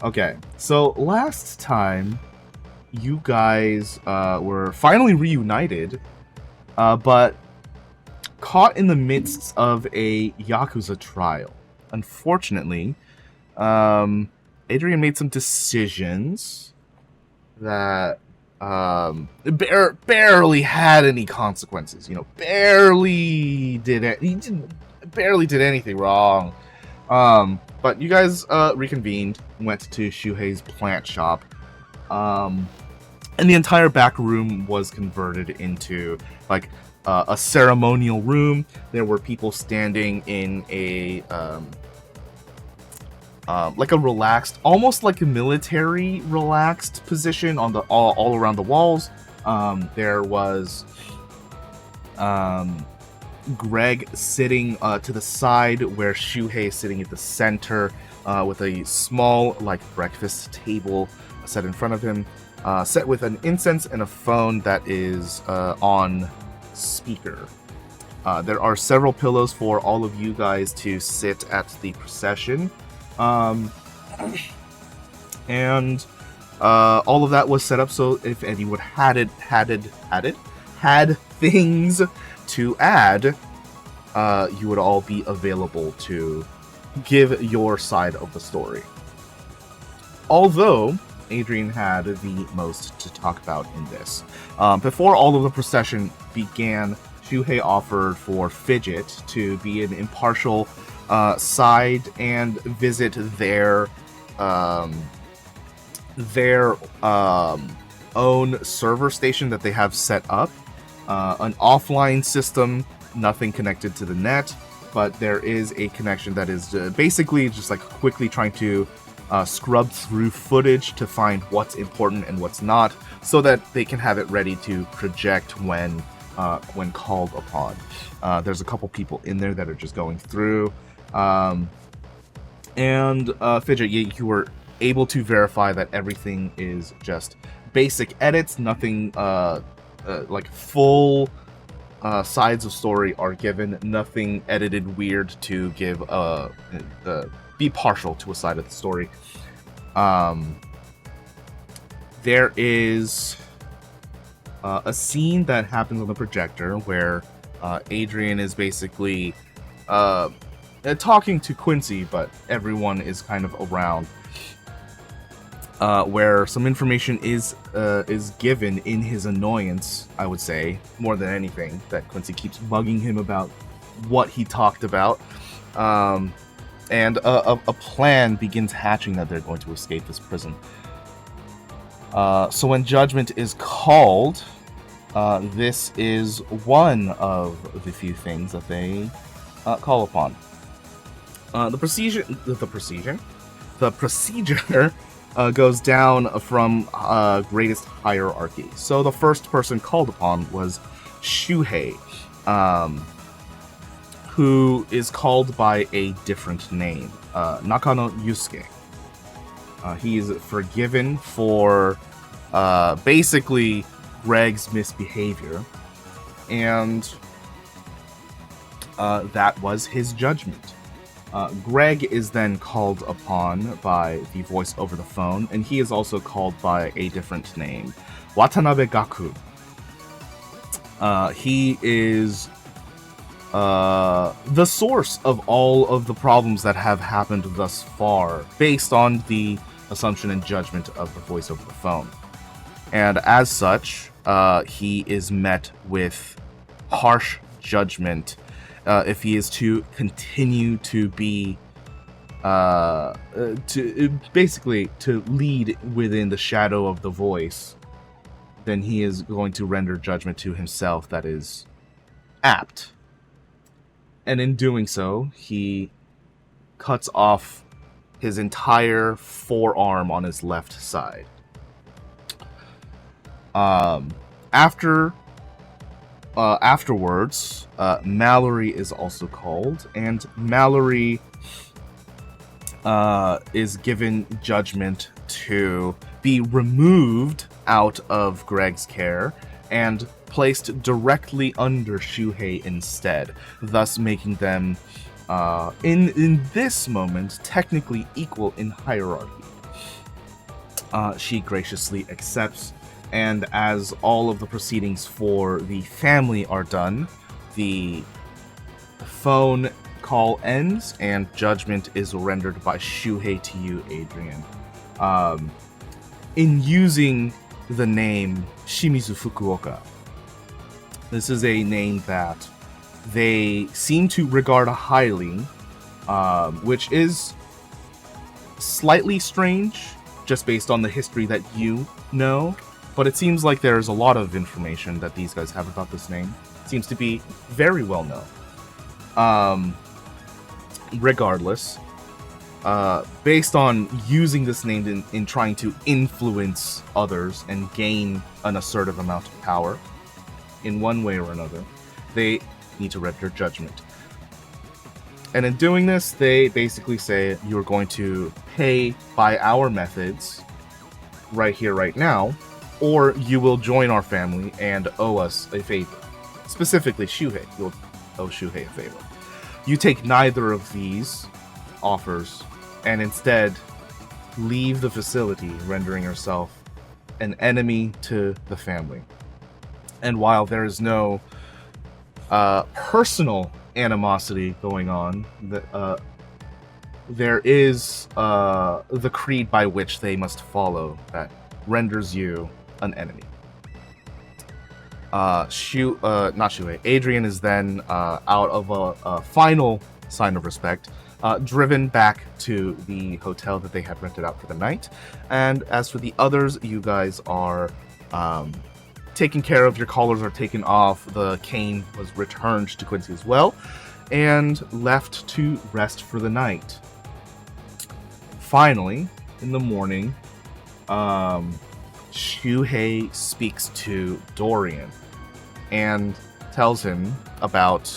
Okay, so last time you guys were finally reunited, but caught in the midst of a Yakuza trial. Unfortunately, Adrian made some decisions that barely had any consequences. You know, barely did anything wrong. But you guys reconvened, went to Shuhei's plant shop, and the entire back room was converted into like a ceremonial room. There were people standing in a like a relaxed, almost like a military relaxed position on the all around the walls. There was Greg sitting to the side, where Shuhei is sitting at the center, with a small like breakfast table set in front of him, set with an incense and a phone that is on speaker. There are several pillows for all of you guys to sit at the procession. And all of that was set up so if anyone had things to add, you would all be available to give your side of the story. Although Adrian had the most to talk about in this. Before all of the procession began, Shuhei offered for Fidget to be an impartial side and visit their own server station that they have set up. An offline system, nothing connected to the net, but there is a connection that is basically just like quickly trying to scrub through footage to find what's important and what's not, so that they can have it ready to project when called upon. There's a couple people in there that are just going through. And Fidget, you were able to verify that everything is just basic edits, nothing like full sides of story are given, nothing edited weird to give be partial to a side of the story. There is a scene that happens on the projector where Adrian is basically talking to Quincy, but everyone is kind of around, where some information is given in his annoyance, I would say, more than anything, that Quincy keeps bugging him about what he talked about. And a plan begins hatching that they're going to escape this prison. So when judgment is called, this is one of the few things that they call upon. The procedure goes down from greatest hierarchy. So the first person called upon was Shuhei, who is called by a different name, Nakano Yusuke. He is forgiven for basically Greg's misbehavior, and that was his judgment. Greg is then called upon by the voice over the phone, and he is also called by a different name, Watanabe Gaku. He is the source of all of the problems that have happened thus far, based on the assumption and judgment of the voice over the phone. And as such, he is met with harsh judgment if he is to continue to be to lead within the shadow of the voice. Then he is going to render judgment to himself that is apt. And in doing so, he cuts off his entire forearm on his left side. Afterwards, Mallory is also called, and Mallory is given judgment to be removed out of Greg's care and placed directly under Shuhei instead, thus making them, in this moment, technically equal in hierarchy. She graciously accepts, and as all of the proceedings for the family are done, the phone call ends, and judgment is rendered by Shuhei to you, Adrian. In using the name Shimizu Fukuoka, this is a name that they seem to regard highly, which is slightly strange, just based on the history that you know, but it seems like there's a lot of information that these guys have about this name. It seems to be very well known. Regardless, based on using this name in trying to influence others and gain an assertive amount of power, in one way or another, they need to render judgment. And in doing this, they basically say you're going to pay by our methods right here, right now, or you will join our family and owe us a favor. Specifically, Shuhei. You'll owe Shuhei a favor. You take neither of these offers and instead leave the facility, rendering yourself an enemy to the family. And while there is no personal animosity going on, there is the creed by which they must follow that renders you an enemy. Not Shuhei. Adrian is then out of a final sign of respect, driven back to the hotel that they had rented out for the night. And as for the others, you guys are taken care of. Your collars are taken off. The cane was returned to Quincy as well, and left to rest for the night. Finally, in the morning, Shuhei speaks to Dorian and tells him about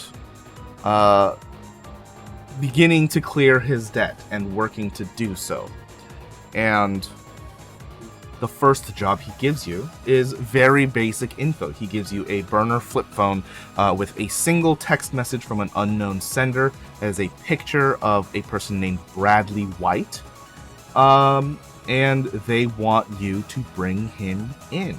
beginning to clear his debt and working to do so. And the first job he gives you is very basic info. He gives you a burner flip phone with a single text message from an unknown sender as a picture of a person named Bradley White. And they want you to bring him in.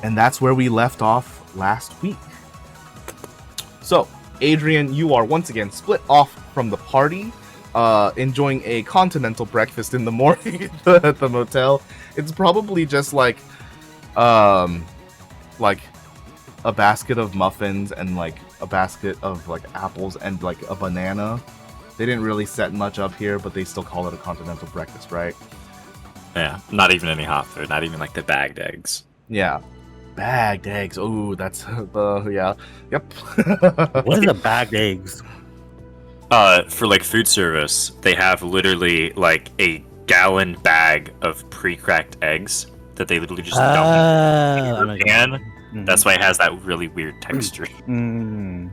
And that's where we left off last week. So, Adrian, you are once again split off from the party, enjoying a continental breakfast in the morning at the motel. It's probably just like a basket of muffins and like a basket of like apples and like a banana. They didn't really set much up here, but they still call it a continental breakfast, right? Yeah, not even any hot food, not even like the bagged eggs. Yeah. Bagged eggs. Oh, that's yeah. Yep. What are the bagged eggs? For like food service, they have literally like a gallon bag of pre-cracked eggs that they literally just dump in the pan. Mm-hmm. That's why it has that really weird texture. Mm.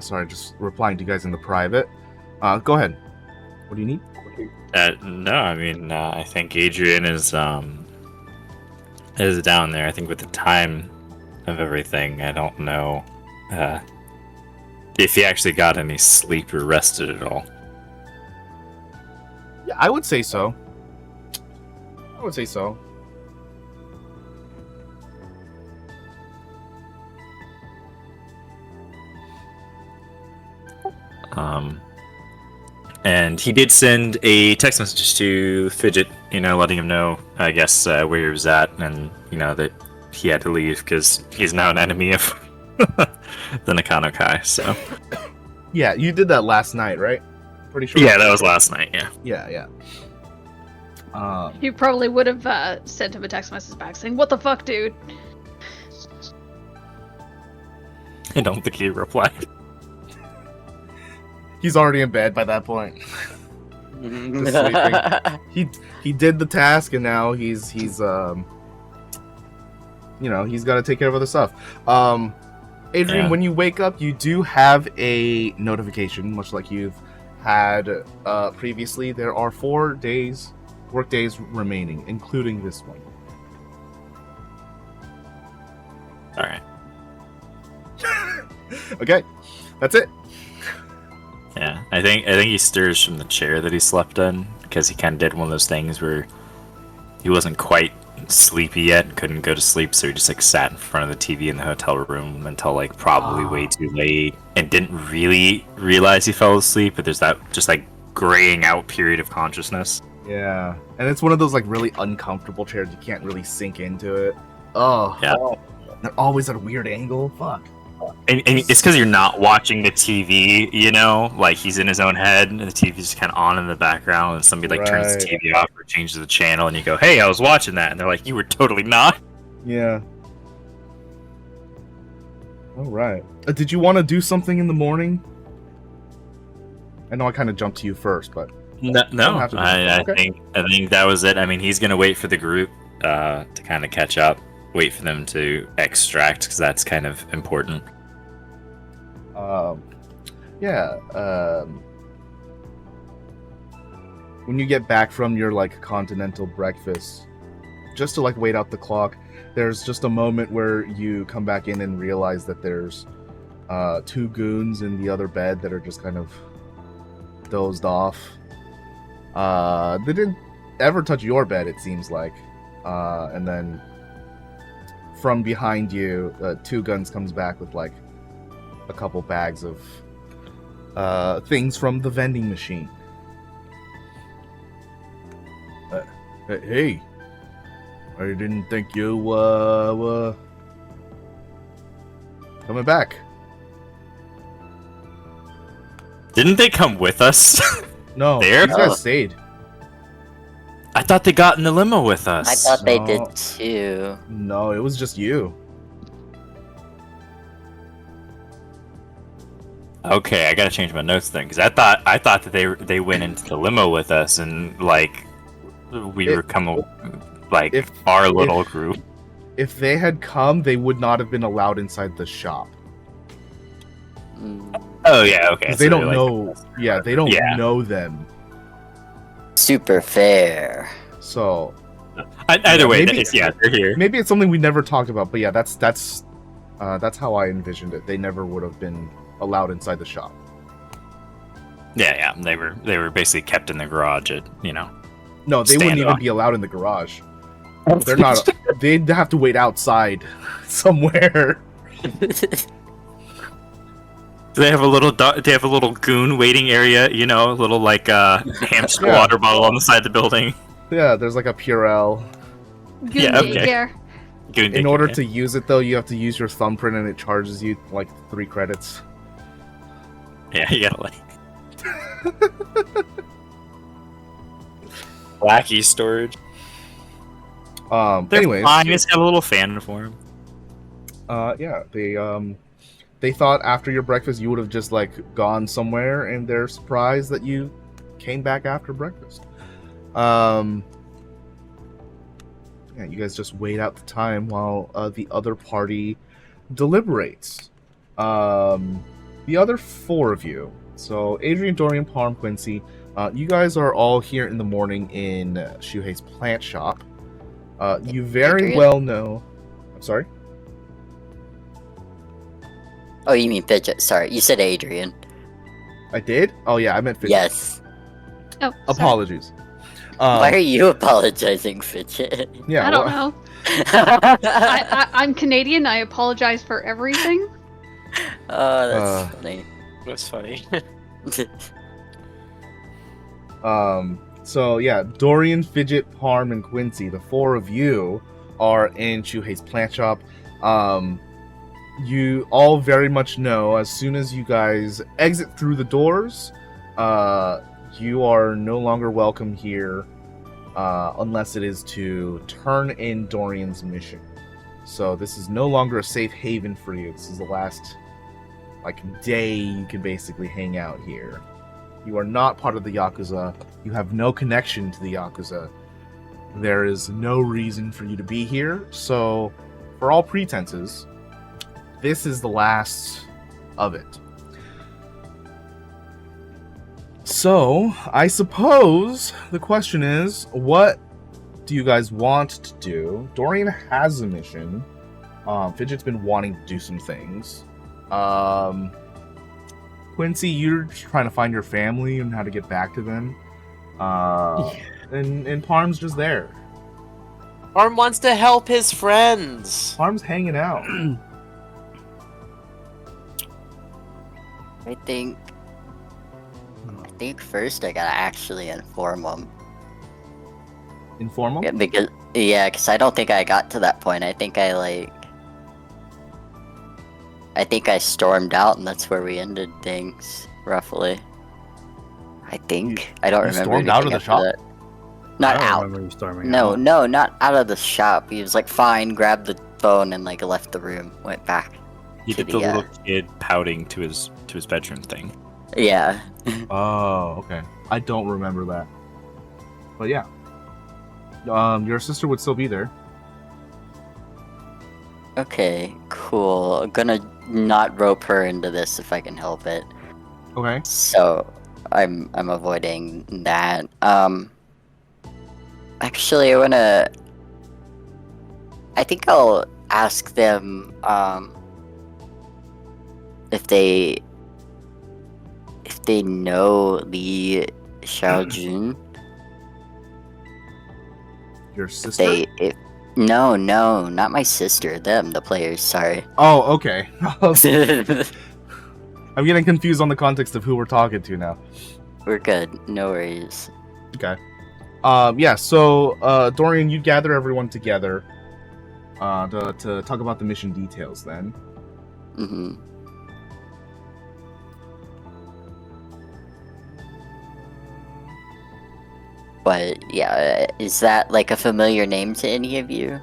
Sorry, just replying to you guys in the private. Go ahead. What do you need? No, I mean, I think Adrian is down there. I think with the time of everything, I don't know if he actually got any sleep or rested at all. Yeah, I would say so. And he did send a text message to Fidget, letting him know, I guess, where he was at, and, that he had to leave because he's now an enemy of the Nakano Kai, so. Yeah, you did that last night, right? Pretty sure. Yeah, that was last night, yeah. Yeah. You probably would have sent him a text message back saying, "What the fuck, dude?" I don't think he replied. He's already in bed by that point. Just sleeping. He did the task, and now he's he's got to take care of other stuff. Adrian, when you wake up, you do have a notification, much like you've had previously. There are 4 work days remaining, including this one. Okay, that's it. Yeah, I think he stirs from the chair that he slept in because he kind of did one of those things where he wasn't quite sleepy yet and couldn't go to sleep, so he just like sat in front of the TV in the hotel room until like probably way too late and didn't really realize he fell asleep. But there's that just like graying out period of consciousness. Yeah, and it's one of those like really uncomfortable chairs. You can't really sink into it. Oh, Yeah. They're always at a weird angle. Fuck. And it's because you're not watching the TV, you know? Like, he's in his own head, and the TV's just kind of on in the background, and somebody, like, turns the TV off or changes the channel, and you go, hey, I was watching that. And they're like, you were totally not. Yeah. All right. Did you want to do something in the morning? I know I kind of jumped to you first, but... No, have to do I think that was it. I mean, he's going to wait for the group to kind of catch up, wait for them to extract, because that's kind of important. When you get back from your like continental breakfast, just to like wait out the clock, there's just a moment where you come back in and realize that there's two goons in the other bed that are just kind of dozed off. They didn't ever touch your bed, it seems like. And then from behind you, Two Guns comes back with like a couple bags of things from the vending machine. Hey, I didn't think you were coming back. Didn't they come with us? No, There? these guys stayed. I thought they got in the limo with us. I thought they No. did too. No, it was just you. Okay, I gotta change my notes then, because I thought that they went into the limo with us, and like we were coming, like if- our little group. If they had come, they would not have been allowed inside the shop. Mm, Oh yeah, okay. 'Cause so they don't like- know. Yeah, they don't Yeah. know them. super fair. So Either way, maybe- they're here. maybe it's something we never talked about. But yeah, that's how I envisioned it. They never would have been allowed inside the shop. Yeah, they were basically kept in the garage at No, they wouldn't even Standoff. be allowed in the garage. They're not. They'd have to wait outside somewhere. They have a little they have a little goon waiting area, a little like hamster Yeah. water bottle on the side of the building. Yeah, there's like a Purell. Good Yeah, okay. daycare. Goon In daycare, order yeah. to use it, though, you have to use your thumbprint, and it charges you like 3 credits. Yeah, you gotta like wacky storage. They're Anyways, fine. It's got a little fan for him. yeah, they thought after your breakfast you would have just like gone somewhere, and they're surprised that you came back after breakfast. Yeah, you guys just wait out the time while the other party deliberates. The other 4 of you, so Adrian, Dorian, Parm, Quincy, you guys are all here in the morning in Shuhei's plant shop. You very Adrian? well know. I'm sorry. Oh, you mean Fidget? Sorry, you said Adrian. I did? Oh yeah, I meant Fidget. Yes. Oh, sorry. Apologies. Why are you apologizing, Fidget? Yeah, I don't well, know. I'm Canadian. I apologize for everything. Oh, that's funny. That's funny. So yeah, Dorian, Fidget, Parm, and Quincy, the 4 of you are in Shuhei's plant shop. You all very much know as soon as you guys exit through the doors, you are no longer welcome here unless it is to turn in Dorian's mission. So this is no longer a safe haven for you. This is the last day you can basically hang out here. You are not part of the Yakuza. You have no connection to the Yakuza. There is no reason for you to be here. So, for all pretenses, this is the last of it. So, I suppose the question is, what do you guys want to do? Dorian has a mission. Fidget's been wanting to do some things. Quincy, you're trying to find your family and how to get back to them. And Parm's just there. Parm wants to help his friends. Parm's hanging out. I think first I gotta actually inform them. Informal? Yeah, because I don't think I got to that point. I think I stormed out, and that's where we ended things, roughly. I think. I don't remember. Stormed out of the after shop? that. Not I don't out. remember you storming No, out. no, not out of the shop. He was like, fine, grabbed the phone and like left the room, went back. You to did the the, little kid pouting to his bedroom thing. Yeah. Oh, okay. I don't remember that. But yeah. Your sister would still be there. Okay, cool. I'm gonna not rope her into this if I can help it. Okay. So I'm avoiding that. Actually, I think I'll ask them if they know Li Xiaojun. Your sister? No, not my sister. Them, the players. Sorry. Oh, okay. I'm getting confused on the context of who we're talking to now. We're good. No worries. Okay. Yeah, so, Dorian, you gather everyone together to talk about the mission details then. Mm-hmm. But, yeah, is that, like, a familiar name to any of you?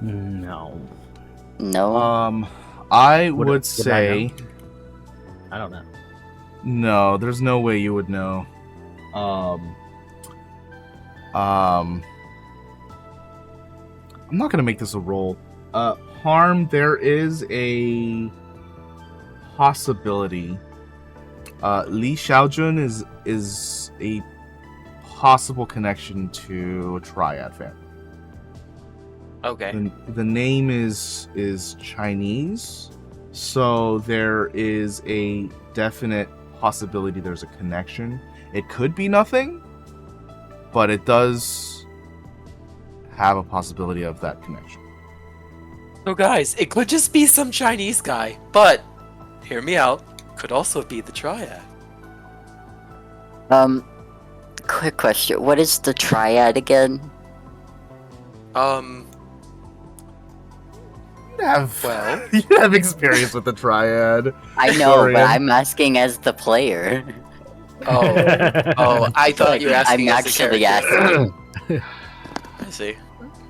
No. No? I Would would I say... I don't know. No, there's no way you would know. I'm not gonna make this a roll. Parm, there is a possibility. Li Xiaojun is a possible connection to a Triad family. Okay. The name is Chinese, so there is a definite possibility there's a connection. It could be nothing, but it does have a possibility of that connection. So guys, it could just be some Chinese guy, but hear me out. Could also be the Triad. Quick question. What is the Triad again? Well, You have experience with the Triad. I know, Dorian. but I'm asking as the player. oh, I thought you were asking I'm as a actually character. asking. I see.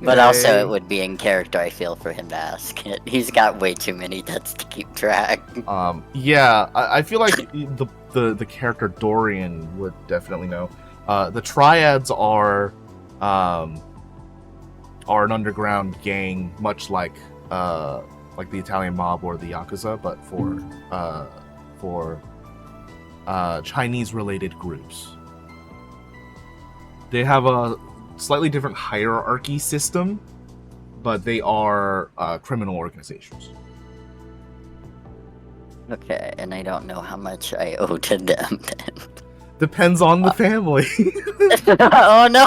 But also, Okay. it would be in character, I feel, for him to ask it. He's got way too many deaths to keep track. Yeah, I feel like the character Dorian would definitely know. The Triads are an underground gang, much like the Italian mob or the Yakuza, but for Chinese-related groups. They have a slightly different hierarchy system, but they are criminal organizations. Okay, and I don't know how much I owe to them then. Depends on the family. Oh no!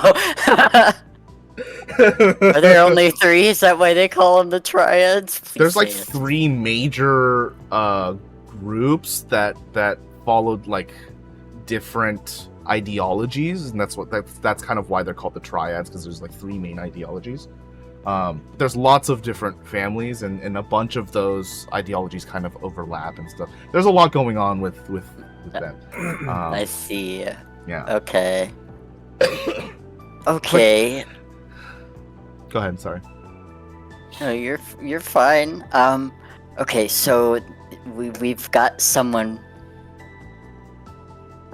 Are there only three? Is that why they call them the Triads? Please There's like say it. 3 major groups that followed like different ideologies, and that's kind of why they're called the Triads, because there's like 3 main ideologies. There's lots of different families, and a bunch of those ideologies kind of overlap and stuff. There's a lot going on with them. I see. Yeah. Okay. Okay. Go ahead. Sorry. No, you're fine. Okay, so we've got someone.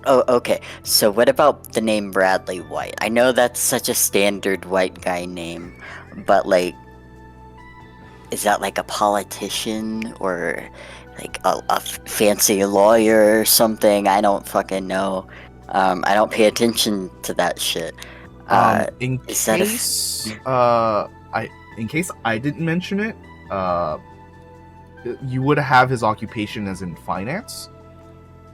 Oh, okay. So what about the name Bradley White? I know that's such a standard white guy name, but like, is that like a politician or like a fancy lawyer or something? I don't fucking know. I don't pay attention to that shit. In is that a case I didn't mention it, you would have his occupation as in finance.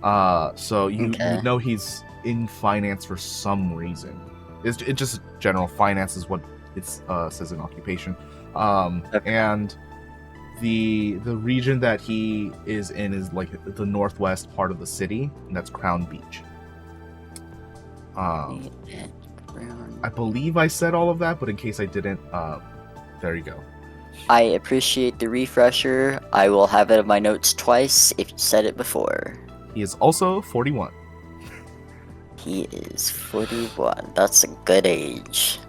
So you would know he's in finance for some reason. It's just general finance is what it says in occupation. And the region that he is in is like the northwest part of the city, and that's Crown Beach. I believe I said all of that, but in case I didn't, there you go. I appreciate the refresher. I will have it in my notes twice if you said it before. He is also 41. He is 41. That's a good age.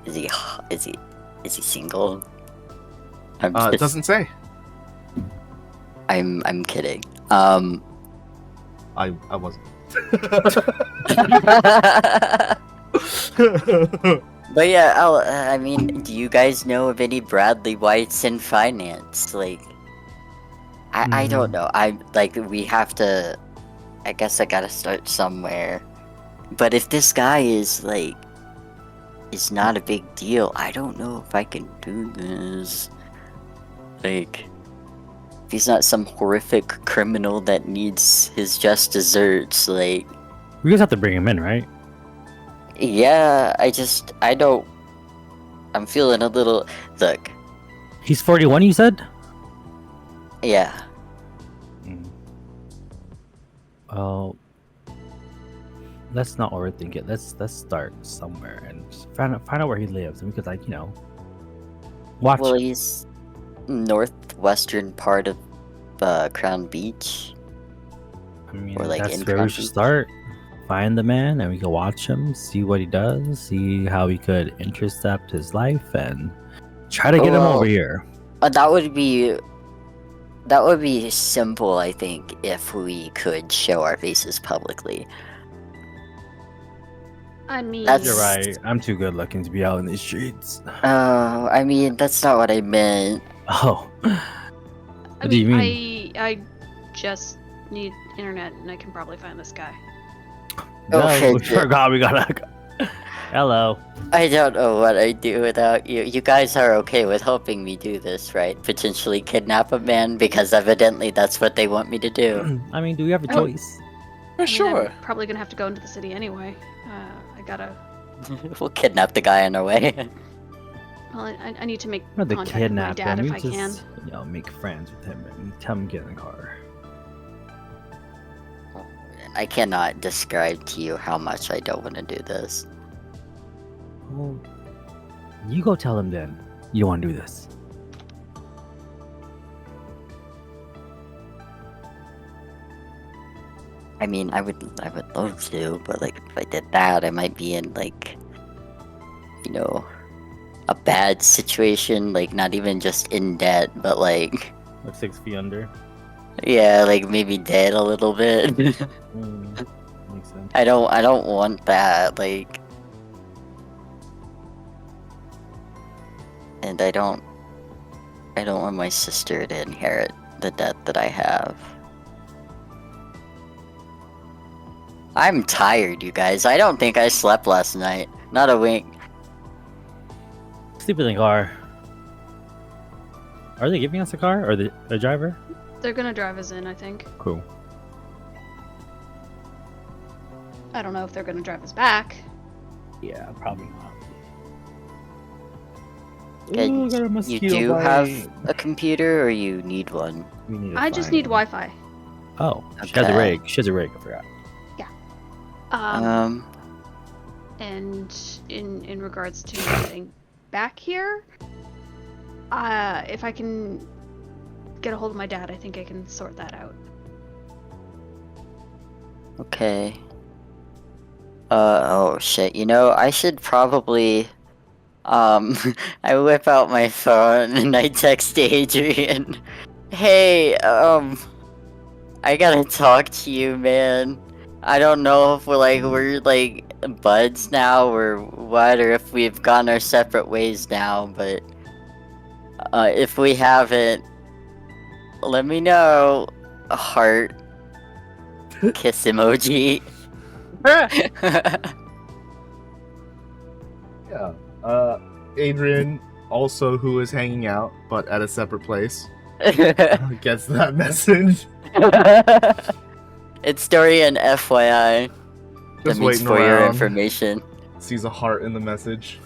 Is he single? It doesn't say. I'm kidding. I wasn't. But yeah, I mean, do you guys know of any Bradley Whites in finance? Like, I don't know. We have to. I guess I gotta start somewhere. But if this guy is not a big deal, I don't know if I can do this. Like, if he's not some horrific criminal that needs his just desserts, like. We just have to bring him in, right? Yeah, I don't. I'm feeling a little. Look. He's 41, you said? Yeah. Well, let's not overthink it. Let's start somewhere and find out where he lives, and we could watch. Well, he's northwestern part of Crown Beach. I mean, or, that's in where we Crown should Beach. start. Find the man, and we can watch him, see what he does, see how we could intercept his life, and try to get him over here. That would be simple, I think, if we could show our faces publicly. I mean, You're right. I'm too good looking to be out in these streets. Oh, I mean, that's not what I meant. Oh. What do you mean? I just need internet, and I can probably find this guy. Okay, we forgot we gotta. Hello. I don't know what I'd do without you. You guys are okay with helping me do this, right? Potentially kidnap a man, because evidently that's what they want me to do. I mean, do we have a Oh. choice? For sure. I'm probably gonna have to go into the city anyway. I gotta. We'll kidnap the guy on our way. Well, I need to make Not to contact with my kidnap dad him. if We I can. just, make friends with him and tell him to get in the car. I cannot describe to you how much I don't want to do this. Well, you go tell him then. You don't want to do this. I mean, I would love to, but if I did that, I might be in a bad situation. Not even just in debt, but Like 6 feet under. yeah, maybe dead a little bit. Makes sense. I don't want that. And I don't want my sister to inherit the debt that I have. I'm tired, you guys. I don't think I slept last night. Not a wink. Sleep in the car. Are they giving us a car or the driver? They're gonna drive us in, I think. Cool. I don't know if they're gonna drive us back. Yeah, probably not. And Ooh, got a you mosquito do bite. have a computer, or you need one? We need to I just find need one. Wi-Fi. Oh, she has a Okay. rig. She has a rig. I forgot. And in regards to getting back here, if I can get a hold of my dad, I think I can sort that out. Okay. Oh shit. I should probably. I whip out my phone and I text Adrian. Hey, I gotta talk to you, man. I don't know if we're buds now or what, or if we've gone our separate ways now, but if we haven't, let me know. A heart. Kiss emoji. Yeah. Adrian also who is hanging out, but at a separate place, gets that message. It's Dorian, FYI. That Just means waiting for your around. information. Sees a heart in the message.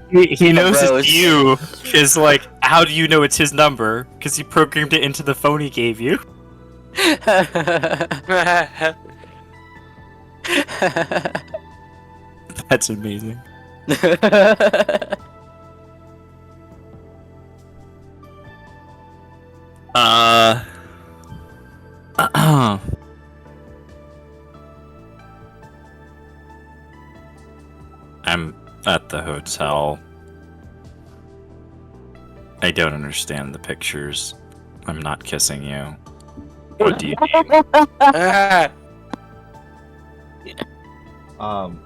He knows Rose. it's you. Is like, how do you know it's his number? Because he programmed it into the phone he gave you. That's amazing. I'm at the hotel. I don't understand the pictures. I'm not kissing you. What do you need?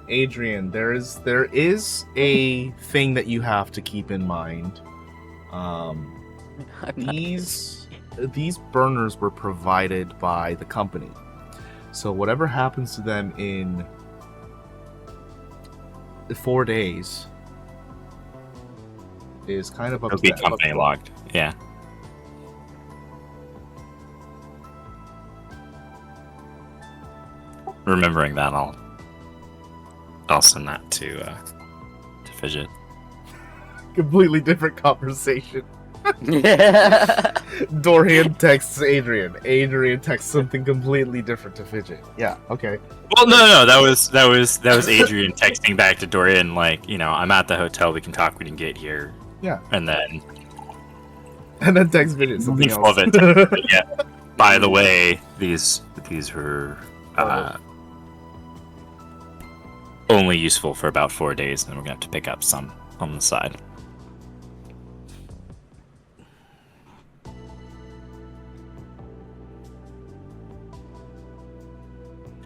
Adrian, there is a thing that you have to keep in mind. These burners were provided by the company. So whatever happens to them in 4 days is kind of up It'll to be them. company logged. Yeah. Remembering that, I'll send that to Fidget. Completely different conversation. Dorian texts Adrian. Adrian texts something completely different to Fidget. Yeah, okay. Well, no, that was Adrian texting back to Dorian, like, I'm at the hotel. We can talk when you get here. Yeah. And then text Fidget something Full else. of it. Yeah. By the way, these were only useful for about 4 days, and we're gonna have to pick up some on the side.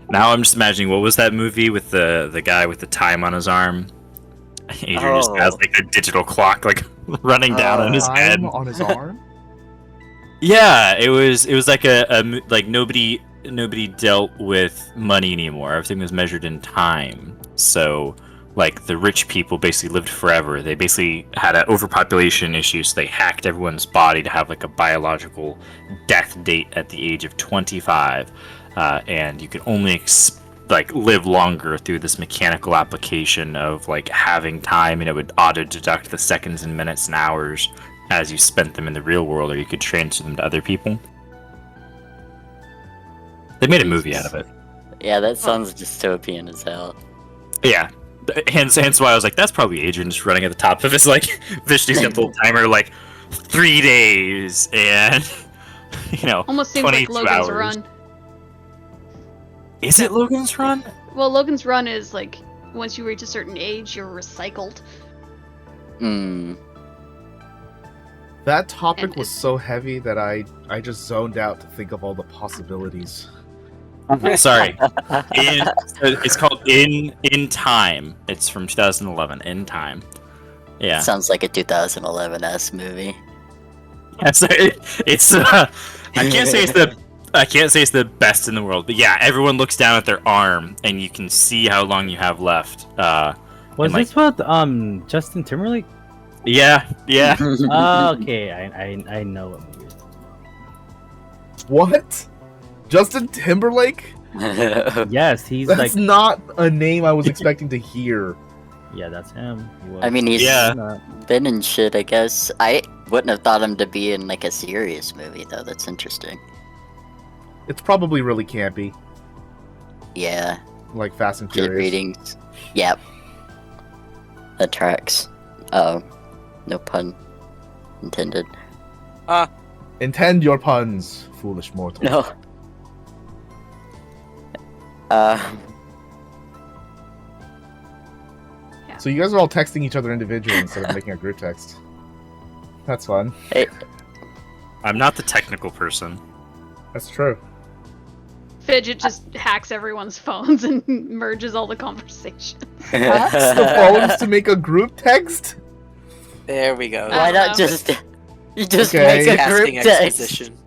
Now I'm just imagining, what was that movie with the guy with the time on his arm? Adrian just has like a digital clock like running down on his head. On his arm? Yeah, it was like like nobody dealt with money anymore. Everything was measured in time. So like the rich people basically lived forever. They basically had an overpopulation issue, so they hacked everyone's body to have like a biological death date at the age of 25. And you can only live longer through this mechanical application of like having time, and it would auto deduct the seconds and minutes and hours as you spent them in the real world, or you could transfer them to other people. They made a movie out of it. Yeah, that sounds dystopian as hell. Yeah. Hence why I was like, that's probably Adrian just running at the top of his like Vishnu's got the little timer like 3 days and Almost seems like 22 Logan's hours. Run. Is it Logan's Run? Well, Logan's Run is like once you reach a certain age, you're recycled. That topic And was so heavy that I just zoned out to think of all the possibilities. Sorry. It's called In Time. It's from 2011. In Time. Yeah. Sounds like a 2011-esque movie. Yeah, so it's I can't say it's the best in the world, but yeah, everyone looks down at their arm and you can see how long you have left. Was and, this with Justin Timberlake? Yeah. Oh, okay, I know what movie. What? Justin Timberlake? Yes, he's That's like, not a name I was expecting to hear. yeah, that's him. He was. I mean, he's Yeah. been in shit, I guess. I wouldn't have thought him to be in like a serious movie, though. That's interesting. It's probably really campy, Yeah, like Fast and good Furious. readings. Yep. That tracks. Oh, no pun intended. Intend your puns, foolish mortal. No. So you guys are all texting each other individually instead of making a group text. That's fun. Hey, I'm not the technical person. That's true. Fidget just hacks everyone's phones and merges all the conversations. Hacks the phones to make a group text? There we go. why I don't not know. just you just Okay. make a group Casting text? exposition.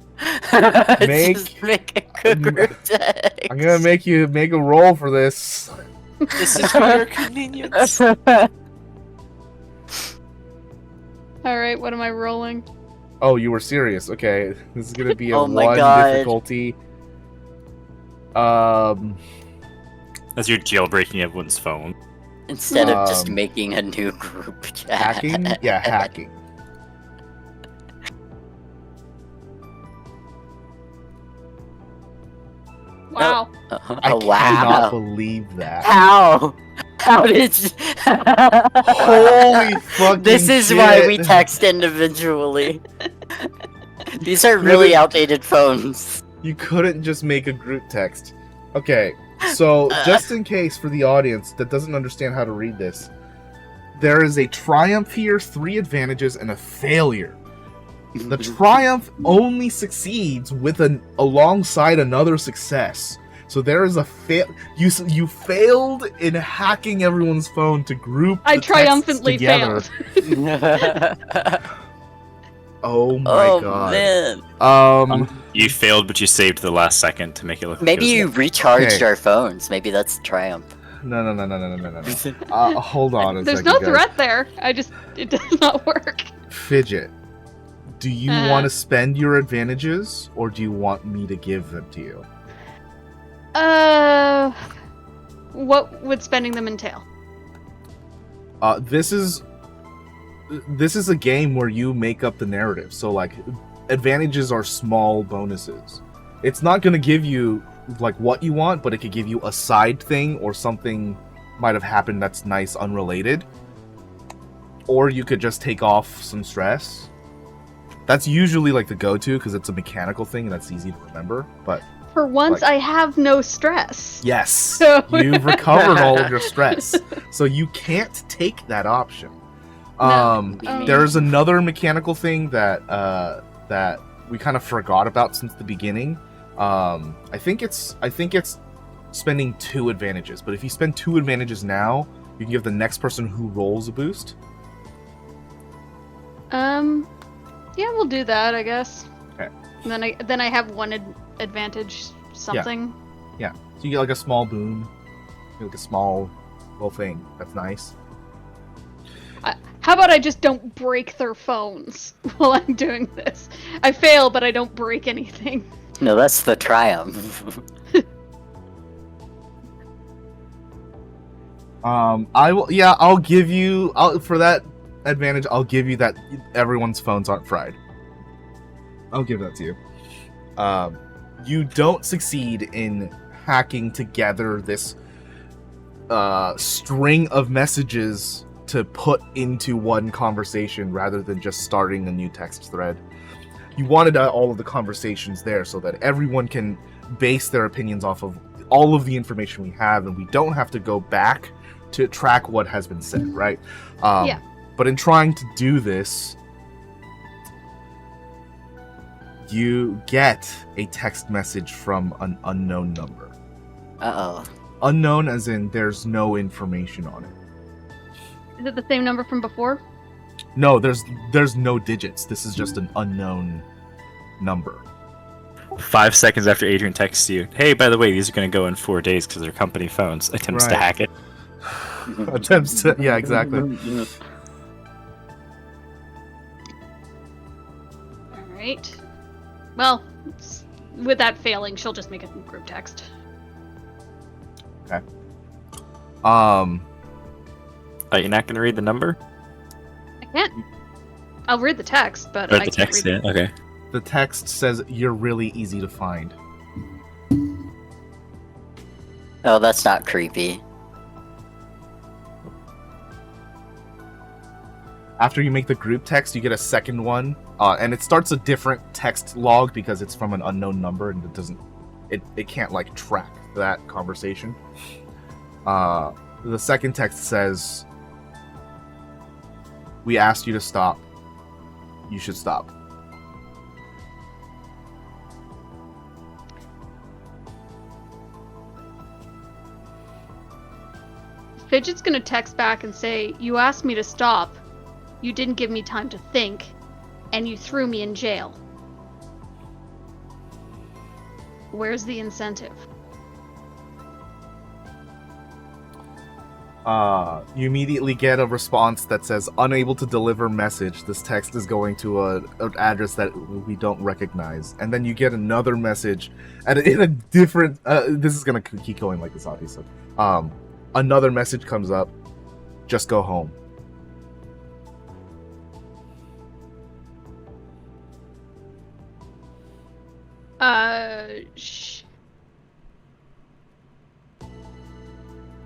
Make- Just make a group text. I'm gonna make you make a roll for this. This is for your convenience. Alright, what am I rolling? Oh, you were serious. Okay, this is gonna be a Oh my one God. difficulty. That's your jailbreaking everyone's phone. Instead of just Um, making a new group chat. hacking? Yeah, hacking. Wow. I Oh, cannot wow. believe that. How? How did you... Holy fucking This is shit. why we text individually. These are really outdated phones. You couldn't just make a group text. Okay, so just in case for the audience that doesn't understand how to read this, there is a triumph here, 3 advantages, and a failure. The triumph only succeeds with alongside another success. So there is a you failed in hacking everyone's phone to group the I texts triumphantly together. failed. Oh my Oh god. man. You failed, but you saved the last second to make it look. Maybe like it you was... recharged Okay. our phones. Maybe that's triumph. No. Hold on a There's second, no guys. threat there. It does not work. Fidget, do you want to spend your advantages, or do you want me to give them to you? What would spending them entail? This is a game where you make up the narrative. So like, advantages are small bonuses. It's not going to give you like what you want, but it could give you a side thing or something might have happened that's nice, unrelated. Or you could just take off some stress. That's usually like the go-to because it's a mechanical thing and that's easy to remember. But For once, Like- I have no stress. yes, So- you've recovered all of your stress, so you can't take that option. There's another mechanical thing that that we kind of forgot about since the beginning. I think it's spending 2 advantages, but if you spend 2 advantages now, you can give the next person who rolls a boost. Yeah, we'll do that, I guess. Okay. And then I have one advantage something. So you get like a small boon, you get, like a small little thing. That's nice. How about I just don't break their phones while I'm doing this? I fail, but I don't break anything. No, that's the triumph. I will. Yeah, I'll give you. For that advantage, I'll give you that everyone's phones aren't fried. I'll give that to you. You don't succeed in hacking together this string of messages to put into one conversation rather than just starting a new text thread. You wanted all of the conversations there so that everyone can base their opinions off of all of the information we have, and we don't have to go back to track what has been said, right? Yeah. But in trying to do this, you get a text message from an unknown number. Uh-oh. Unknown as in there's no information on it. Is it the same number from before? No, there's no digits. This is just an unknown number. 5 seconds after Adrian texts you, hey, by the way, these are going to go in 4 days because they're company phones. Attempts to Right. hack it. Attempts to, yeah, exactly. Alright. Well, with that failing, she'll just make a group text. You're not going to read the number? I can't. I'll read the text, but Or I the can't text, read yeah. Okay. The text says you're really easy to find. Oh, that's not creepy. After you make the group text, you get a second one, and it starts a different text log because it's from an unknown number and it can't like track that conversation. The second text says, "We asked you to stop. You should stop." Fidget's gonna text back and say, "You asked me to stop. You didn't give me time to think, and you threw me in jail. Where's the incentive?" You immediately get a response that says, unable to deliver message. This text is going to an address that we don't recognize. And then you get another message in a different... this is going to keep going like this, obviously. Another message comes up. Just go home.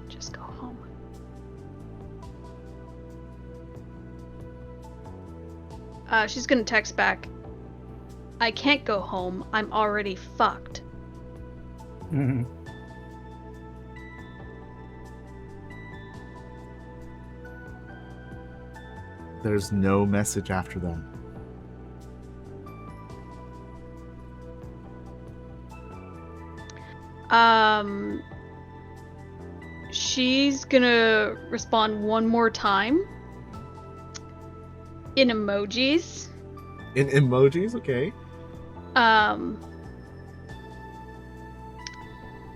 Just go home. She's gonna text back. I can't go home. I'm already fucked. Mhm. There's no message after that. She's gonna respond one more time in emojis. In emojis? Okay. How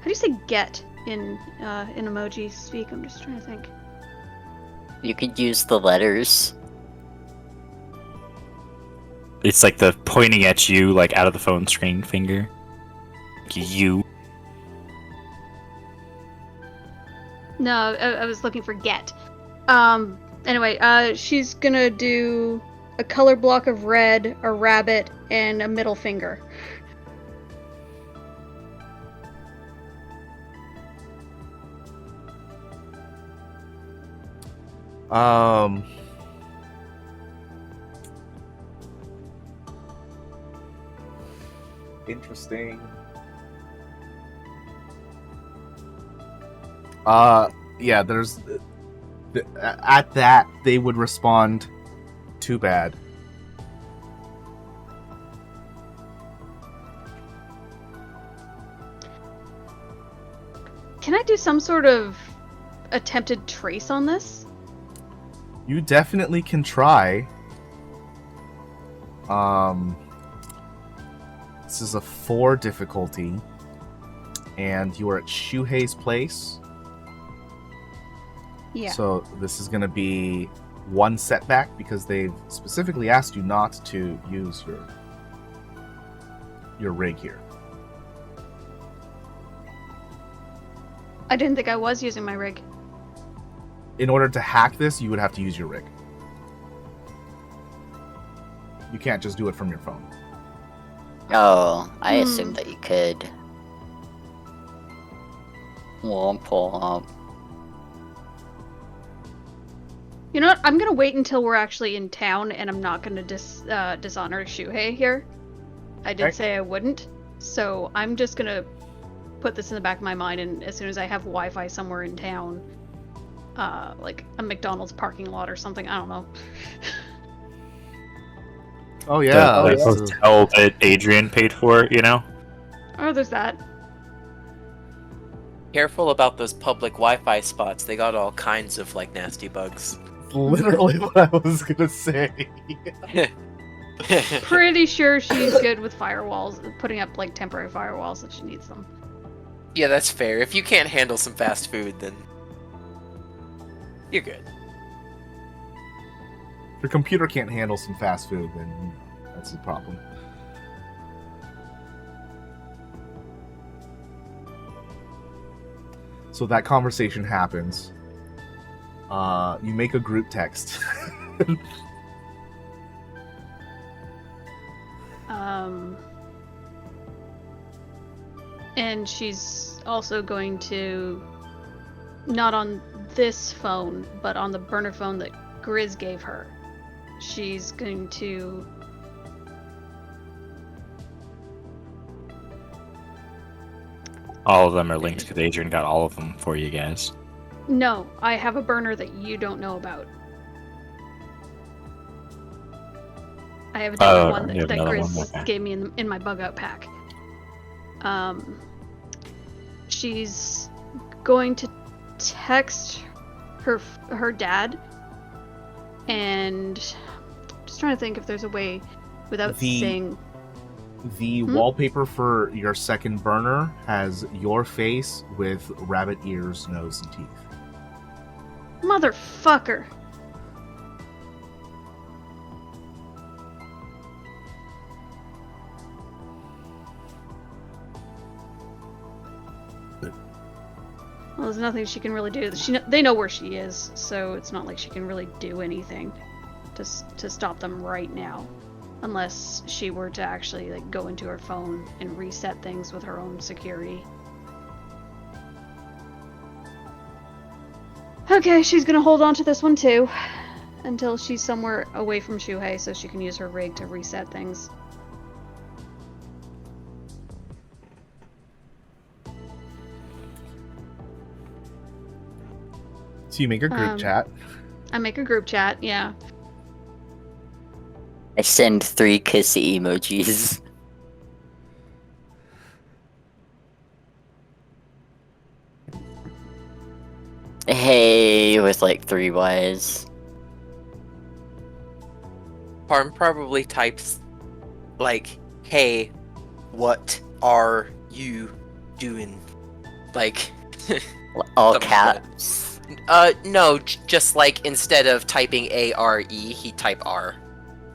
do you say get in emoji speak? I'm just trying to think. You could use the letters. It's like the pointing at you, like out of the phone screen finger. You. No, I was looking for get. Anyway, she's gonna do a color block of red, a rabbit, and a middle finger. Interesting. Yeah, there's... At that, they would respond, too bad. Can I do some sort of attempted trace on this? You definitely can try. This is a 4 difficulty. And you are at Shuhei's place. Yeah. So this is going to be 1 setback because they've specifically asked you not to use your rig here. I didn't think I was using my rig. In order to hack this, you would have to use your rig. You can't just do it from your phone. Oh, I assumed that you could. Womp womp. You know what? I'm gonna wait until we're actually in town, and I'm not gonna dishonor Shuhei here. I did say I wouldn't, so I'm just gonna put this in the back of my mind, and as soon as I have Wi-Fi somewhere in town, like a McDonald's parking lot or something, I don't know. Oh yeah, The hotel that Adrian paid for, you know? Oh, there's that. Careful about those public Wi-Fi spots. They got all kinds of like nasty bugs. literally what I was gonna say. Pretty sure she's good with firewalls, putting up like temporary firewalls if she needs them. Yeah, that's fair. If you can't handle some fast food, then you're good. If your computer can't handle some fast food, then that's the problem. So that conversation happens. You make a group text. And she's also going to, not on this phone, but on the burner phone that Grizz gave her. She's going to... All of them are linked because Adrian got all of them for you guys. No, I have a burner that you don't know about. I have a different one you have that another Grizz one, okay. gave me in my bug out pack. She's going to text her dad, and just trying to think if there's a way without saying. The wallpaper for your second burner has your face with rabbit ears, nose, and teeth. Motherfucker. Well, there's nothing she can really do. They know where she is, so it's not like she can really do anything to stop them right now, unless she were to actually like go into her phone and reset things with her own security. Okay, she's gonna hold on to this one too, until she's somewhere away from Shuhei, so she can use her rig to reset things. So you make a group chat. I make a group chat, yeah. I send 3 kissy emojis. Hey, with like 3 Ys. Parm probably types like, "Hey, what are you doing?" Like, All something like caps. No, just like instead of typing ARE, he type R.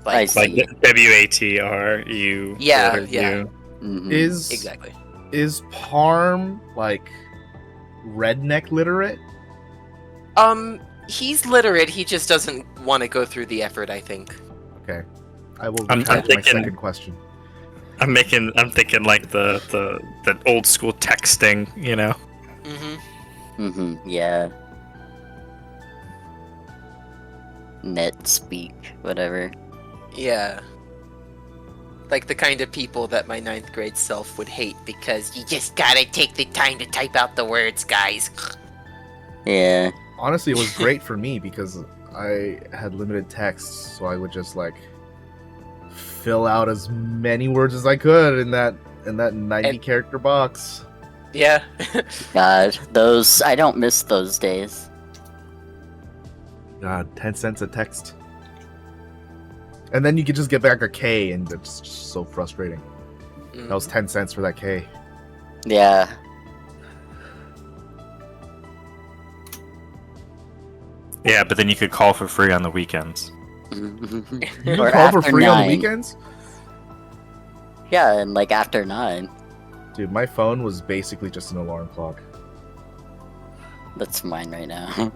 I see. Like WATRU. Yeah, letter yeah. U. Mhm. Exactly. Is Parm like redneck literate? He's literate. He just doesn't want to go through the effort, I think. Okay, I will I'm retract my thinking- second question. I'm thinking like the old school texting, you know. Mm-hmm. Yeah. Net speak, whatever. Yeah. Like the kind of people that my 9th grade self would hate because you just gotta take the time to type out the words, guys. Yeah. Honestly, it was great for me because I had limited text, so I would just like fill out as many words as I could in that 90 character box. Yeah. God, those I don't miss those days. God, 10 cents a text. And then you could just get back a K, and it's just so frustrating. That was 10 cents for that K. Yeah. Yeah, but then you could call for free on the weekends. You Or can call for after free on the 9. weekends? Yeah, and like after 9. Dude, my phone was basically just an alarm clock. That's mine right now.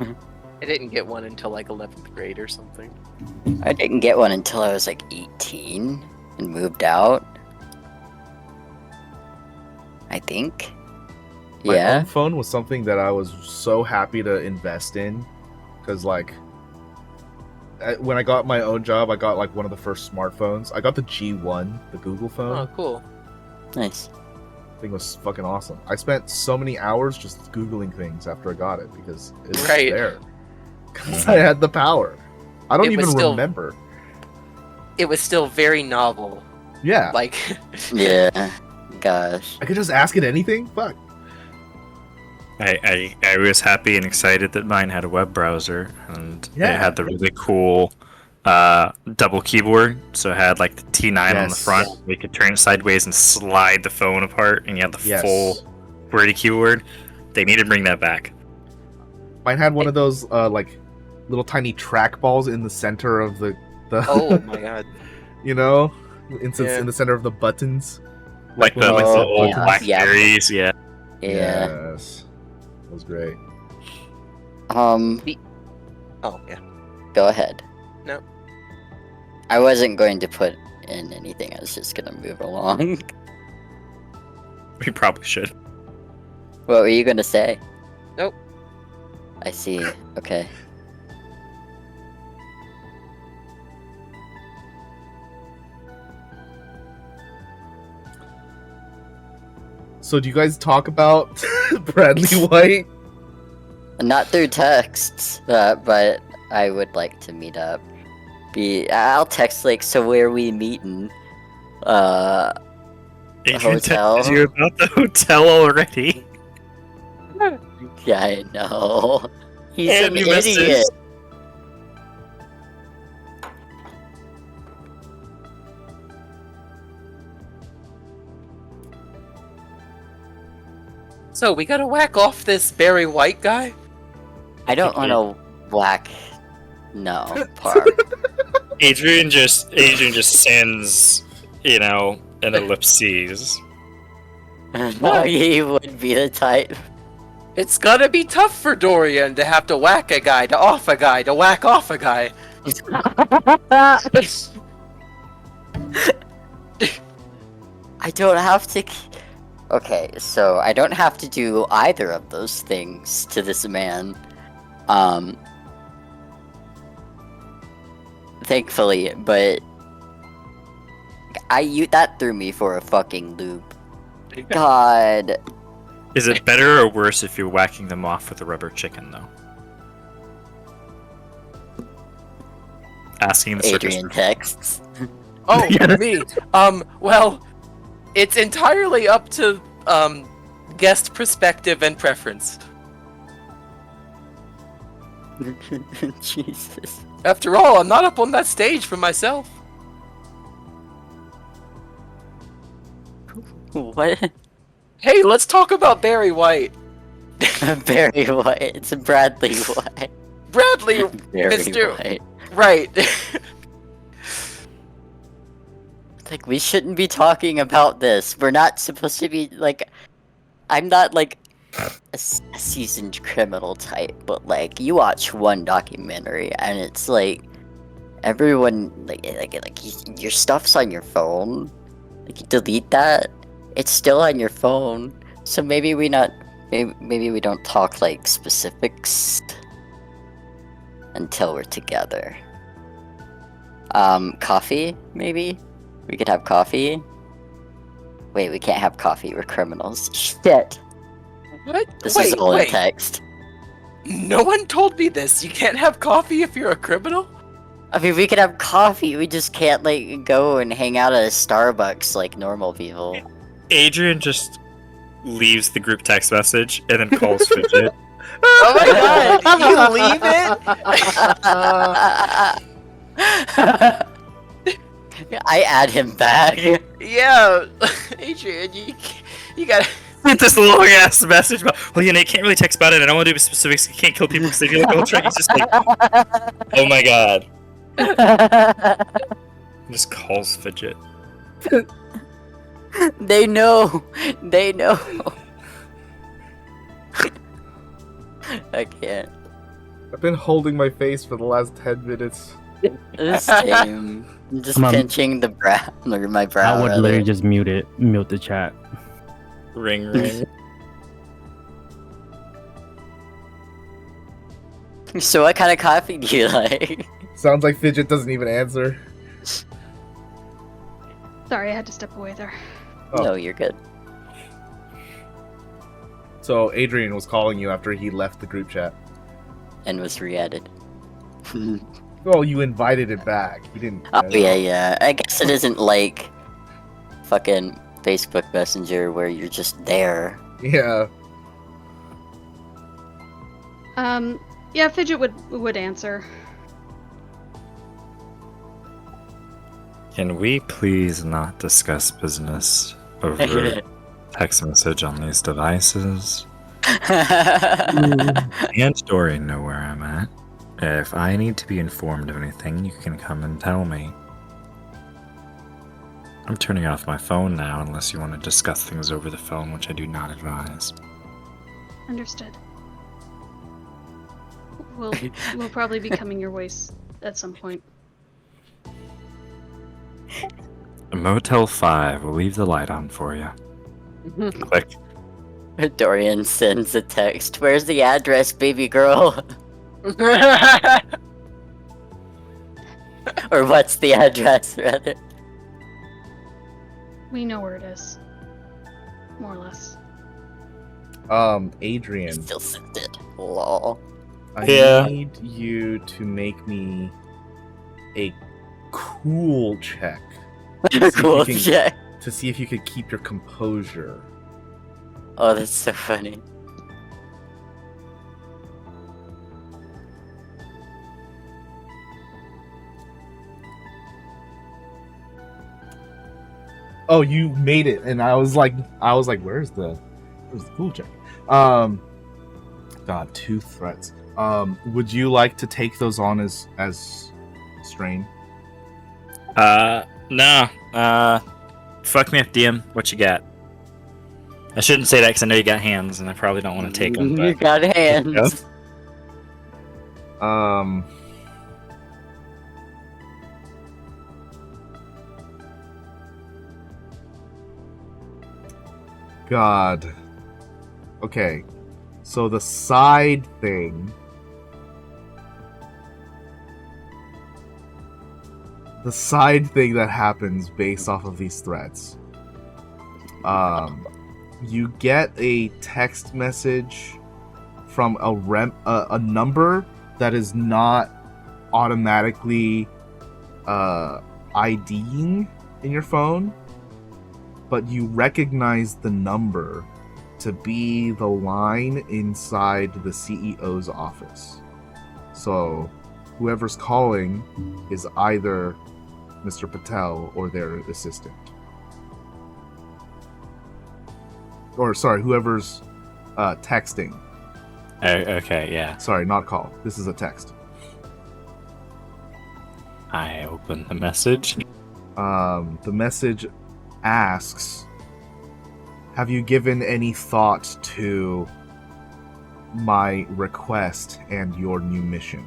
I didn't get one until like 11th grade or something. I didn't get one until I was like 18 and moved out. I think. My Yeah. own phone was something that I was so happy to invest in, because like when I got my own job, I got like one of the first smartphones. I got the G1, the Google phone. Oh, cool. Nice. Thing was fucking awesome. I spent so many hours just googling things after I got it because it was Right. there. Because I had the power. I don't It was even still- remember. It was still very novel. Yeah, Like, Yeah. Gosh. I could just ask it anything. Fuck. I was happy and excited that mine had a web browser, and Yeah. it had the really cool double keyboard. So it had like the T9 on the Yes. front. We could turn it sideways and slide the phone apart, and you had the Yes. full QWERTY keyboard. They need to bring that back. Mine had one of those like little tiny trackballs in the center of the oh my god. you know, in Yeah. the center of the buttons. Like the, when like I the was- old yeah. Blackberries, yeah. Yeah. Yes. It was great. Um, Oh, yeah. go ahead. No. I wasn't going to put in anything. I was just gonna move along. We probably should. What were you gonna say? Nope. I see. Okay. So do you guys talk about Bradley White? Not through texts, but I would like to meet up. I'll text like, so where we meeting? Adrian Hotel? texted you about the hotel already. Yeah, I know. He's And an you missed idiot. this. So we gotta whack off this Barry White guy? I don't want to whack. No, Parm. Adrian just sends, an ellipses. He would be the type. It's gonna be tough for Dorian to have to whack a guy, to off a guy, to whack off a guy. I don't have to. Okay, so I don't have to do either of those things to this man. Thankfully, but that threw me for a fucking loop. God. Is it better or worse if you're whacking them off with a rubber chicken, though? Asking the circus. Adrian texts. Oh, me. Well, it's entirely up to guest perspective and preference. Jesus. After all, I'm not up on that stage for myself. What? Hey, let's talk about Barry White. Barry White. It's Bradley White. Bradley, Barry Mr. White. Right. Like, we shouldn't be talking about this. We're not supposed to be, like... I'm not, like, a seasoned criminal type, but, like, you watch one documentary, and it's, like... Everyone, like your stuff's on your phone. Like, you delete that, it's still on your phone. So maybe we don't talk, like, specifics until we're together. Coffee, maybe? We could have coffee? Wait, we can't have coffee, we're criminals. Shit! What? This is all in text. No one told me this. You can't have coffee if you're a criminal? I mean, we could have coffee, we just can't, like, go and hang out at a Starbucks like normal people. Adrian just leaves the group text message and then calls Fidget. Oh my god! You leave it? I add him back. Yeah, Adrian, you gotta... This long ass message about, well, you can't really text about it. I don't want to do specifics. You can't kill people because they feel like they'll try. He's just like, oh my god. Just calls Fidget. They know. They know. I can't. I've been holding my face for the last 10 minutes. Same. I'm just pinching the brow, or my brow. I would literally just mute the chat. Ring ring. So what kind of coffee do you like? Sounds like Fidget doesn't even answer. Sorry, I had to step away there. Oh. No, you're good. So Adrian was calling you after he left the group chat. And was re-added. Well, you invited it back. You didn't. Oh yeah. I guess it isn't like fucking Facebook Messenger where you're just there. Yeah. Yeah, Fidget would answer. Can we please not discuss business over text message on these devices? And Dorian know where I'm at. If I need to be informed of anything, you can come and tell me. I'm turning off my phone now unless you want to discuss things over the phone, which I do not advise. Understood. We'll probably be coming your ways at some point. Motel 5 will leave the light on for you. Click. Dorian sends a text. Where's the address, baby girl? Or what's the address, rather? We know where it is. More or less. Adrian. Still sent it. Lol. I Yeah. need you to make me a cool check. Cool can- check. To see if you could keep your composure. Oh, that's so funny. Oh, you made it, and I was like, where's the cool check? God, 2 threats. Would you like to take those on as strain? No. Fuck me up, DM. What you got? I shouldn't say that because I know you got hands, and I probably don't want to take them. You But... got hands. God. Okay. So the side thing. The side thing that happens based off of these threats. You get a text message from a number that is not automatically IDing in your phone, but you recognize the number to be the line inside the CEO's office. So whoever's calling is either Mr. Patel or their assistant. Or, sorry, whoever's texting. Okay, yeah. Sorry, not call. This is a text. I open the message. The message asks, have you given any thought to my request and your new mission?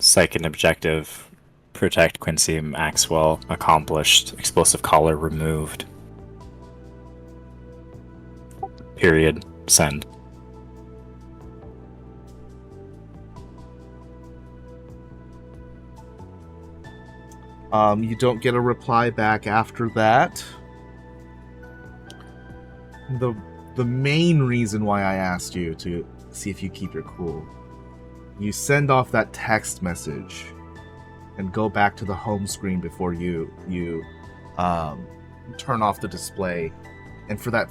Second objective, protect Quincy Maxwell, accomplished, explosive collar removed. Period. Send. You don't get a reply back after that. The main reason why I asked you to see if you keep your cool, you send off that text message and go back to the home screen before you turn off the display, and for that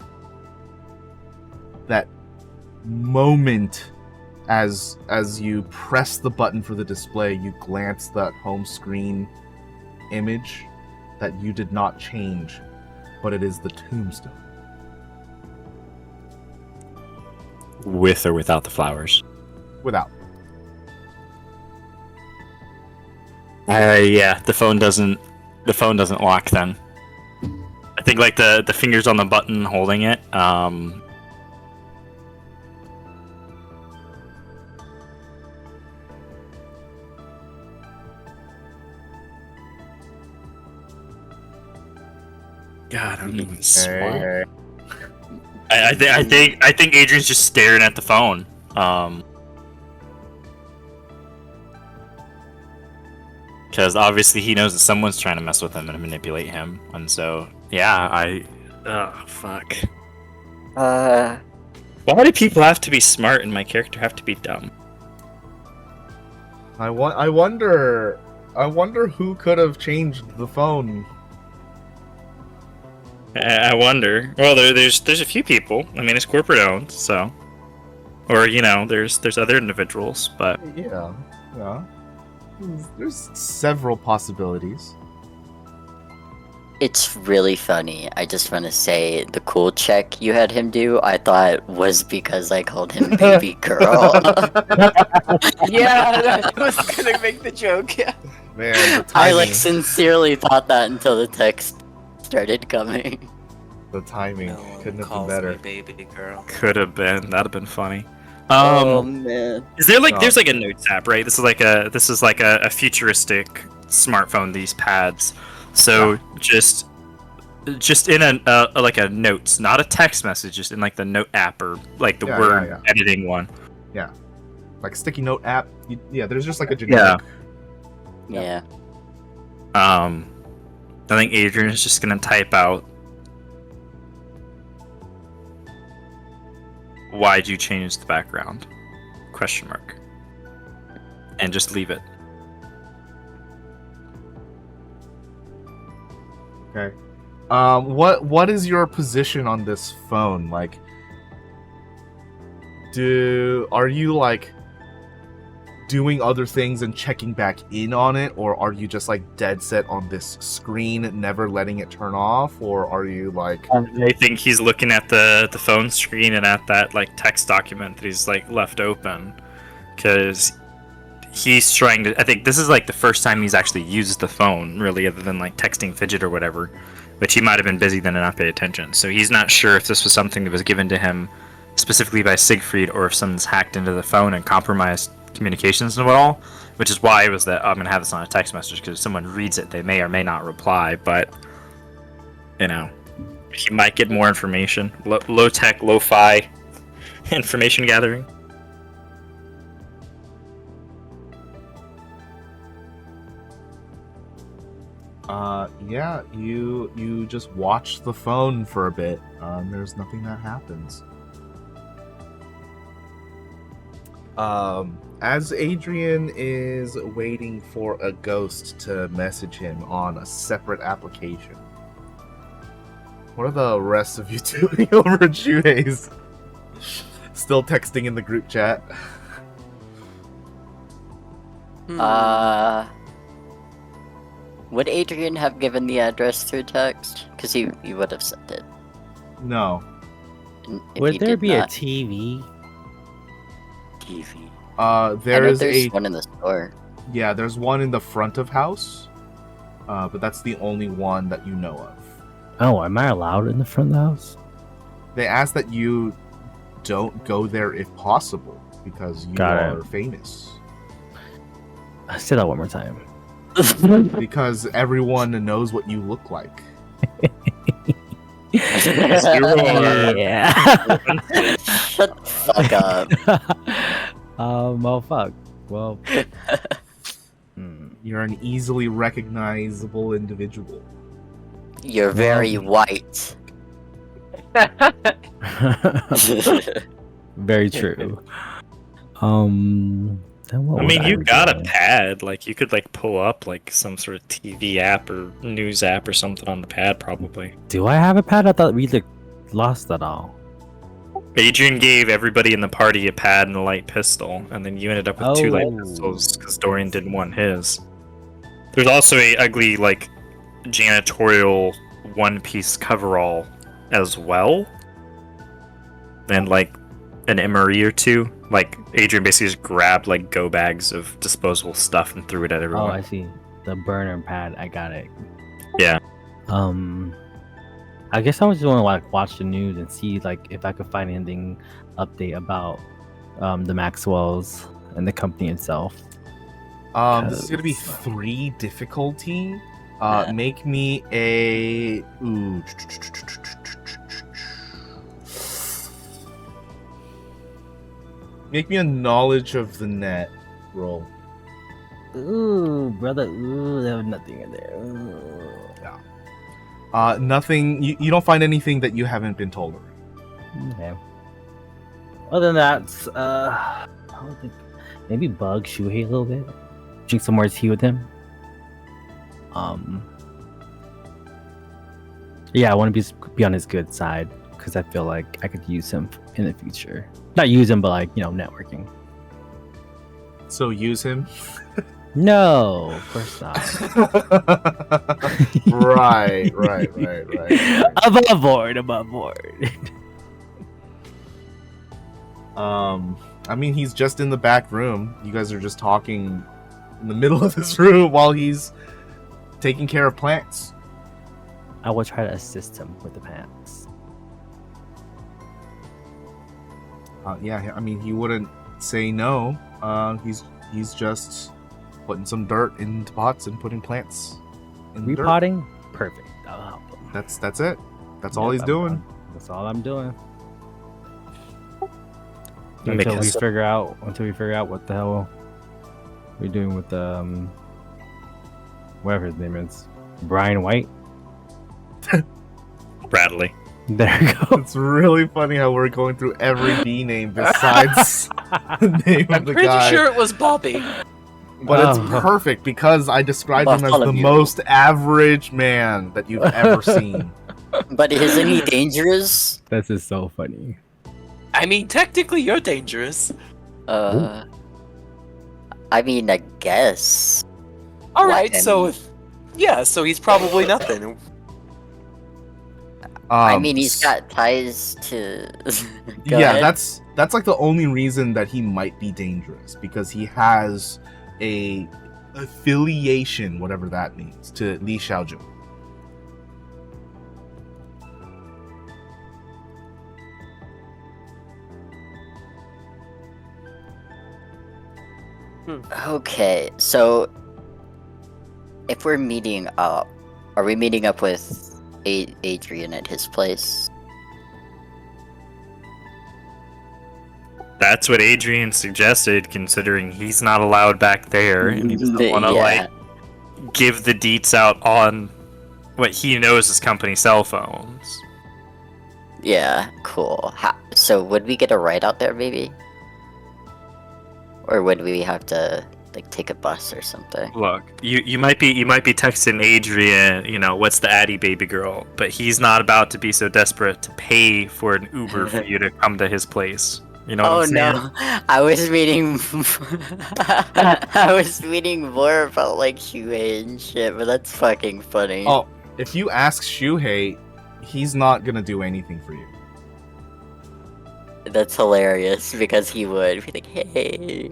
moment as you press the button for the display, you glance that home screen image that you did not change, but it is the tombstone. With or without the flowers? Without. Yeah, the phone doesn't lock then. I think like the fingers on the button holding it, God, I'm doing smart. I think Adrian's just staring at the phone. Because obviously he knows that someone's trying to mess with him and manipulate him, and so yeah, fuck. Why do people have to be smart and my character have to be dumb? I wonder who could have changed the phone. I wonder. Well, there's a few people. I mean, it's corporate owned, so, or there's other individuals, but Yeah. There's several possibilities. It's really funny. I just want to say the cool check you had him do, I thought was because I called him baby girl. Yeah, I was gonna make the joke. Yeah. Man, the I timing. sincerely thought that until the text started coming. The timing No one couldn't have been calls better. me baby girl. could have been. That'd have been funny. Oh man. Is there No. there's like a notes app, right? This is like a futuristic smartphone. These pads. So just in a like a notes, not a text message, just in like the note app or like the word editing one. Like sticky note app. There's just like a generic. Yeah. I think Adrian is just gonna type out, "Why'd you change the background?" ? And just leave it. Okay. What is your position on this phone? Like, are you like doing other things and checking back in on it, or are you just like dead set on this screen, never letting it turn off, or are you like? I think he's looking at the phone screen and at that like text document that he's like left open, because he's trying to. I think this is like the first time he's actually used the phone, really, other than like texting Fidget or whatever. Which he might have been busy then and not paid attention. So he's not sure if this was something that was given to him specifically by Siegfried, or if someone's hacked into the phone and compromised communications and all. Which is why it was that I'm gonna have this on a text message, because if someone reads it, they may or may not reply. But you know, he might get more information. Low tech, lo-fi information gathering. Yeah, you just watch the phone for a bit. There's nothing that happens. As Adrian is waiting for a ghost to message him on a separate application, what are the rest of you doing over at Shuhei's? Still texting in the group chat? Would Adrian have given the address through text? Because he would have sent it. No. And if he Would there did be a not- TV? TV? There is there's a one in the store. yeah. There's one in the front of house, but that's the only one that you know of. Oh, am I allowed in the front of the house? They ask that you don't go there if possible, because you Got it. are famous. Say that one more time. Because everyone knows what you look like. Yeah. Shut the fuck up. Well, fuck. Well. You're an easily recognizable individual. You're very white. Very true. Then what I was mean, you got a doing? pad. Like, you could like pull up like some sort of TV app or news app or something on the pad, probably. Do I have a pad? I thought we like lost that all. Adrian gave everybody in the party a pad and a light pistol, and then you ended up with two light Oh. pistols because Dorian didn't want his. There's also a ugly like janitorial one-piece coverall as well, and like an MRE or two. Like Adrian basically just grabbed like go bags of disposable stuff and threw it at Oh, everyone. I see. The burner pad. I got it. Yeah. I guess I was just want to like watch the news and see like if I could find anything update about the Maxwells and the company itself. This is gonna be 3 difficulty. Make me a Make me a knowledge of the net roll. Ooh, brother. Ooh, there was nothing in there. Ooh. Nothing. You don't find anything that you haven't been told already. Okay. Other than that, I don't think maybe bug Shuhei a little bit. Drink some more tea with him. Yeah, I want to be on his good side because I feel like I could use him in the future. Not use him, but like networking. So use him. No, of course not. right. Above board. I mean, he's just in the back room. You guys are just talking in the middle of this room while he's taking care of plants. I will try to assist him with the pants. Yeah, I mean, he wouldn't say no. He's just putting some dirt into pots and putting plants in the dirt. Repotting? Perfect. I'll help him. That's it. That's all he's I'm doing. done. That's all I'm doing. Make Until we us- figure out what the hell we're doing with whatever his name is. Brian White. Bradley. There you go. It's really funny how we're going through every B name besides the name I'm of the pretty guy. sure it was Bobby. But it's Oh. perfect because I described him as the Bartholomew. most average man that you've ever seen. But isn't he dangerous? This is so funny. I mean, technically, you're dangerous. I mean, I guess. All Well, right, so yeah, so he's probably nothing. I mean, he's got ties to. Go yeah, ahead. that's like the only reason that he might be dangerous, because he has a affiliation, whatever that means, to Li Xiaojun. Okay, so if we're meeting up, are we meeting up with Adrian at his place? That's what Adrian suggested, considering he's not allowed back there, and he doesn't want to like give the deets out on what he knows is company cell phones. Yeah, cool. So would we get a ride out there, maybe? Or would we have to like take a bus or something? Look, you might be texting Adrian, you know, what's the Addy baby girl, but he's not about to be so desperate to pay for an Uber for you to come to his place. You know what Oh I'm saying? no, I was reading. I was reading more about like Shuhei and shit, but that's fucking funny. Oh, if you ask Shuhei, he's not gonna do anything for you. That's hilarious because he would be like, "Hey,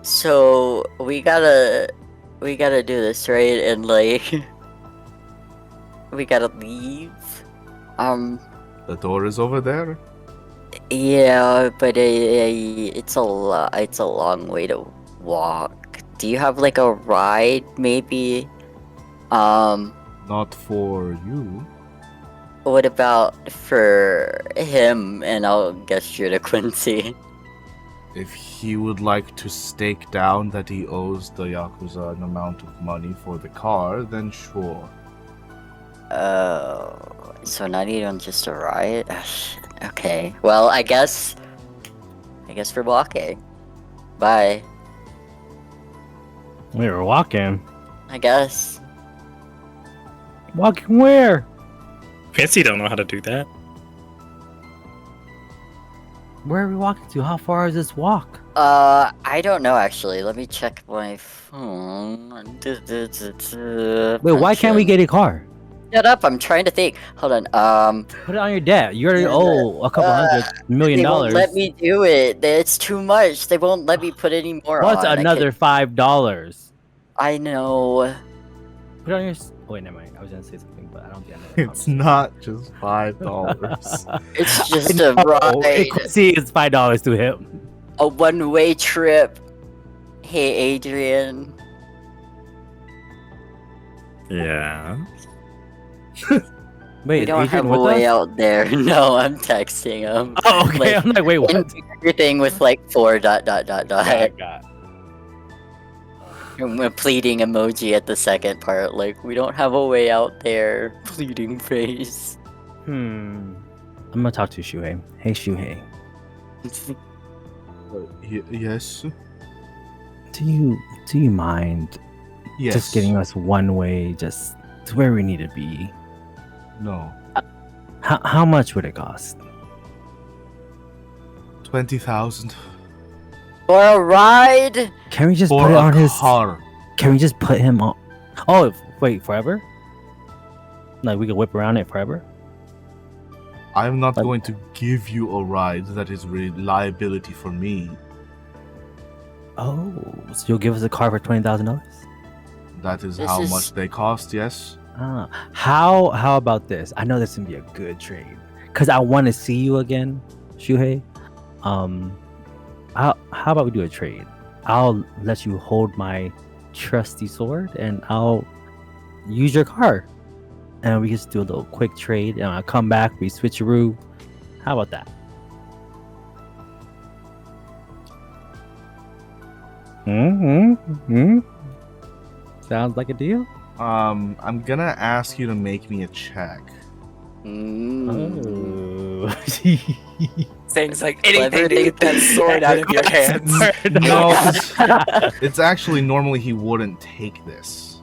so we gotta do this, right?" And like, we gotta leave. The door is over there. Yeah, but it's a long way to walk. Do you have like a ride, maybe? Not for you. What about for him? And I'll gesture to Quincy. If he would like to stake down that he owes the Yakuza an amount of money for the car, then sure. Oh, so not even just a ride? Ugh, shit. Okay. Well, I guess we're walking. Bye. We were walking. I guess. Walking where? Fancy don't know how to do that. Where are we walking to? How far is this walk? I don't know actually. Let me check my phone. Wait, why can't we get a car? Shut up! I'm trying to think. Hold on. Put it on your debt. You already owe a couple $100 million. They won't let me do it. It's too much. They won't let me put any more What's on. another $5? I know. Put it on your. Oh, wait, never mind. I was gonna say something, but I don't think I know. It's not just $5. It's just a ride. See, it's $5 to him. A one-way trip. Hey, Adrian. Yeah. Wait, We don't is have Adrian a with way us? out there. No, I'm texting him. Oh, okay. Like, I'm like, wait, what? Everything with like 4 ... God. And a pleading emoji at the second part. Like, we don't have a way out there. Pleading face. I'm gonna talk to Shuhei. Hey, Shuhei. Yes. Do you mind Yes. just getting us one way, just to where we need to be? No. How much would it cost? 20,000 For a ride? Can we just for put it a on his? car. Can we just put him on? Oh, wait, forever? Like we could whip around it forever? I'm not But- going to give you a ride that is liability for me. Oh, so you'll give us a car for $20,000? That is This how is- much they cost, yes? Ah, how about this? I know this can be a good trade because I want to see you again, Shuhei. How about we do a trade? I'll let you hold my trusty sword, and I'll use your car, and we just do a little quick trade. And I'll come back, we switcheroo. How about that? Sounds like a deal. I'm gonna ask you to make me a check. Oh. Things like Clever anything to get that sword out of your hands. No, it's actually normally he wouldn't take this,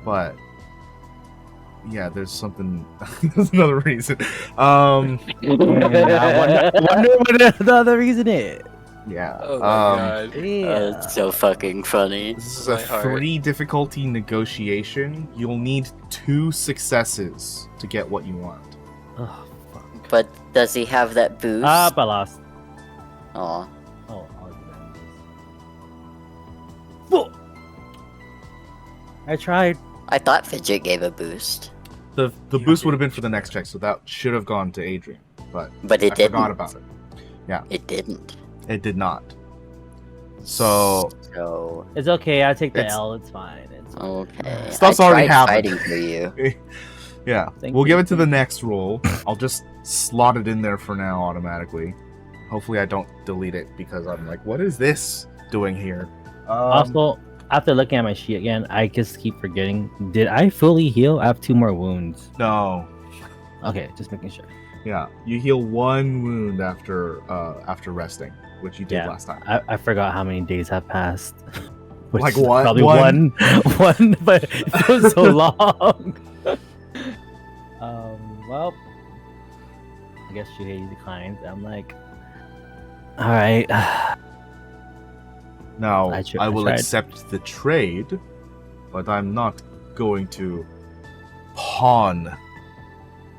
but yeah, there's something. There's another reason. And I wonder what the other reason is. Yeah. Oh my god. Yeah. That's so fucking funny. This is My a heart. 3 difficulty negotiation. You'll need 2 successes to get what you want. Oh, fuck. But does he have that boost? I lost. Aw. Oh, Fuck. I tried. I thought Fidget gave a boost, The boost would have been for the next check, so that should have gone to Adrian, but but it I didn't. forgot about it. It didn't. It did not. So So It's okay. I take the It's- L. It's fine. It's fine. okay. Stuff's I already tried happened. fighting for you. yeah, Thank we'll you. give it to the next roll. I'll just slot it in there for now automatically. Hopefully I don't delete it because I'm like, what is this doing here? Also, after looking at my sheet again, I just keep forgetting. Did I fully heal? I have 2 more wounds. No. Okay, just making sure. Yeah, you heal 1 wound after resting, which you did Yeah. last time. I forgot how many days have passed. Which Like is what? Probably One? one, but it feels so long. Well, I guess Shuhei declines. I'm like, all right. Now, I I will tried. accept the trade, but I'm not going to pawn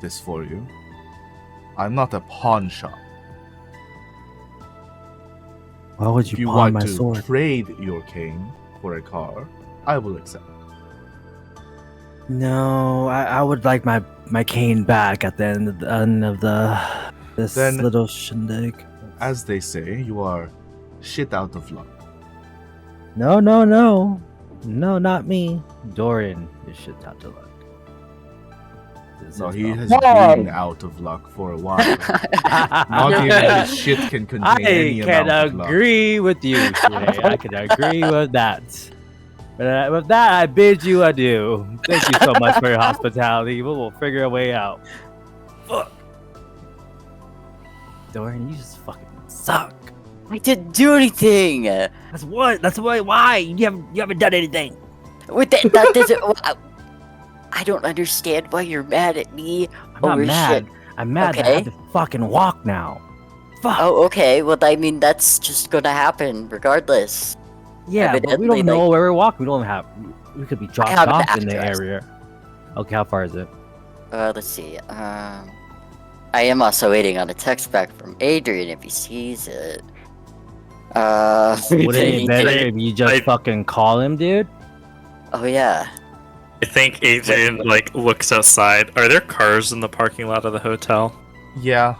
this for you. I'm not a pawn shop. Why would If you you pawn want my to sword? trade your cane for a car, I will accept. No, I would like my cane back at the end of this Then- little shindig. As they say, you are shit out of luck. No, not me. Dorian is shit out to luck. This So is he not- has been out of luck for a while. Not even his shit can contain I any can amount of luck. agree with you, Shuhei. I can agree with that. But with that, I bid you adieu. Thank you so much for your hospitality. We'll figure a way out. Fuck. Dorian, you just fucking suck. I didn't do anything. That's what. That's why. Why you haven't done anything. With that doesn't. I don't understand why you're mad at me. I'm not over mad. shit. I'm mad that I Okay. have to fucking walk now. Fuck. Oh, okay. Well, I mean, that's just gonna happen regardless. yeah, but we evidently, don't know where we're walking. We don't have. We could be dropped have an off in the address. area. Okay, how far is it? Let's see. I am also waiting on a text back from Adrian if he sees it. Wouldn't it be better I- if you just I- fucking call him, dude? Oh yeah. I think Adrian like looks outside. Are there cars in the parking lot of the hotel? Yeah.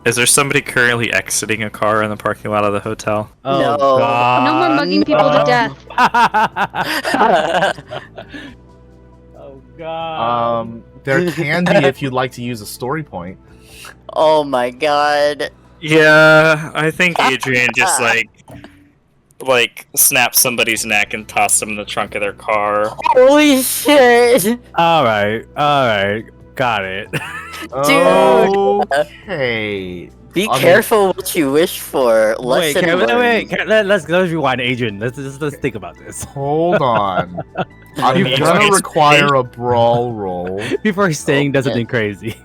Is there somebody currently exiting a car in the parking lot of the hotel? Oh, No. God. No more mugging people to death. Oh God. There can be if you'd like to use a story point. Oh my god. Yeah, I think Adrian just like snapped somebody's neck and tossed them in the trunk of their car. Holy shit. All right, got it. Okay. Be I mean- careful what you wish for. Wait, Lesson learned. let's rewind, Adrian. Let's think about this Hold on. I'm It's- gonna it's- require a brawl roll. before saying does Okay. something crazy.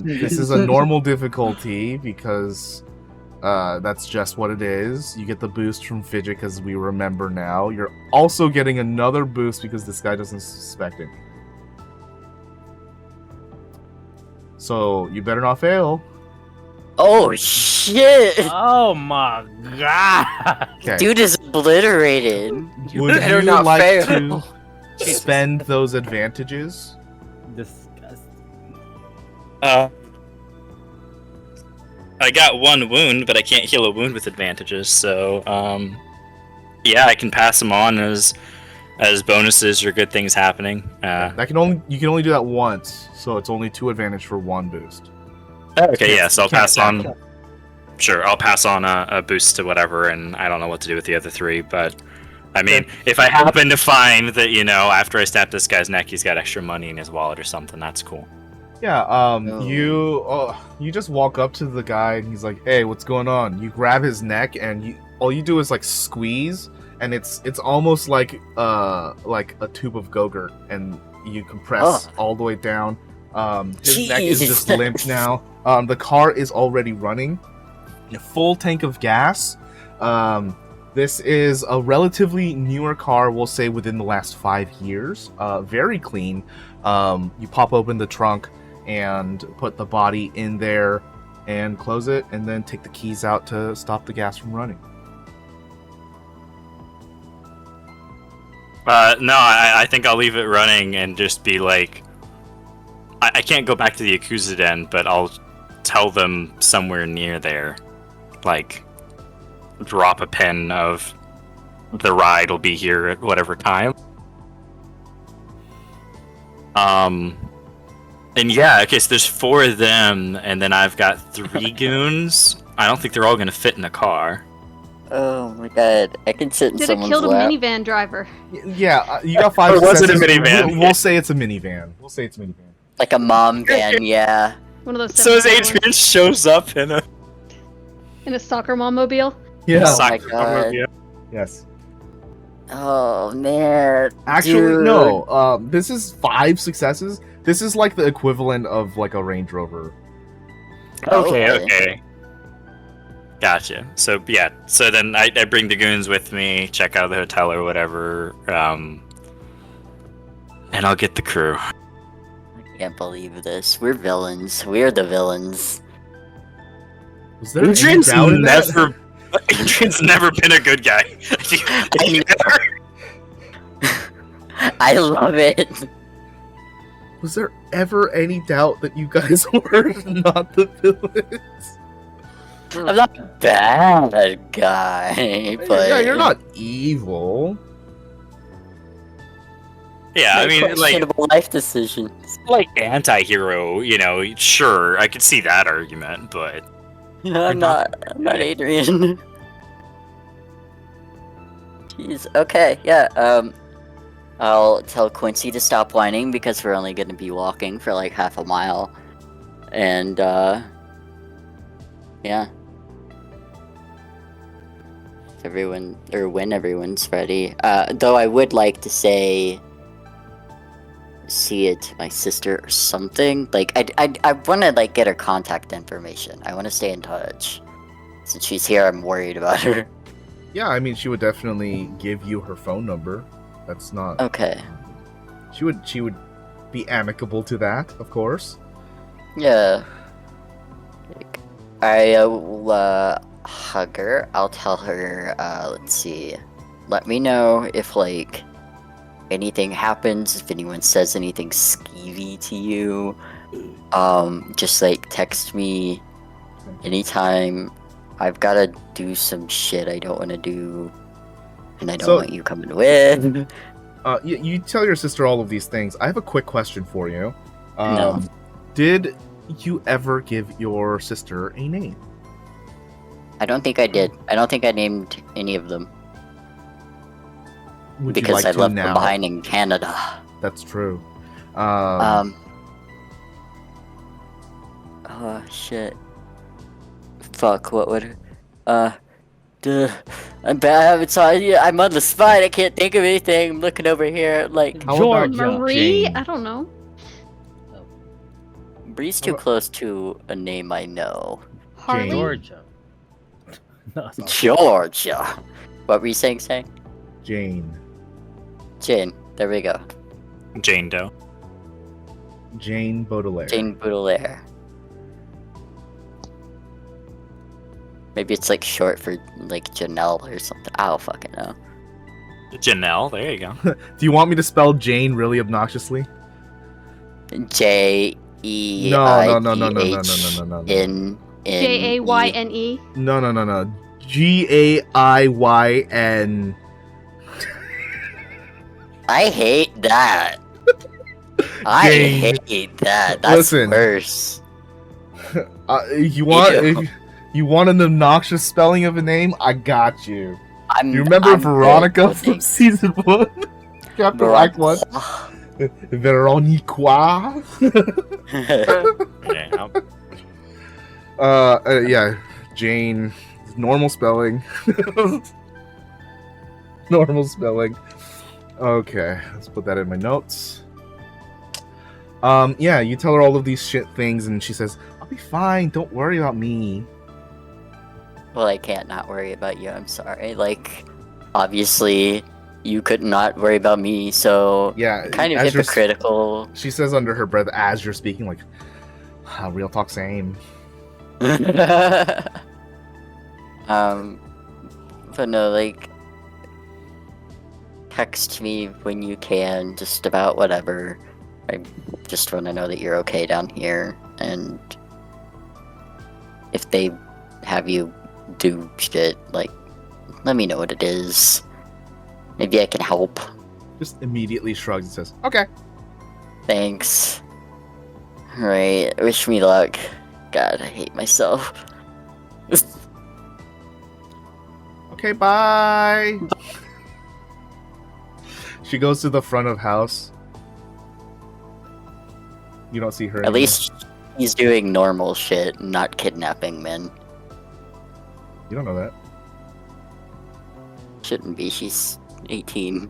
This is a normal difficulty because that's just what it is. You get the boost from Fidget because we remember now. You're also getting another boost because this guy doesn't suspect it. So you better not fail. Oh shit. Oh my God. Okay. Dude is obliterated. Would better you not like fail. to spend those advantages? Disgusting. I got 1 wound, but I can't heal a wound with advantages. So, yeah, I can pass them on as bonuses or good things happening. You can only do that once, so it's only 2 advantage for 1 boost. Okay, yeah, so I'll Can't pass stack on. them. Sure, I'll pass on a boost to whatever, and I don't know what to do with the other 3, but I mean, if I happen to find that, after I snap this guy's neck, he's got extra money in his wallet or something, that's cool. Yeah, Oh. you just walk up to the guy and he's like, "Hey, what's going on?" You grab his neck and all you do is like squeeze, and it's almost like a tube of Go-Gurt, and you compress all the way down. His neck is just limp now. The car is already running, a full tank of gas. This is a relatively newer car, we'll say within the last 5 years. Very clean. You pop open the trunk and put the body in there and close it, and then take the keys out to stop the gas from running. No, I think I'll leave it running and just be like, I can't go back to the Yakuza den, but I'll tell them somewhere near there, like, drop a pin of the ride will be here at whatever time. And yeah, okay, so there's 4 of them, and then I've got 3 goons. I don't think they're all gonna fit in a car. Oh my god, I can sit in Did it someone's kill the lap. minivan driver? Yeah, you got 5 Or was it a successes. minivan? We'll say it's a minivan. Like a mom van, yeah. One of those. So as 7-Eleven Adrian shows up in a in a soccer mom mobile. Yeah. Oh my soccer God. movie. Yes. Oh man. Actually, Dude. no. This is 5 successes. This is like the equivalent of like a Range Rover. Okay. Gotcha. So yeah, so then I bring the goons with me, check out the hotel or whatever, and I'll get the crew. I can't believe this. We're villains. We're the villains. Was there any Adrian's doubt in that? Adrian's never been a good guy. I I love it. Was there ever any doubt that you guys were not the villains? I'm not a bad guy, but Yeah, you're not evil. Yeah, I make mean, like questionable life decisions. anti-hero, sure, I could see that argument, but I'm not Adrian. Jeez. Okay. Yeah. I'll tell Quincy to stop whining because we're only going to be walking for like half a mile, and yeah. When everyone's ready. Though I would like to see it to my sister or something. Like I want to like get her contact information. I want to stay in touch. Since she's here, I'm worried about her. Yeah, I mean, she would definitely give you her phone number. That's not. Okay. She would be amicable to that, of course. Yeah. Like, I will hug her. I'll tell her. Let's see. Let me know if like anything happens. If anyone says anything skeevy to you, just like text me anytime. I've gotta do some shit I don't want to do, and I don't want you coming with. You tell your sister all of these things. I have a quick question for you. No. Did you ever give your sister a name? I don't think I did. I don't think I named any of them Would you because like I to left now? them behind in Canada. That's true. Oh shit. Fuck, what would I'm bad. I'm on the spot. I can't think of anything. I'm looking over here like How about Georgia. Marie? Jane? I don't know. Bree's too close to a name I know. Harley? Georgia. No, it's not. Georgia. What were you saying? Jane. Jane. There we go. Jane Doe. Jane Baudelaire. Jane Baudelaire. Maybe it's like short for like Janelle or something. I don't fucking know. Janelle, there you go. Do you want me to spell Jane really obnoxiously? Jayne. No. Jayne. No. Gayn. I hate that. I Jane. hate that. That's Listen. worse. You want Ew. you want an obnoxious spelling of a name? I got you. You remember I'm Veronica good, from thanks. season 1? Chapter Act 1? Veronica? Yeah. Yeah, Jane, normal spelling. Normal spelling. Okay, let's put that in my notes. Yeah, you tell her all of these shit things, and she says, "I'll be fine. Don't worry about me." Well, I can't not worry about you. I'm sorry. Like, obviously, you could not worry about me, so Yeah, kind of as you're hypocritical. She says under her breath as you're speaking, like, real talk, same. But no, like, text me when you can, just about whatever. I just want to know that you're okay down here, and if they have you do shit, like, let me know what it is. Maybe I can help. Just immediately shrugs and says, "Okay." Thanks. Alright, wish me luck. God, I hate myself. Okay, bye. She goes to the front of house. You don't see her At anymore. least he's doing normal shit, not kidnapping men. You don't know that. Shouldn't be, she's 18.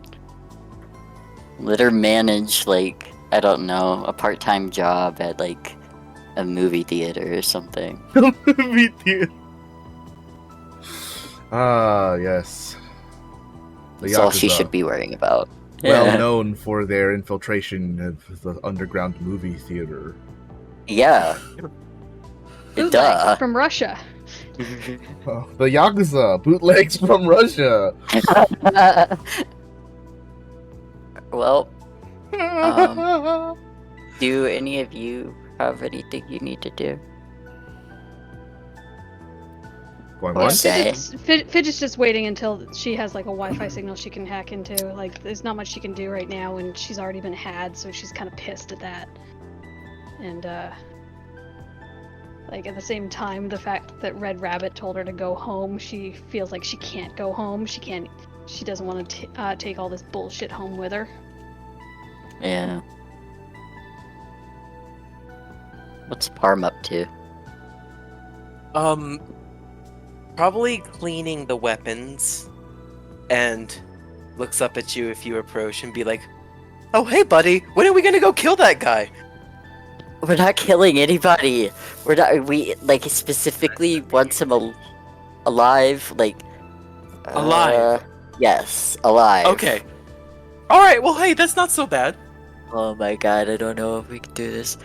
Let her manage, like, I don't know, a part-time job at, like, a movie theater or something. Meet you. Ah, yes. The That's all she Yakuza, should be worrying about. well Yeah. known for their infiltration of the underground movie theater. Yeah. Bootlegs Duh. from Russia. Oh, the Yakuza, bootlegs from Russia. Well, do any of you have anything you need to do? Going Well, once? say- Fidget's just waiting until she has like a Wi-Fi signal she can hack into. Like, there's not much she can do right now, and she's already been had, so she's kind of pissed at that. And like at the same time, the fact that Red Rabbit told her to go home, she feels like she can't go home. She can't. She doesn't want to take all this bullshit home with her. Yeah. What's Parm up to? Probably cleaning the weapons, and looks up at you if you approach and be like, "Oh, hey, buddy, when are we gonna go kill that guy?" We're not killing anybody. We're not. We like specifically wants him alive. Like Alive? Yes, alive. Okay. All right. Well, hey, that's not so bad. Oh my god, I don't know if we can do this.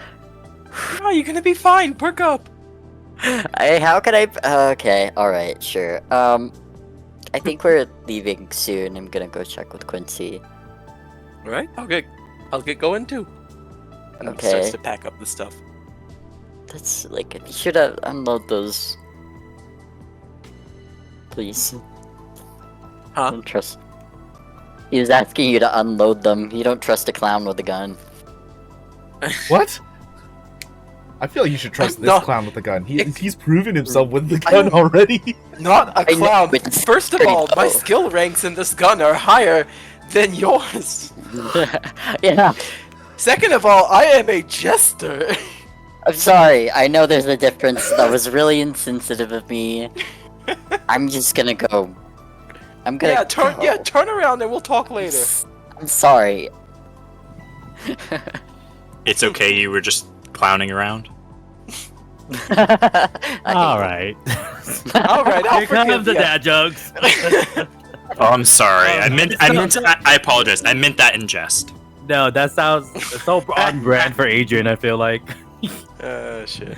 Oh, you're gonna be fine. Perk up. How can I? Okay, all right, sure. I think we're leaving soon. I'm gonna go check with Quincy. All right. I'll get going too. And Okay. starts to pack up the stuff. That's like you should have unload those, please. Huh? Don't trust. He was asking you to unload them. You don't trust a clown with a gun. What? I feel you should trust this No. clown with the gun. He's proven himself with the gun already. Not a I know, clown. it's First of pretty all, my low. skill ranks in this gun are higher than yours. Yeah, Second of all, I am a jester. I'm sorry. I know there's a difference. That was really insensitive of me. I'm just gonna go. I'm gonna. go. Turn around and we'll talk later. I'm sorry. It's okay. You were just clowning around. All right. All right, I'll Here comes forgive the ya. dad jokes. Oh, I'm sorry. I apologize. I meant that in jest. No, that sounds so on brand for Adrian. I feel like. Shit.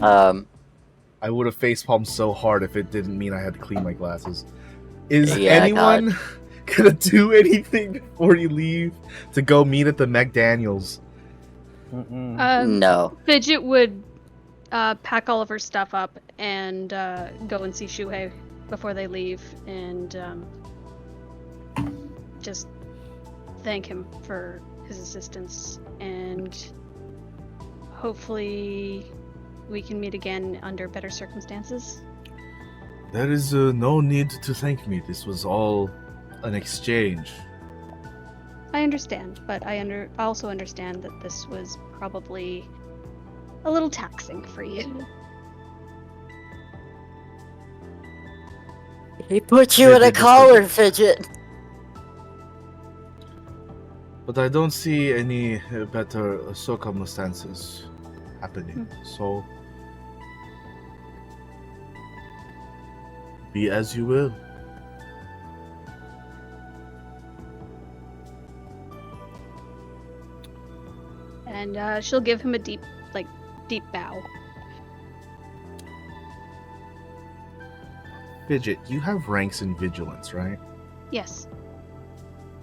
I would have facepalmed so hard if it didn't mean I had to clean my glasses. Is Yeah, anyone gonna do anything before you leave to go meet at the McDaniels? No. Fidget would pack all of her stuff up and go and see Shuhei before they leave, and just thank him for his assistance, and hopefully we can meet again under better circumstances. There is no need to thank me. This was all an exchange. I understand, but I also understand that this was probably a little taxing for you. He put you in a collar, Fidget. But I don't see any better circumstances happening. So, be as you will. And she'll give him a deep bow. Fidget, you have ranks in vigilance, right? Yes.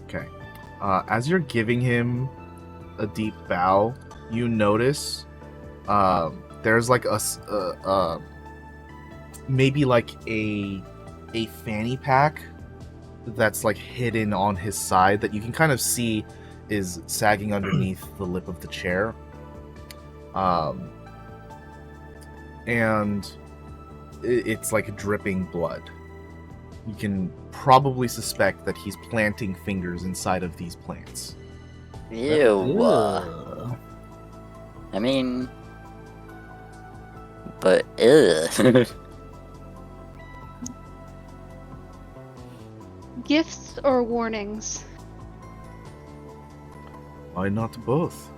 Okay. As you're giving him a deep bow, you notice there's like maybe like a fanny pack that's like hidden on his side that you can kind of see is sagging underneath the lip of the chair. And it's like dripping blood. You can probably suspect that he's planting fingers inside of these plants. Ew. I mean, but ugh. Gifts or warnings? Why not both?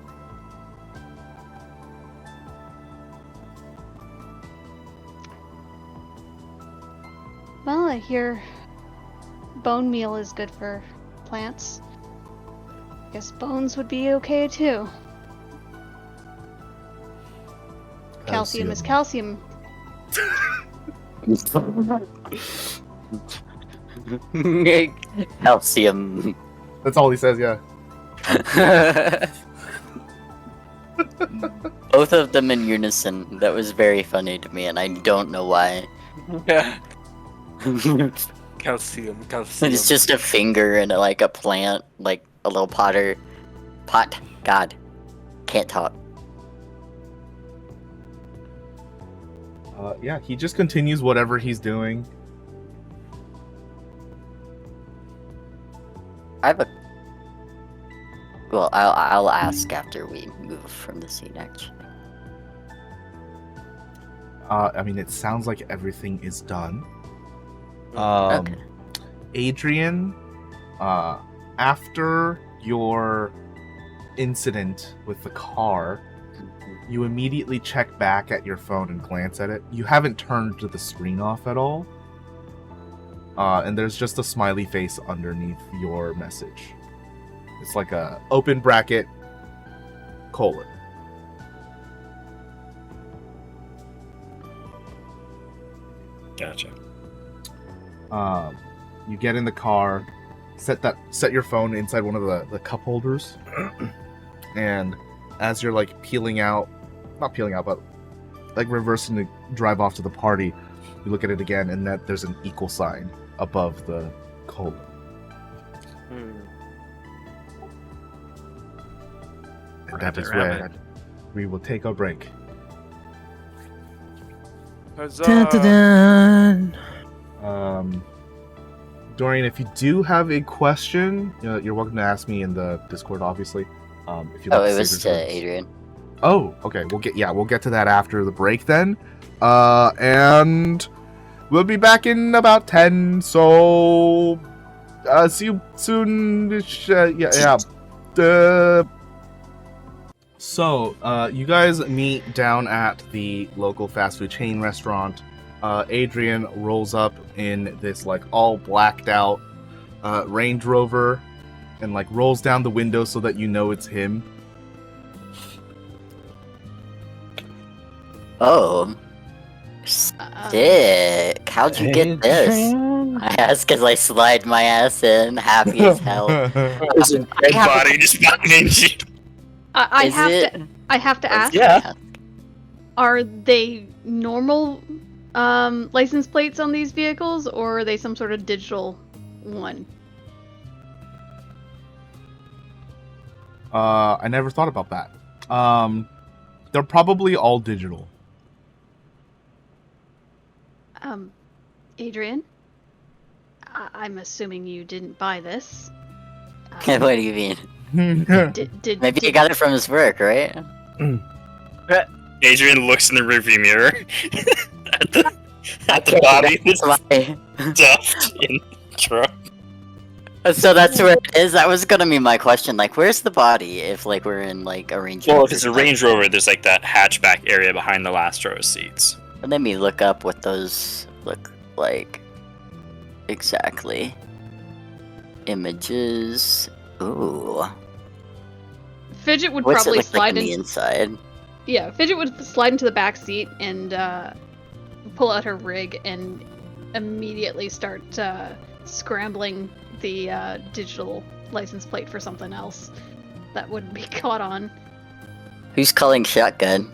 Well, I hear bone meal is good for plants. Guess bones would be okay too. Calcium is calcium. Calcium. That's all he says, yeah. Both of them in unison. That was very funny to me, and I don't know why. Yeah. Calcium. It's just a finger and like a plant, like a little pot. God, can't talk. Yeah, he just continues whatever he's doing. I have a. Well, I'll ask after we move from the scene. Actually. I mean, it sounds like everything is done. Okay. Adrian, after your incident with the car, you immediately check back at your phone and glance at it. You haven't turned the screen off at all. And there's just a smiley face underneath your message. It's like a open bracket, colon. Gotcha. You get in the car, set your phone inside one of the cup holders, and as you're like not peeling out, but like reversing to drive off to the party, you look at it again, and that there's an equal sign above the colon. And that is where we will take our break. Dun, dun, dun. Dorian, if you do have a question, you're welcome to ask me in the Discord, obviously. If you Oh, it was to Adrian. Oh, okay. We'll get to that after the break then. And we'll be back in about 10. So see you soon. Yeah. So you guys meet down at the local fast food chain restaurant. Adrian rolls up in this like all blacked out Range Rover and like rolls down the window so that you know it's him. Oh. Sick. How'd you get this? I ask because I slide my ass in, happy as hell. There's a dead body just behind you. I have to ask. Yeah. Are they normal license plates on these vehicles, or are they some sort of digital one? I never thought about that. They're probably all digital. Adrian, I'm assuming you didn't buy this. What do you mean? Did Maybe he got it from his work, right? Adrian looks in the rearview mirror at the body that's Why? stuffed in the truck. So that's where it is. That was gonna be my question. Like, where's the body if like we're in like a Range Rover? Well, if it's a Range Rover, there's like that hatchback area behind the last row of seats. Let me look up what those look like. Exactly. Images. Ooh. Fidget would What's it probably look like slide on the in. inside? Yeah, Fidget would slide into the back seat and pull out her rig and immediately start scrambling the digital license plate for something else that would be caught on. Who's calling shotgun?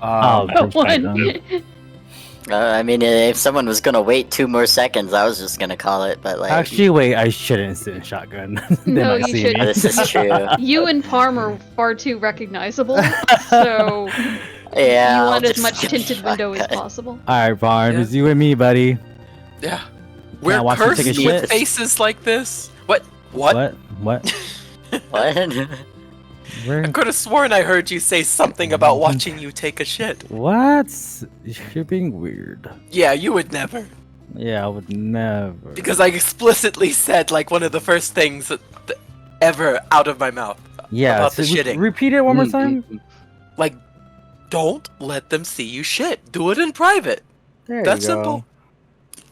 Oh, No Perfect, one. I mean, if someone was gonna wait 2 more seconds, I was just gonna call it. But like, Actually, wait, I shouldn't sit in shotgun. They No, might you see shouldn't. me. this is true. You and Parm are far too recognizable, so Yeah. you I'll want as just much skip tinted window as shotgun. possible. Alright, Parm, Yeah. it's you and me, buddy. Yeah. We're watch you take a cursed with shit. faces like this? What? What? What? What? Where? I could have sworn I heard you say something about watching you take a shit. What? You're being weird. Yeah, you would never. Yeah, I would never. Because I explicitly said like one of the first things ever out of my mouth. Yeah, about the so shitting. repeat it one more time. Like, don't let them see you shit. Do it in private. There That's you go. simple.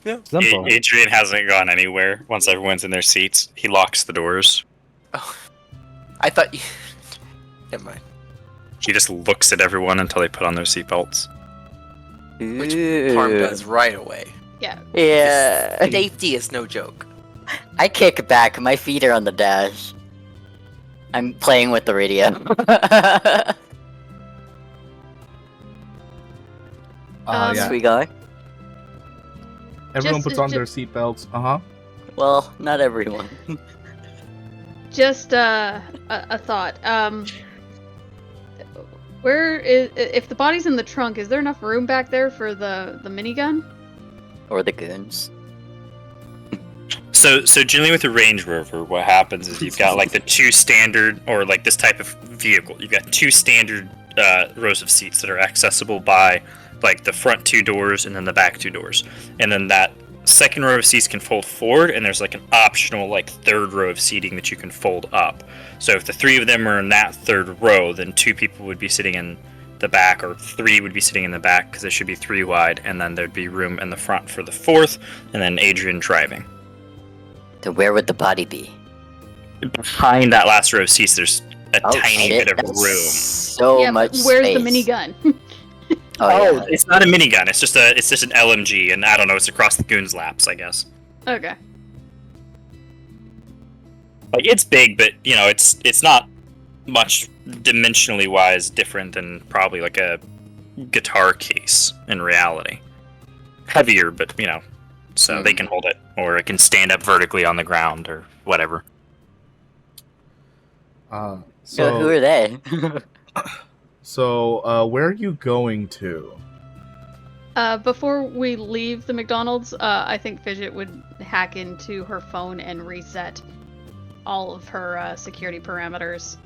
Yeah. Simple. Adrian hasn't gone anywhere. Once everyone's in their seats, he locks the doors. Oh, I thought you. Never mind. He just looks at everyone until they put on their seatbelts. Which Parm does right away. Yeah. Yeah. Safety is no joke. I kick back. My feet are on the dash. I'm playing with the radio. Yeah. We going? Everyone Just- puts on their seatbelts. Well, not everyone. Just a thought. Where is if the body's in the trunk? Is there enough room back there for the minigun? Or the goons. So generally with a Range Rover, what happens is you've got like the 2 standard, or like this type of vehicle, you've got 2 standard rows of seats that are accessible by like the front 2 doors and then the back 2 doors. And then that second row of seats can fold forward, and there's like an optional like 3rd row of seating that you can fold up. So if the 3 of them are in that 3rd row, then 2 people would be sitting in the back, or 3 would be sitting in the back because it should be 3 wide, and then there'd be room in the front for the 4th, and then Adrian driving. So where would the body be? Behind that last row of seats, there's a tiny shit, bit of that's room. So yeah, much but where's space. the minigun? Oh, yeah. It's not a minigun. It's just an LMG, and I don't know. It's across the goons' laps, I guess. Okay. Like it's big, but you know, it's not much dimensionally wise different than probably like a guitar case in reality. Heavier, but you know, so they can hold it, or it can stand up vertically on the ground, or whatever. So who are they? So where are you going to? Before we leave the McDonald's, I think Fidget would hack into her phone and reset all of her security parameters.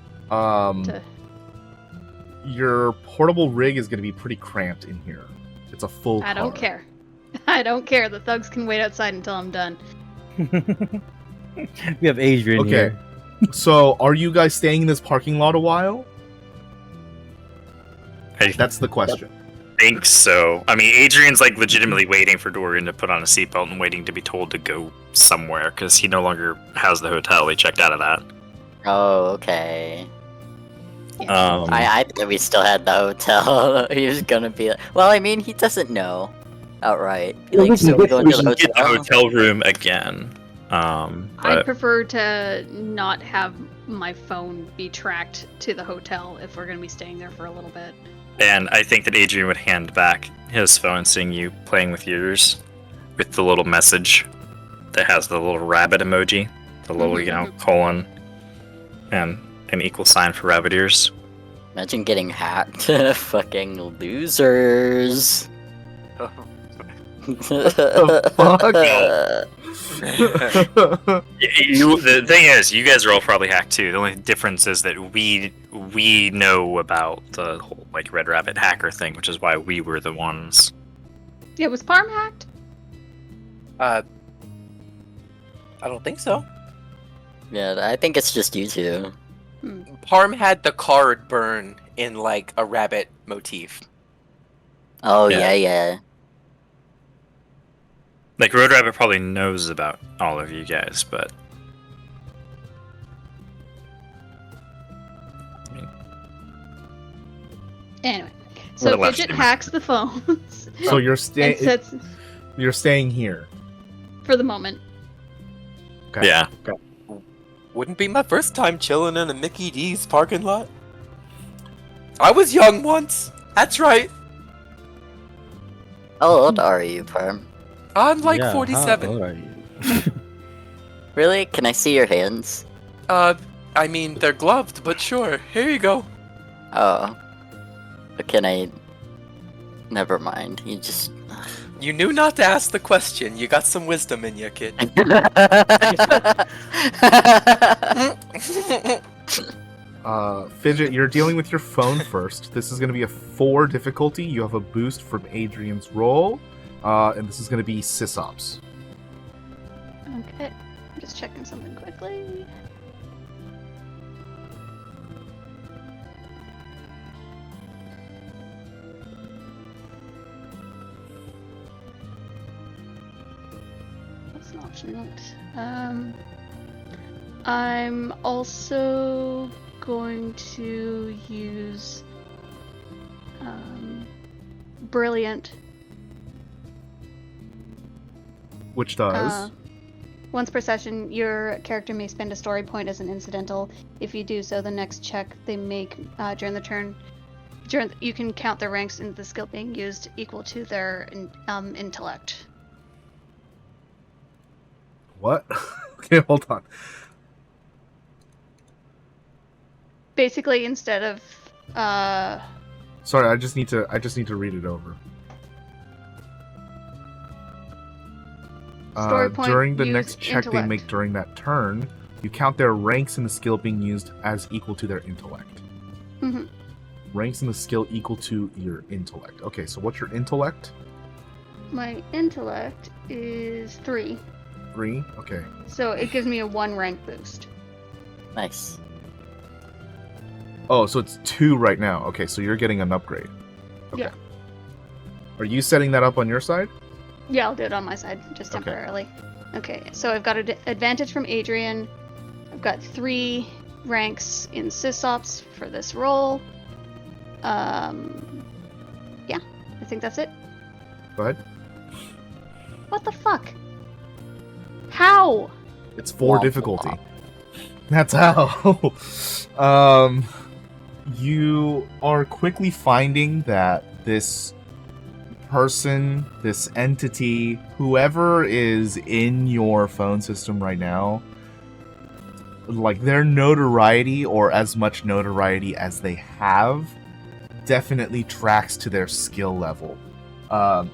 Your portable rig is going to be pretty cramped in here. It's a full car. I don't care. I don't care. The thugs can wait outside until I'm done. We have Adrian Okay. here. So are you guys staying in this parking lot a while? I That's the question. think so. I mean, Adrian's like legitimately waiting for Dorian to put on a seatbelt and waiting to be told to go somewhere because he no longer has the hotel. He checked out of that. Oh, okay. I thought we still had the hotel. He was gonna be like, well, I mean, he doesn't know outright. Like, so we're going we to can the get the hotel. hotel room again. I'd But prefer to not have my phone be tracked to the hotel if we're going to be staying there for a little bit. and I think that Adrian would hand back his phone, seeing you playing with yours, with the little message that has the little rabbit emoji, the little colon, and an equal sign for rabbit ears. Imagine getting hacked. Fucking losers. The thing is, you guys are all probably hacked too. The only difference is that we know about the whole like Red Rabbit hacker thing, which is why we were the ones. Yeah, was Parm hacked? I don't think so. Yeah, I think it's just you two. Parm had the card burn in like a rabbit motif. Oh, Yeah. yeah. Like Road Rabbit probably knows about all of you guys, but Anyway, so left Fidget him. hacks the phones. So you're and staying. sets You're staying here. for the moment. Okay. yeah. Wouldn't be my first time chilling in a Mickey D's parking lot. I was young once. That's right. How old are you, Parm? I'm like Yeah, how 47. old are you? Really? Can I see your hands? I mean, they're gloved, but sure. Here you go. Oh. But can I... Never mind. You just... You knew not to ask the question. You got some wisdom in you, kid. Fidget, you're dealing with your phone first. This is going to be a 4 difficulty. You have a boost from Adrian's roll, and this is going to be sysops. Okay, I'm just checking something quickly. That's an option. I'm also going to use Brilliant. Which does? Once per session, your character may spend a story point as an incidental. If you do so, the next check they make during the turn, you can count their ranks in the skill being used equal to their intellect. What? Okay, hold on. Basically, instead of Sorry, I just need to read it over. Story point During the used next check they intellect. make during that turn, you count their ranks in the skill being used as equal to their intellect. Mhm. Ranks in the skill equal to your intellect. Okay, so what's your intellect? my intellect is 3, 3? Okay. so it gives me a 1 rank boost. Nice. Oh, so it's 2 right now. Okay, so you're getting an upgrade. Okay. Yeah. Are you setting that up on your side? Yeah, I'll do it on my side, just Okay. temporarily. Okay, so I've got an advantage from Adrian. I've got 3 ranks in sysops for this roll. Yeah, I think that's it. Go ahead. What the fuck? How? It's 4 Womp difficulty. womp. That's how. You are quickly finding that this person, this entity, whoever is in your phone system right now, like their notoriety or as much notoriety as they have, definitely tracks to their skill level.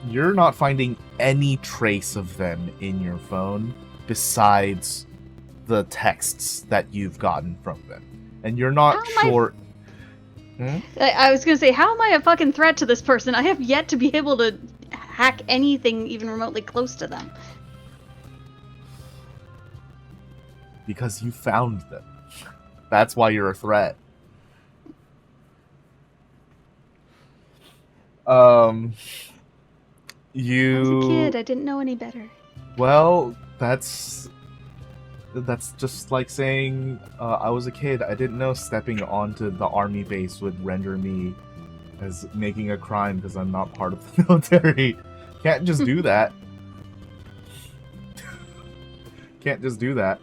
You're not finding any trace of them in your phone besides the texts that you've gotten from them. And you're not How am I- sure. I was gonna say, how am I a fucking threat to this person? I have yet to be able to hack anything even remotely close to them. Because you found them. That's why you're a threat. You. I was a kid, I didn't know any better. Well, that's just like saying I was a kid. I didn't know stepping onto the army base would render me as making a crime because I'm not part of the military. Can't just do that. Can't just do that.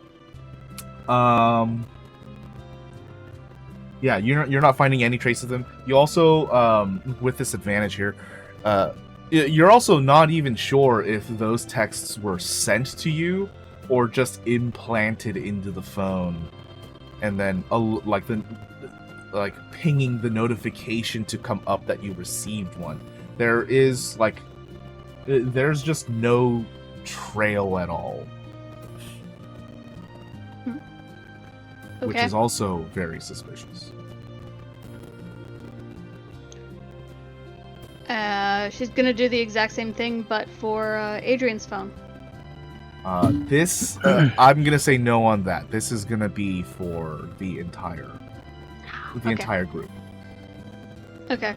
Yeah, you're not finding any trace of them. You also, with this advantage here, you're also not even sure if those texts were sent to you or just implanted into the phone, and then like pinging the notification to come up that you received one. There is like there's just no trail at all, which Okay. is also very suspicious. She's gonna do the exact same thing, but for Adrian's phone. This I'm gonna say no on that. This is gonna be for the entire group. Okay.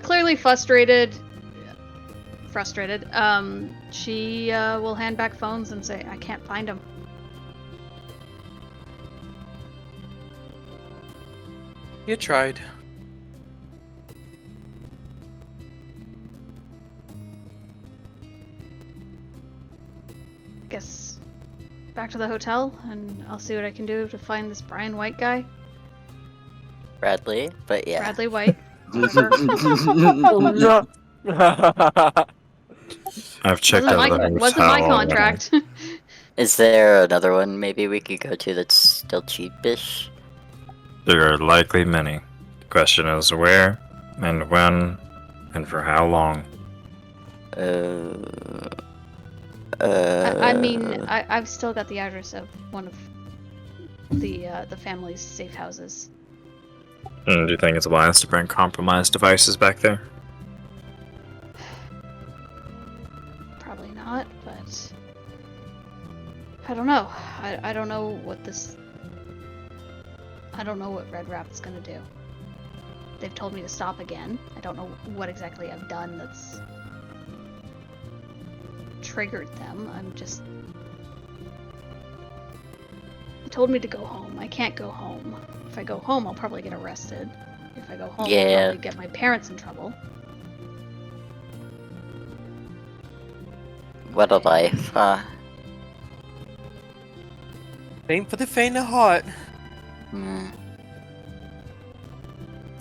Clearly frustrated. She will hand back phones and say, "I can't find them." You tried. Guess back to the hotel, and I'll see what I can do to find this Brian White guy. Bradley, but yeah. Bradley White. I've checked out the hotel. Wasn't my contract. Is there another one maybe we could go to that's still cheapish? There are likely many. The question is where, and when, and for how long. I mean, I've still got the address of one of the family's safe houses. Do you think it's wise to bring compromised devices back there? Probably not, but I don't know. I don't know what this. I don't know what Red Rapid's gonna do. They've told me to stop again. I don't know what exactly I've done that's triggered them. I'm just. They told me to go home. I can't go home. If I go home, I'll probably get arrested. If I go home, Yeah. I'll probably get my parents in trouble. What a life, huh? Ain't for the faint of heart. Hmm.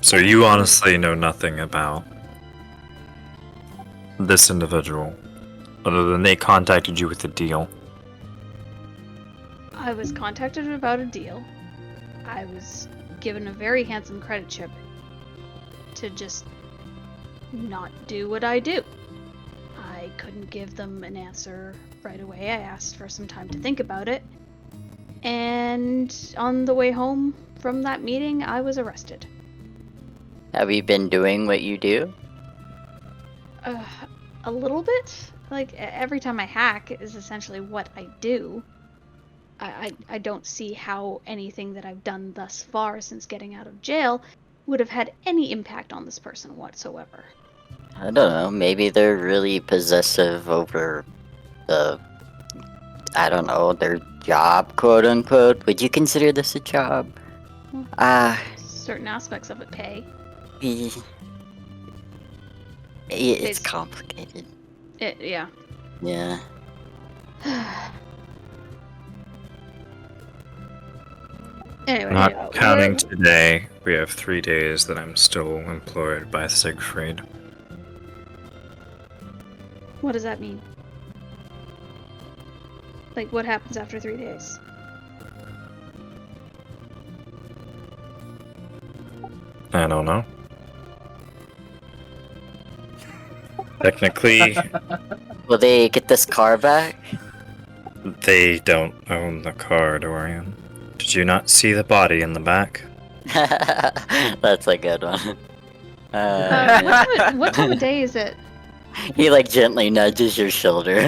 So you honestly know nothing about this individual, other than they contacted you with a deal. I was contacted about a deal. I was given a very handsome credit chip to just not do what I do. I couldn't give them an answer right away. I asked for some time to think about it. And on the way home from that meeting, I was arrested. Have you been doing what you do? A little bit. Like, every time I hack is essentially what I do. I don't see how anything that I've done thus far since getting out of jail would have had any impact on this person whatsoever. I don't know, maybe they're really possessive over their job, quote unquote. Would you consider this a job? Certain aspects of it pay. It's It's- complicated. Yeah. Yeah. Anyway, Not counting today, we have 3 days that I'm still employed by Siegfried. what does that mean? Like, what happens after 3 days? I don't know. Technically, Will they get this car back? they don't own the car, Dorian. Did you not see the body in the back? That's a good one. What time of day is it? He like gently nudges your shoulder.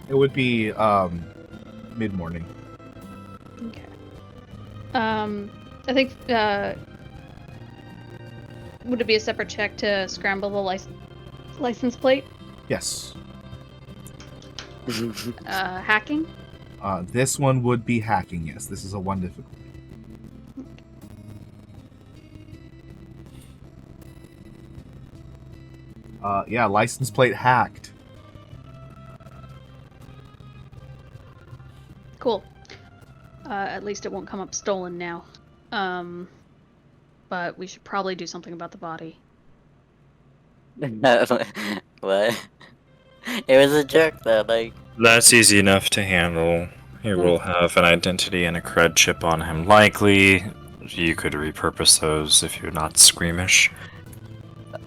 It would be mid-morning. Okay. I think, would it be a separate check to scramble the license plate? Yes. Hacking? This one would be hacking, yes. This is a 1 difficulty. Yeah, license plate hacked. Cool. At least it won't come up stolen now. But we should probably do something about the body. What? It was a joke though, like. That's easy enough to handle. He will have an identity and a cred chip on him, likely. You could repurpose those if you're not squeamish.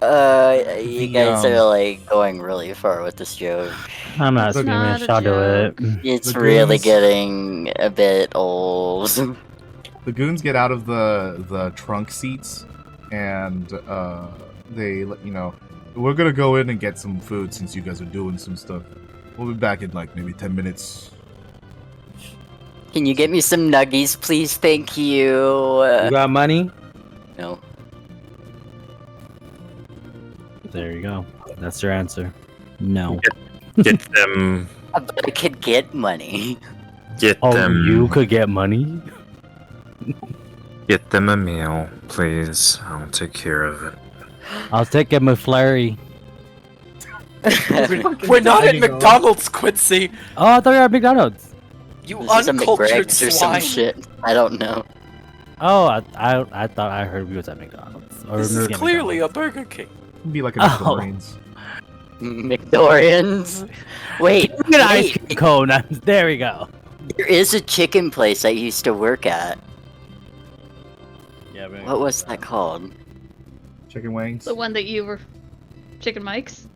You guys The, are like going really far with this joke. I'm not It's squeamish. not a I'll do it. It's The really goons- getting a bit old. The goons get out of the trunk seats, and they let you know, we're gonna go in and get some food since you guys are doing some stuff. We'll be back in like maybe 10 minutes. Can you get me some nuggies, please? Thank you. You got money? No. There you go. That's your answer. No. Get them. But I could get money. Get Oh, them. you could get money? Get them a meal, please. I'll take care of it. I'll take a McFlurry. We're not at Hiding on. McDonald's, Quincy. Oh, I thought you were at McDonald's. You This is a uncultured McGreg's or some swine. shit. I don't know. Oh, I thought I heard we was at McDonald's. Or This maybe is at clearly a McDonald's. Burger King. It'll be like a Oh. Dorian's. McDorians. Wait, Look at ice wait, cream cone. There we go. there is a chicken place I used to work at. Yeah, man. What was that called? Chicken wings. The one that you were. Chicken Mike's?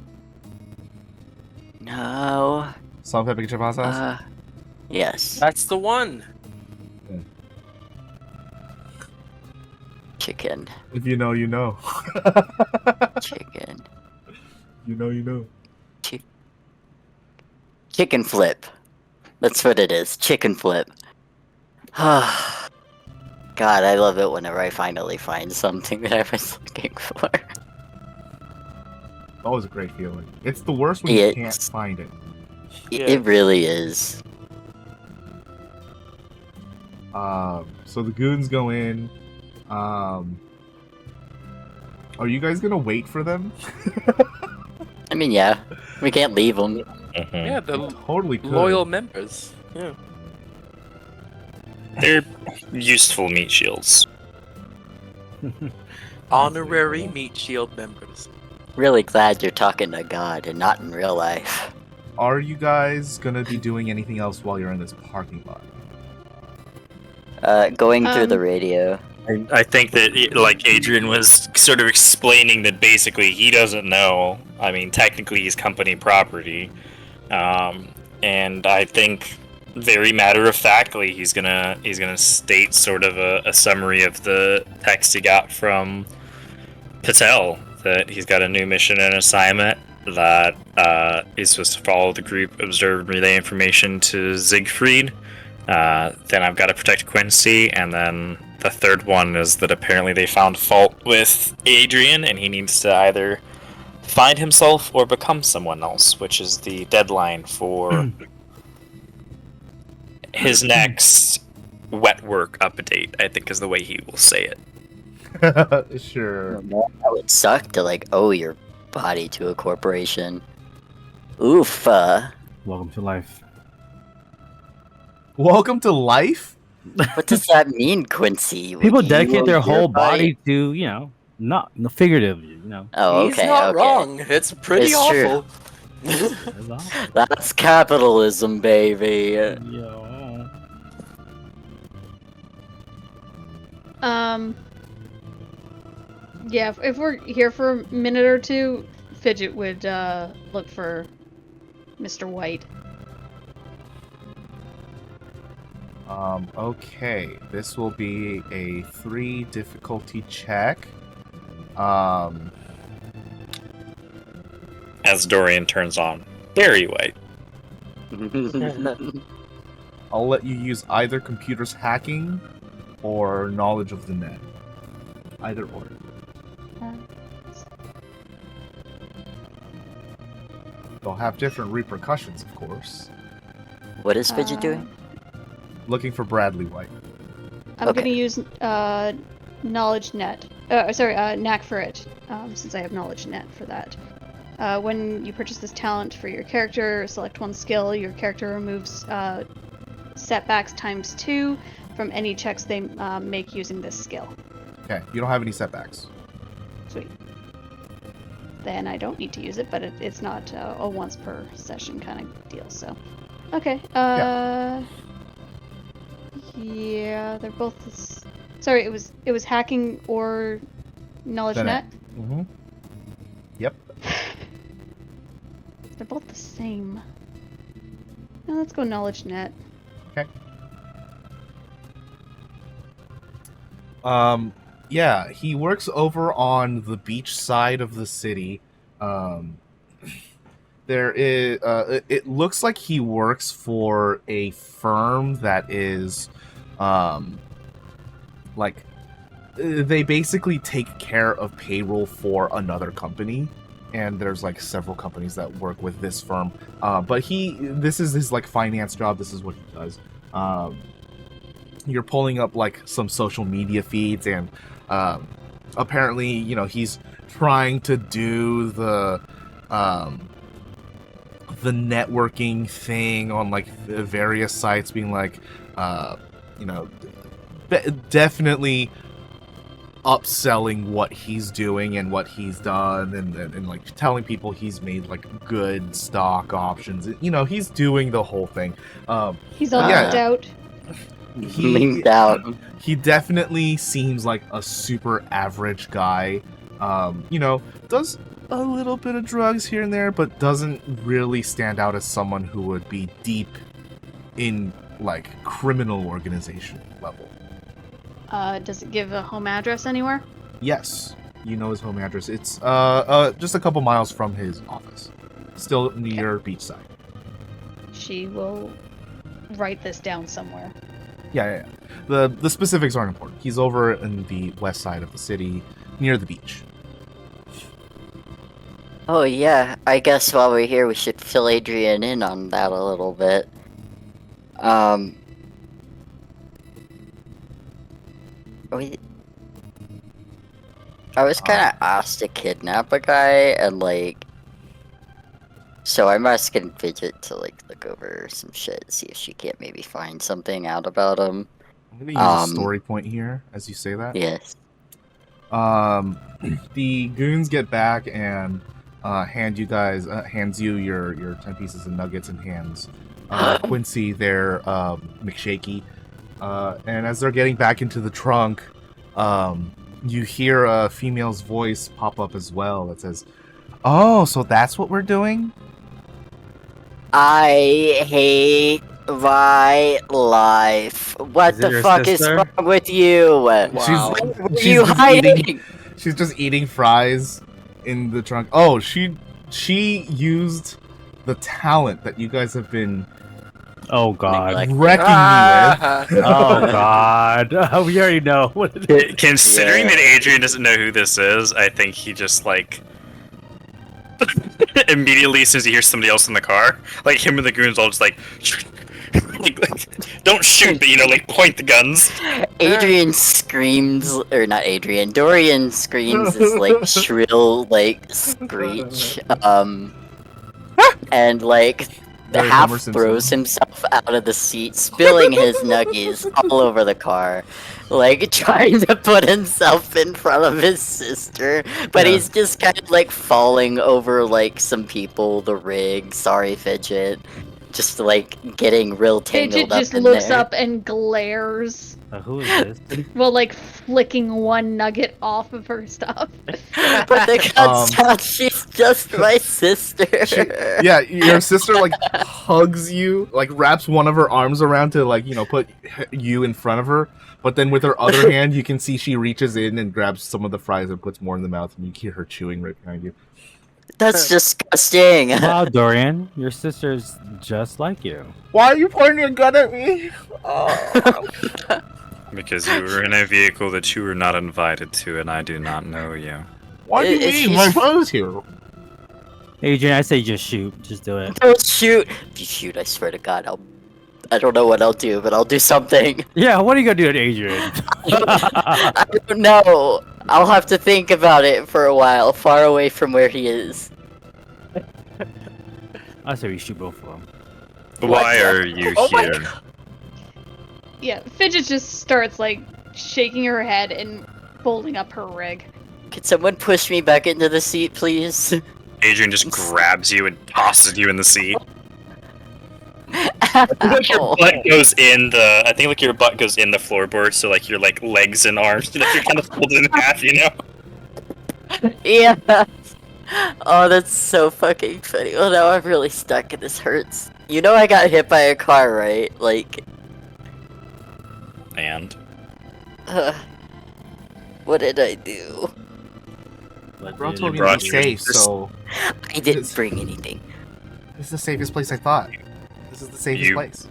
No. Salt, pepper, ketchup, hot sauce. Yes. That's the one. Chicken. If you know, you know. Chicken. You know, you know. Chicken flip. That's what it is. Chicken flip. God, I love it whenever I finally find something that I was looking for. Always a great feeling. It's the worst when you can't It's- find it. Yeah. It really is. So the goons go in. Are you guys gonna wait for them? I mean, yeah. We can't leave them. Yeah, the Totally could. loyal members. Yeah. They're useful meat shields. Honorary Meat Shield members. Really glad you're talking to God and not in real life. Are you guys gonna be doing anything else while you're in this parking lot? Going through the Um, radio. I think that, like, Adrian was sort of explaining that basically he doesn't know. I mean, technically he's company property. And I think very matter-of-factly he's gonna state sort of a summary of the text he got from Patel, that he's got a new mission and assignment that he's supposed to follow the group, observe, and relay information to Siegfried. Then I've got to protect Quincy, and then the third one is that apparently they found fault with Adrian, and he needs to either find himself or become someone else, which is the deadline for his next wet work update, I think is the way he will say it. Sure. That would suck to, like, owe your body to a corporation. Oof. Welcome to life. Welcome to life? What does that mean, Quincy? Would People you dedicate owe their your whole body to, you know, not figuratively, you know. Oh, He's okay. not okay. wrong. It's pretty It's true. awful. That's all. That's capitalism, baby. Yo. Yeah, if we're here for a minute or two, Fidget would look for Mr. White. Okay. This will be a 3 difficulty check. As Dorian turns on. Very white. I'll let you use either computer's hacking or knowledge of the net. Either or. They'll have different repercussions, of course. What is Fidget doing? Looking for Bradley White. I'm Okay. gonna use knowledge net. Knack for it, since I have knowledge net for that. When you purchase this talent for your character, select one skill. Your character removes setbacks ×2 from any checks they make using this skill. Okay, you don't have any setbacks. Sweet. Then I don't need to use it, but it's not a once per session kind of deal. So, okay. Yeah, they're both. Sorry, it was hacking or knowledge net. Mm-hmm. Yep. They're both the same. Now let's go knowledge net. Okay. Yeah, he works over on the beach side of the city. There is it looks like he works for a firm that is like they basically take care of payroll for another company, and there's like several companies that work with this firm. But this is his like finance job. This is what he does. You're pulling up like some social media feeds, and apparently, you know, he's trying to do the networking thing on like the various sites, being like, you know, definitely upselling what he's doing and what he's done, and like telling people he's made like good stock options. You know, he's doing the whole thing. He's all decked out. Linked out. He definitely seems like a super average guy. You know, does a little bit of drugs here and there, but doesn't really stand out as someone who would be deep in like criminal organization level. Does it give a home address anywhere? Yes, you know his home address. It's just a couple miles from his office. Still near beachside. She will write this down somewhere. Yeah. The specifics aren't important. He's over in the west side of the city, near the beach. Oh yeah, I guess while we're here we should fill Adrian in on that a little bit. I was kind of asked to kidnap a guy, and like, so I'm asking Fidget to like look over some shit, see if she can't maybe find something out about him. I'm gonna use a story point here as you say that. Yes. The goons get back and hands you your 10 pieces of nuggets and hands Quincy their McShaky. And as they're getting back into the trunk, you hear a female's voice pop up as well that says, "Oh, so that's what we're doing?" I hate my life. What the fuck is wrong with you? Wow. You hiding? She's just eating fries in the trunk. Oh, she used the talent that you guys have been Oh god. Like- wrecking me with. Oh god. We already know what it is. Considering Yeah. that Adrian doesn't know who this is, I think he just like immediately, as soon as he hears somebody else in the car, like him and the goons all just like, don't shoot, but you know, like point the guns. Adrian screams, or not Adrian, Dorian screams this like shrill like screech, and like the Very half Homer Simpson. throws himself out of the seat, spilling his nuggies all over the car, like trying to put himself in front of his sister, but Yeah. he's just kind of like falling over like some people, the rig, sorry Fidget, just like getting real tangled Fidget up just in looks there. up and glares. Who is this? Well, like flicking one nugget off of her stuff. But the cuts out, she's just my sister. Yeah, your sister like hugs you, like wraps one of her arms around to like, you know, put you in front of her, but then with her other hand you can see she reaches in and grabs some of the fries and puts more in the mouth, and you hear her chewing right behind you. That's disgusting. Wow, Dorian, your sister's just like you. Why are you pointing a gun at me? Oh. Because you were in a vehicle that you were not invited to, and I do not know you. Why do you It's mean? My just- brother's here. Adrian, I say just shoot. Just do it. Don't shoot. If you shoot, I swear to God, I don't know what I'll do, but I'll do something. Yeah, what are you gonna do to Adrian? I don't know. I'll have to think about it for a while, far away from where he is. I say we shoot both of them. Why are you Oh my here? Yeah, Fidget just starts like shaking her head and folding up her rig. Can someone push me back into the seat, please? Adrian just grabs you and tosses you in the seat. I think like your butt goes in the. I think like your butt goes in the floorboard, so like your like legs and arms, you're kind of folded in half, you know. Yeah. Oh, that's so fucking funny. Well, now I'm really stuck and this hurts. You know I got hit by a car, right? Like, And what did I do? Bro told me brought to be your safe, sister- so I didn't bring anything. this is the safest place I thought. This is the safest You- place.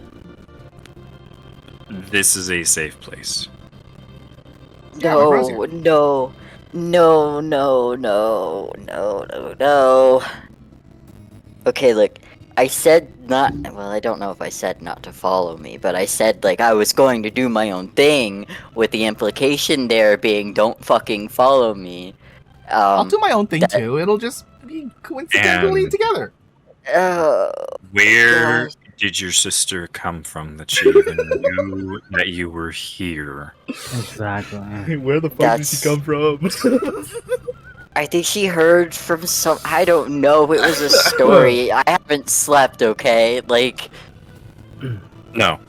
this is a safe place. Yeah, my bro's No, here. no, no, no, no, no, no, no. Okay, look. I said not. Well, I don't know if I said not to follow me, but I said like I was going to do my own thing, with the implication there being don't fucking follow me. I'll do my own thing that- too. It'll just be coincidentally And- together. Oh, Where gosh. did your sister come from that she even knew that you were here? Exactly. Where the fuck did she That's- come from? I think she heard from some. I don't know. It was a story. I haven't slept. Okay, like No.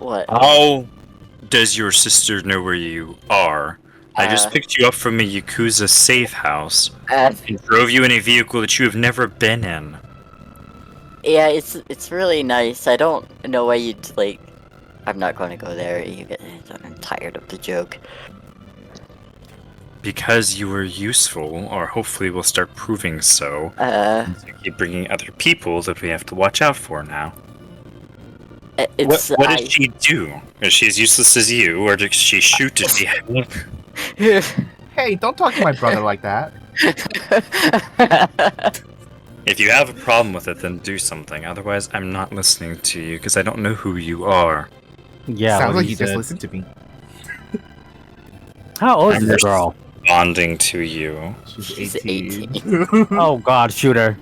what? How does your sister know where you are? I just Uh, picked you up from a Yakuza safe house Uh, and drove you in a vehicle that you have never been in. yeah, it's really nice. I don't know why you'd like. I'm not going to go there. I'm tired of the joke. Because you were useful, or hopefully will start proving so. You keep bringing other people that we have to watch out for now. It's What does she do? Is she as useless as you, or does she shoot at you? Hey, don't talk to my brother like that. If you have a problem with it, then do something. Otherwise, I'm not listening to you because I don't know who you are. Yeah. Sounds what like you just said. listened to me. How old is I'm this girl? Responding to you. She's 18. Oh God, shoot her.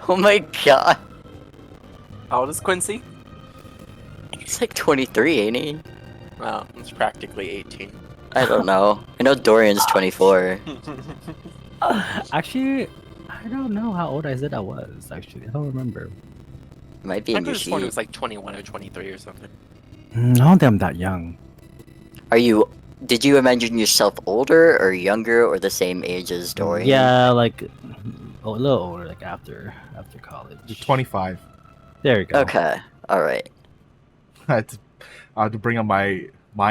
Oh my god. How old is Quincy? He's like 23, ain't he? Wow, it's practically 18. I don't know. I know Dorian's 24. Actually, I don't know how old I said I was. Actually, I don't remember. Might be I in could your have sworn it was sheet. like 21 or 23 or something. I don't think I'm that young. Are you? Did you imagine yourself older or younger or the same age as Dorian? Yeah, like a little older, like after college. 25. There you go. Okay. All right. I had to bring up my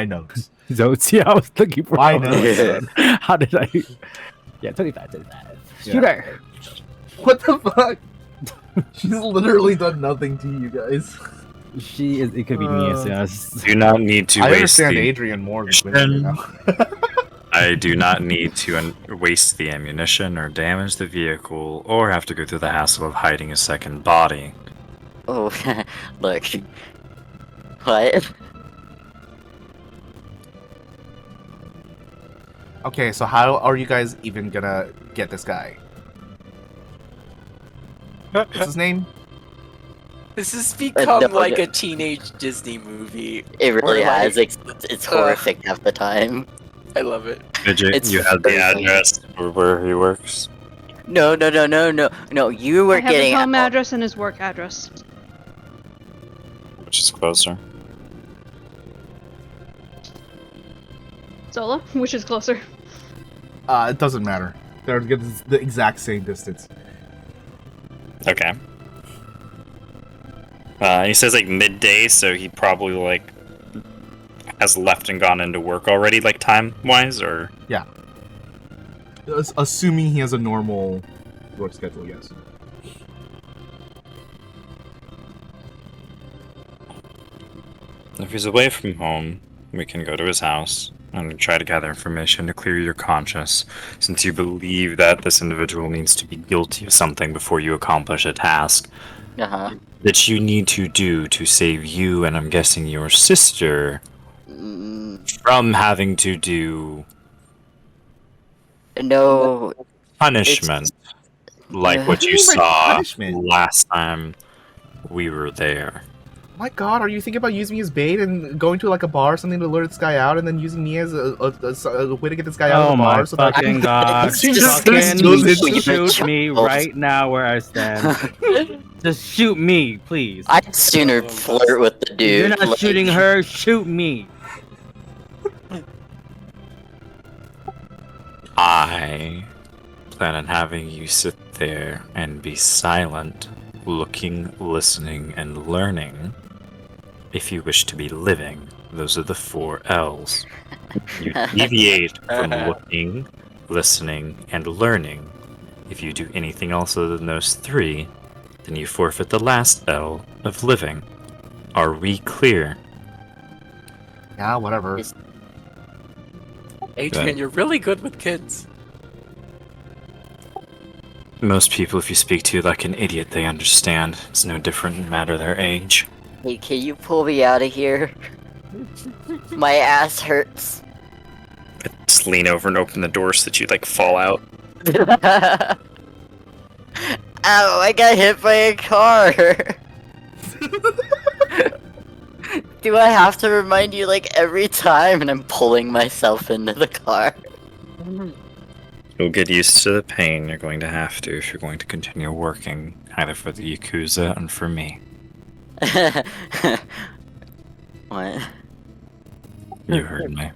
notes. So see, I was looking for. I someone know. else. How did I? Yeah, 25. Shoot her. What the fuck? She's literally done nothing to you guys. She is. It could be me. As yes. Do not need to I waste understand the Adrian more than Quincy right now. I do not need to waste the ammunition or damage the vehicle or have to go through the hassle of hiding a second body. Oh, look. What? Okay, so how are you guys even gonna get this guy? What's his name? This has become no, like no. a teenage Disney movie. It really Or, like, has. It's horrific half the time. I love it. Midget, It's you have the very address for where he works. No. No, you were I have getting his home out. address and his work address. Which is closer. Zola, which is closer. It doesn't matter. They're the exact same distance. Okay. He says like midday, so he probably like has left and gone into work already, like time wise, or Assuming he has a normal work schedule, yes. if he's away from home, we can go to his house and try to gather information to clear your conscience, since you believe that this individual needs to be guilty of something before you accomplish a task Uh-huh. that you need to do to save you and I'm guessing your sister Mm, from having to do no. punishment like what you What do you mean by saw punishment? last time we were there. My God, are you thinking about using me as bait and going to like a bar or something to lure this guy out, and then using me as a way to get this guy out of Oh the my bar? So that I fucking can... god! She just Fucking goes into- shoot me right now where I stand. Just shoot me, please. I'd sooner flirt with the dude. You're not like- shooting her. Shoot me. I plan on having you sit there and be silent, looking, listening, and learning. If you wish to be living, those are the 4 L's. You deviate from looking, listening, and learning. If you do anything else other than those 3, then you forfeit the last L of living. Are we clear? Yeah, whatever. Adrian, you're really good with kids. Most people, if you speak to like an idiot, they understand. It's no different no matter their age. Hey, can you pull me out of here? My ass hurts. Just lean over and open the door so that you like fall out. Ow, I got hit by a car. Do I have to remind you like every time? And I'm pulling myself into the car. You'll get used to the pain you're going to have to if you're going to continue working, either for the Yakuza and for me. What? You heard me.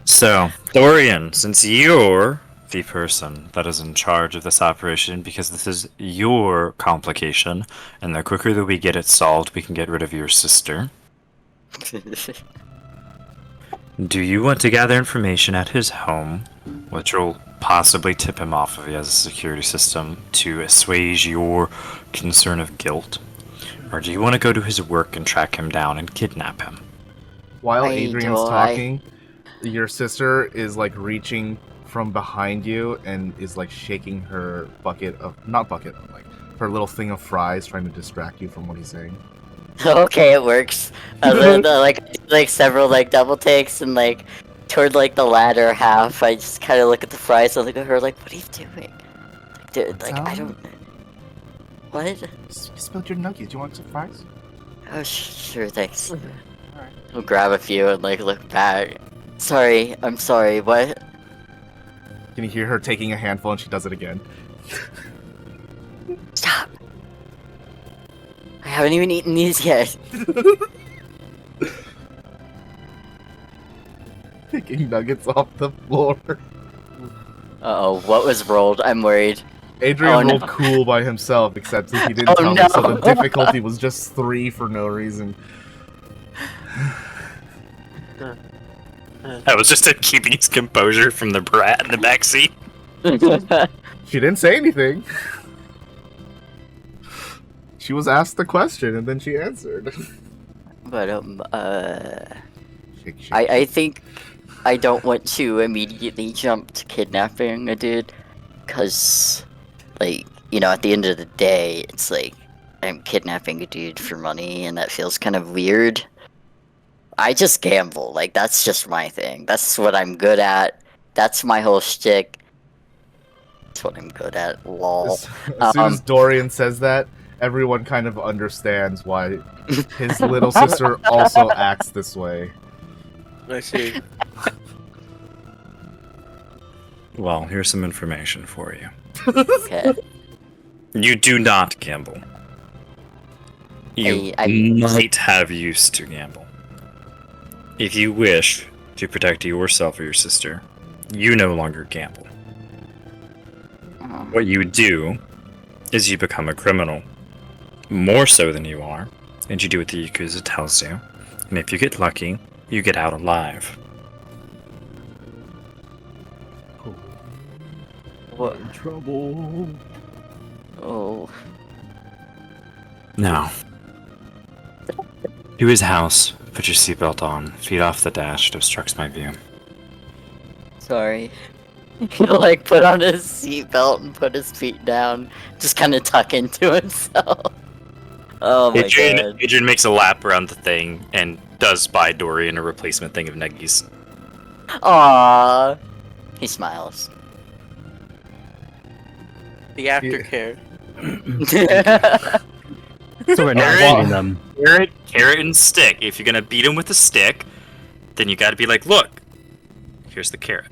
So, Dorian, since you're the person that is in charge of this operation, because this is your complication, and the quicker that we get it solved, we can get rid of your sister. Do you want to gather information at his home, which will possibly tip him off if he has a security system, to assuage your concern of guilt? Or do you want to go to his work and track him down and kidnap him? While Adrian's talking, your sister is like reaching from behind you and is like shaking her bucket of, not bucket, like her little thing of fries, trying to distract you from what he's saying. Okay, it works. Like several like double takes and like toward like the latter half, I just kind of look at the fries and look at her like, "What are you doing?" Like, dude, like I don't. What? You spilled your nugget. Do you want some fries? Oh, sure, thanks. I'll grab a few and like look back. Sorry, I'm sorry. What? Can you hear her taking a handful and she does it again? Stop! I haven't even eaten these yet. Picking nuggets off the floor. Uh-oh, what was rolled? I'm worried. Adrian rolled cool by himself, except he didn't tell me, so the difficulty was just 3 for no reason. I was just keeping his composure from the brat in the backseat. She didn't say anything. She was asked the question and then she answered. But Shake, shake. I think I don't want to immediately jump to kidnapping a dude, cause like, you know, at the end of the day, it's like I'm kidnapping a dude for money, and that feels kind of weird. I just gamble, like that's just my thing. That's what I'm good at. That's my whole shtick. That's what I'm good at. Lol. As soon as Dorian says that, everyone kind of understands why his little sister also acts this way. I see. Well, here's some information for you. Okay. You do not gamble. You I might have used to gamble. If you wish to protect yourself or your sister, you no longer gamble. What you do is you become a criminal. More so than you are, and you do what the Yakuza tells you. And if you get lucky, you get out alive. What? In trouble. Oh. Now, to his house, put your seatbelt on, feet off the dash, it obstructs my view. Sorry. He'll like put on his seatbelt and put his feet down, just kind of tuck into himself. Oh my god. Adrian makes a lap around the thing and does buy Dorian a replacement thing of Neggies. Aww. He smiles. The aftercare. So we're not Carrot. shooting them. Carrot and stick. If you're gonna beat him with a stick, then you gotta be like, look, here's the carrot.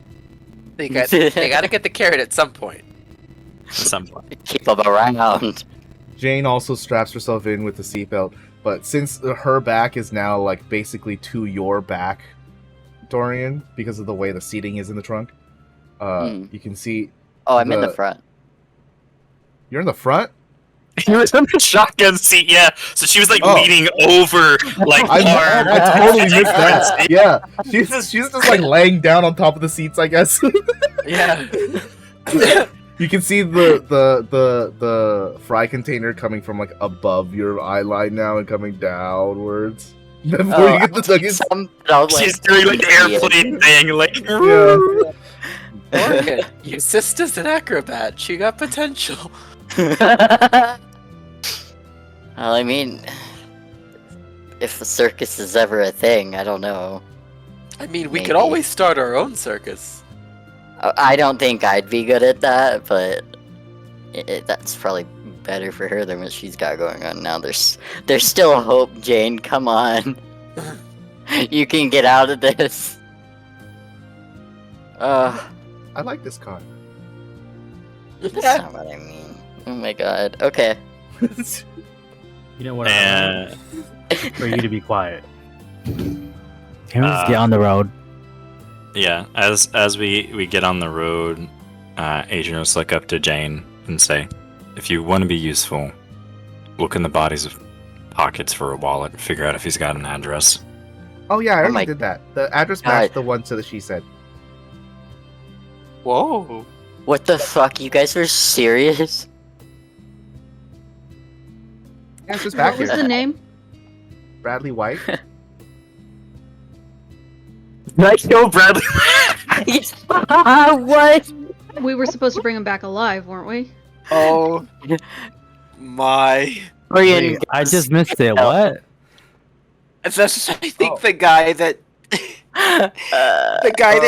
They gotta get the carrot at some point. At some point. Keep them around. Jane also straps herself in with the seatbelt, but since her back is now like basically to your back, Dorian, because of the way the seating is in the trunk, you can see. Oh, I'm in the front. You're in the front. He was in the shotgun seat, yeah. So she was like Oh. leaning over, like I totally missed that. Yeah, she's just like laying down on top of the seats, I guess. Yeah. You can see the fry container coming from like above your eye line now and coming downwards. Before you get the nuggets. She's doing like the airplane thing, like. Yeah. Dorian, your sister's an acrobat. She got potential. Well, I mean, if a circus is ever a thing, I don't know. I mean, we Maybe. could always start our own circus. I don't think I'd be good at that, but that's probably better for her than what she's got going on now. There's still hope, Jane. Come on. You can get out of this. I like this car. That's not what I mean. Oh my god. Okay. You know what? I want? For you to be quiet. Can we just get on the road? Yeah, as we get on the road, Adrian will look up to Jane and say, if you want to be useful, look in the bodies of pockets for a wallet and figure out if he's got an address. Oh yeah, I already my did that. The address God. matched the one to the she said. Whoa. What the fuck? You guys are serious? Yeah, it's just back What was here. the name? Bradley White. I kill Bradley. What? We were supposed to bring him back alive, weren't we? Oh my. Dorian, I just missed it. What? That's I think the guy that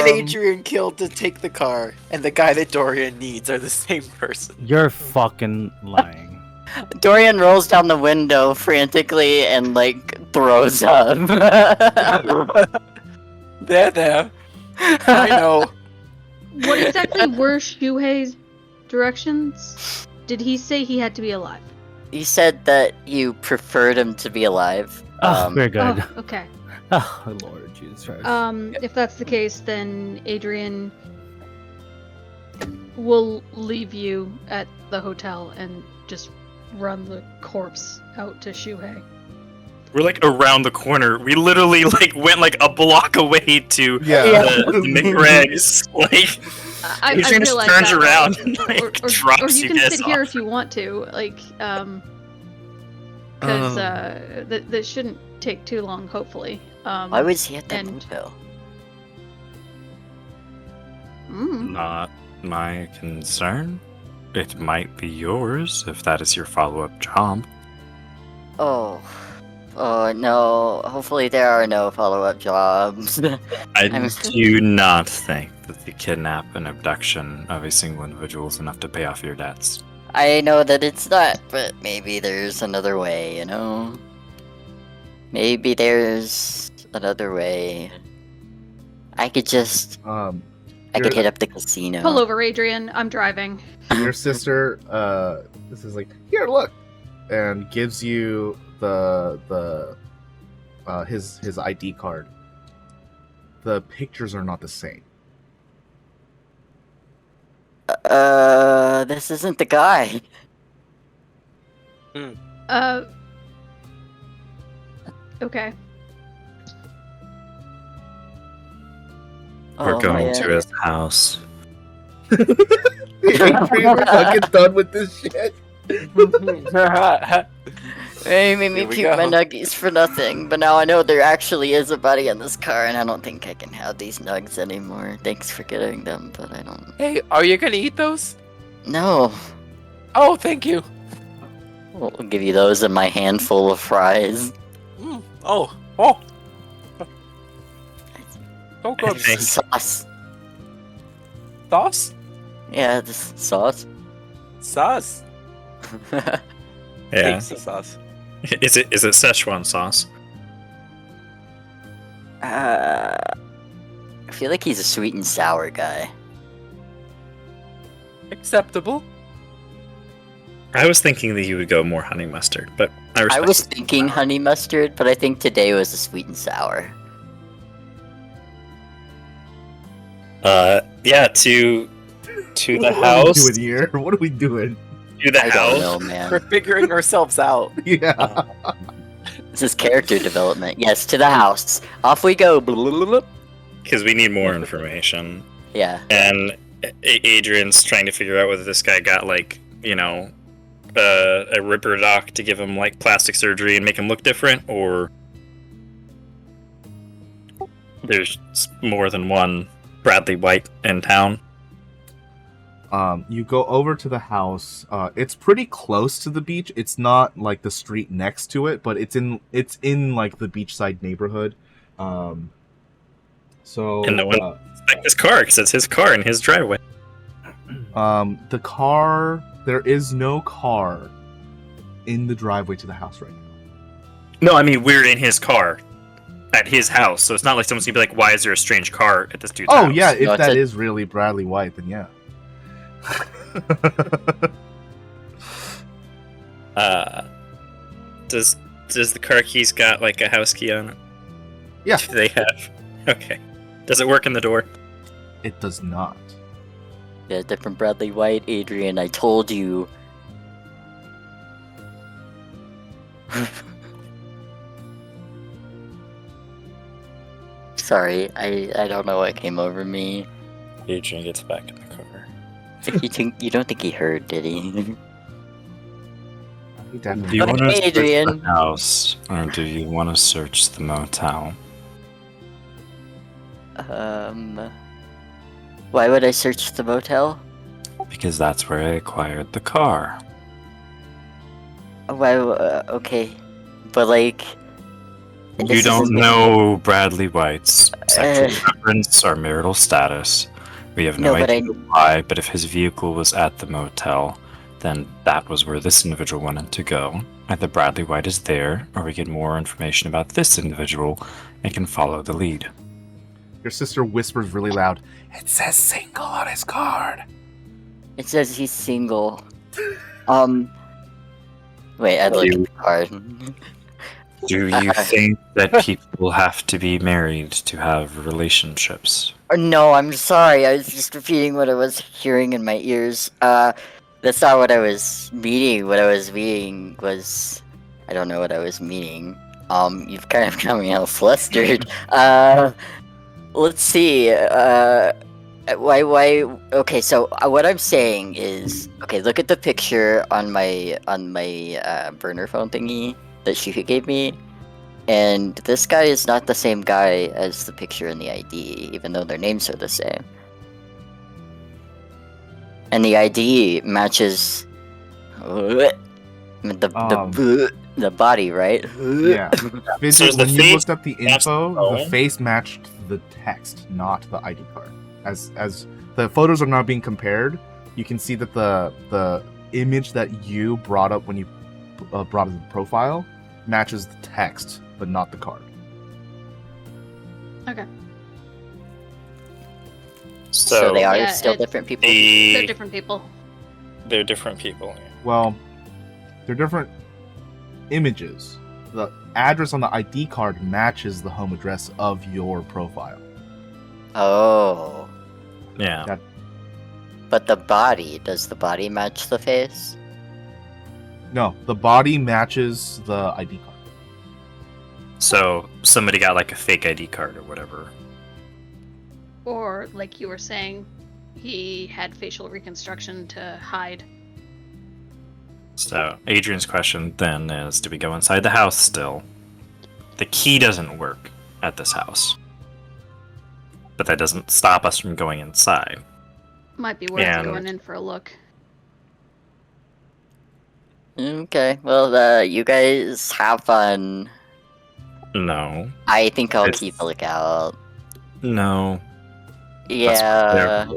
Adrian killed to take the car and the guy that Dorian needs are the same person. You're fucking lying. Dorian rolls down the window frantically and like throws up. There. I know. What exactly were Shuhei's directions? Did he say he had to be alive? You said that you preferred him to be alive. Oh, we're good. Oh, okay. Oh, Lord Jesus Christ. If that's the case, then Adrian will leave you at the hotel and just run the corpse out to Shuhei. We're like around the corner. We literally like went like a block away to the McRegs. Like, I Adrian just realize turns that, around but- and like or drops you you can guys sit here off. if you want to, like, because that shouldn't take too long, hopefully. Why was he at that and- motel? Not my concern. It might be yours if that is your follow-up job. Oh no. Hopefully there are no follow-up jobs. I do not think that the kidnap and abduction of a single individual is enough to pay off your debts. I know that it's not, but maybe there's another way, you know? Maybe there's another way. I could just... I could hit up the casino. Pull over, Adrian. I'm driving. Your sister, this is like, here, look, and gives you his ID card. The pictures are not the same. This isn't the guy. Okay. We're Oh, going man. to his house. We're fucking done with this shit. They made me Here we puke my go. nuggies for nothing, but now I know there actually is a body in this car, and I don't think I can have these nugs anymore. Thanks for getting them, but I don't... Hey, are you gonna eat those? No. Oh, thank you. I'll give you those and my handful of fries. Oh. So good. Thanks. Sauce. Sauce? Yeah, this sauce. Sauce. Yeah. Thanks, sauce. Is it Szechuan sauce? I feel like he's a sweet and sour guy. Acceptable. I was thinking that he would go more honey mustard, but I I respect was it. thinking honey mustard, but I think today was a sweet and sour. Yeah, to the What are we house. doing here? What are we doing? To the I don't house. know, man. We're figuring ourselves out. Yeah. This is character development. Yes, to the house. Off we go. Because we need more information. Yeah. And Adrian's trying to figure out whether this guy got, like, you know, a ripper doc to give him, like, plastic surgery and make him look different, or there's more than one Bradley White in town. You go over to the house. It's pretty close to the beach. It's not like the street next to it, but it's in like the beachside neighborhood. So And no one inspect his car, because it's his car in his driveway. the car, there is no car in the driveway to the house right now. No, I mean, we're in his car at his house, so it's not like someone's gonna be like, why is there a strange car at this dude's Oh house? yeah, if No, it's that a- is really Bradley White, then yeah. Does the car keys got like a house key on it? Yeah. Do they have? Okay. Does it work in the door? It does not. Yeah, different Bradley White, Adrian, I told you. Sorry, I don't know what came over me. Adrian gets back in the car. You don't think he heard, did he? He definitely Do you Okay, want to search Adrian. the house, or do you want to search the motel? Why would I search the motel? Because that's where I acquired the car. Why? Okay, but like. You this don't isn't- know Bradley White's sexual preference or marital status. We have no No, but idea why, but if his vehicle was at the motel, then that was where this individual wanted to go. Either Bradley White is there, or we get more information about this individual and can follow the lead. Your sister whispers really loud, "It says single on his card." It says he's single. Wait, I looked at the card. Do you think that people have to be married to have relationships? No, I'm sorry. I was just repeating what I was hearing in my ears. That's not what I was meaning. What I was meaning was, I don't know what I was meaning. You've kind of got me all flustered. Let's see. Why? Okay, so what I'm saying is, okay, look at the picture on my burner phone thingy that she gave me, and this guy is not the same guy as the picture in the ID, even though their names are the same. And the ID matches the body, right? Yeah. Fidget, So is the when you face looked up the matched info, the the phone? face matched the text, not the ID card. As the photos are not being compared, you can see that the image that you brought up when you brought up the profile matches the text, but not the card. Okay. So they are Yeah, still it- different people. They're different people. They're different people. Well, they're different images. The address on the ID card matches the home address of your profile. Oh, Yeah. but the body, does the body match the face? No, the body matches the ID card. So somebody got like a fake ID card or whatever. Or, like you were saying, he had facial reconstruction to hide. So Adrian's question then is, do we go inside the house still? The key doesn't work at this house. But that doesn't stop us from going inside. Might be worth And- going in for a look. Okay, well, you guys have fun. No. I think I'll It's- keep a lookout. No. Yeah,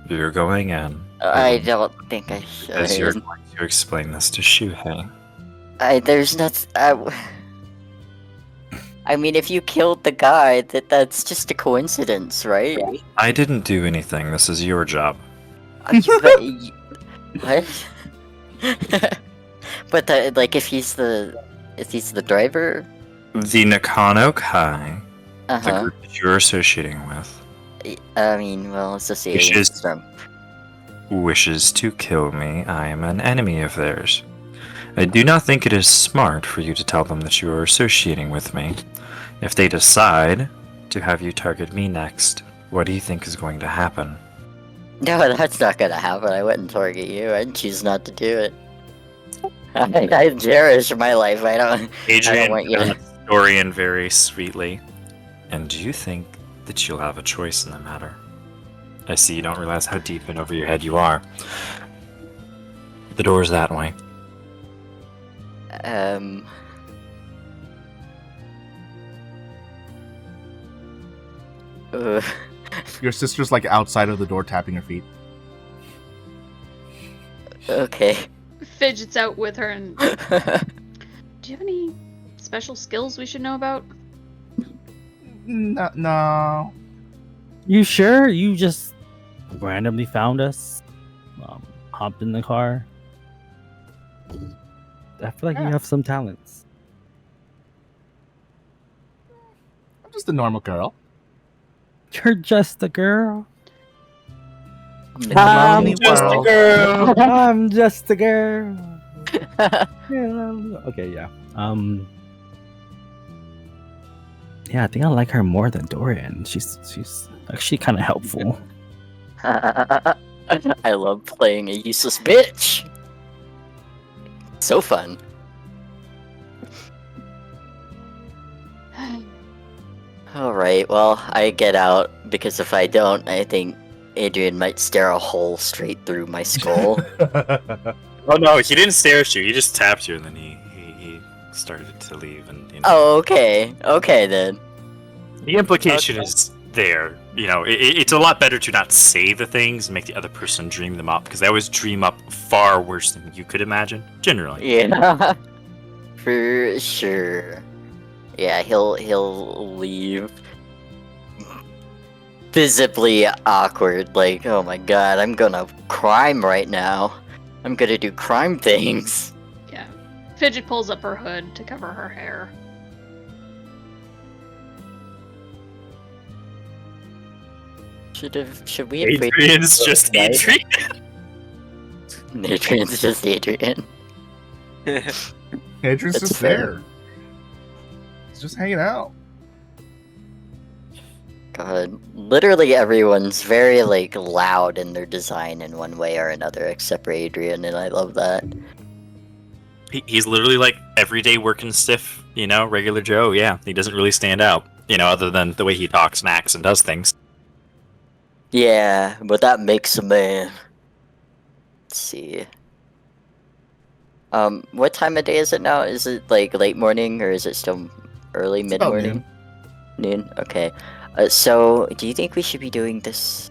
You're going in. I don't think I Because you're should. going to explain this to Shuhei. There's nothing. I mean, if you killed the guy, that's just a coincidence, right? I didn't do anything. This is your job. What? But like, if he's the driver. The Nakano Kai, the Uh-huh. group that you're associating with, I mean, well, associating Wishes. with them. wishes to kill me. I am an enemy of theirs. I do not think it is smart for you to tell them that you are associating with me. If they decide to have you target me next, what do you think is going to happen? No, that's not gonna happen. I wouldn't target you. I'd choose not to do it. I cherish my life. I don't Adrian want you to- nods Dorian very sweetly. And do you think that you'll have a choice in the matter? I see you don't realize how deep and over your head you are. The door's that way. Your sister's like outside of the door tapping her feet. Okay. Fidgets out with her and. Do you have any special skills we should know about? No. You sure? You just randomly found us? Hopped in the car? I feel like you have some talents. I'm just a normal girl. You're just a girl. I'm just a girl. I'm just a girl. Okay, yeah. Yeah, I think I like her more than Dorian. She's actually kind of helpful. I love playing a useless bitch. So fun. Alright, well, I get out, because if I don't, I think Adrian might stare a hole straight through my skull. Oh no, he didn't stare at you. He just tapped you, and then he started to leave. And Oh, okay. Okay, then. the implication is there. It's a lot better to not say the things and make the other person dream them up, because they always dream up far worse than you could imagine. Generally. Yeah. For sure. Yeah, he'll leave. Visibly awkward, like, oh my god, I'm gonna crime right now. I'm gonna do crime things. Yeah. Fidget pulls up her hood to cover her hair. Should we have waited Adrian's until just night? Adrian. Adrian's just Adrian. Adrian's That's just fair. there. He's just hanging out. God, literally everyone's very like loud in their design in one way or another, except for Adrian, and I love that. He's literally like everyday working stiff, regular Joe. Yeah, he doesn't really stand out, other than the way he talks and acts and does things. Yeah, but that makes a man. Let's see. What time of day is it now? Is it like late morning or is it still early It's about mid-morning? Noon. Okay. So do you think we should be doing this?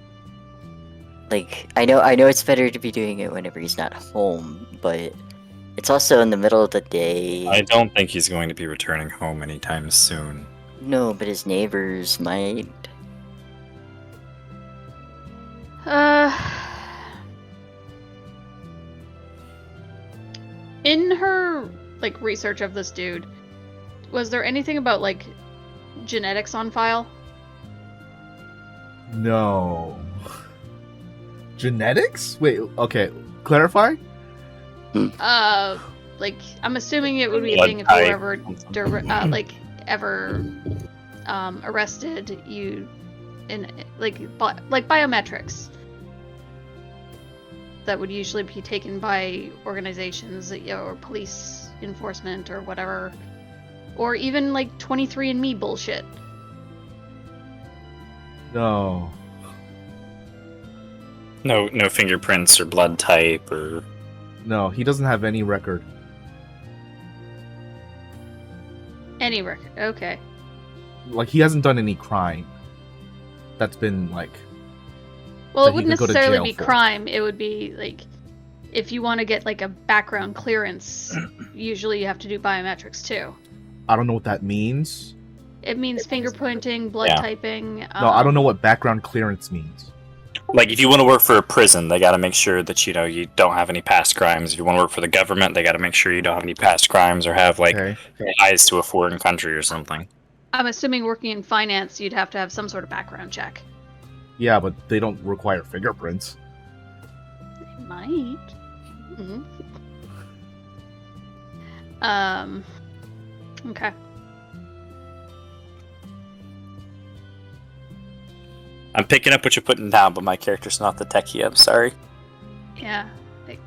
Like, I know it's better to be doing it whenever he's not home, but it's also in the middle of the day. I don't think he's going to be returning home anytime soon. No, but his neighbors might. In her like research of this dude, was there anything about like genetics on file? No. Genetics? Wait, okay. Clarify? Like I'm assuming it would be a Blood thing if you type. were ever arrested you in like biometrics that would usually be taken by organizations that, or police enforcement or whatever, or even like 23andMe bullshit. No. No fingerprints or blood type or. No, he doesn't have any record. Any record, okay. Like, he hasn't done any crime. That's been, like... Well, that it he wouldn't could go to necessarily jail be for. crime. It would be like if you want to get like a background clearance, usually you have to do biometrics too. I don't know what that means. It means fingerprinting, blood Yeah. typing. No, I don't know what background clearance means. Like, if you want to work for a prison, they got to make sure that, you know, you don't have any past crimes. If you want to work for the government, they got to make sure you don't have any past crimes or have, like, Okay. ties to a foreign country or something. I'm assuming working in finance, you'd have to have some sort of background check. Yeah, but they don't require fingerprints. They might. Mhm. Okay. I'm picking up what you're putting down, but my character's not the techie. I'm sorry. Yeah. Like,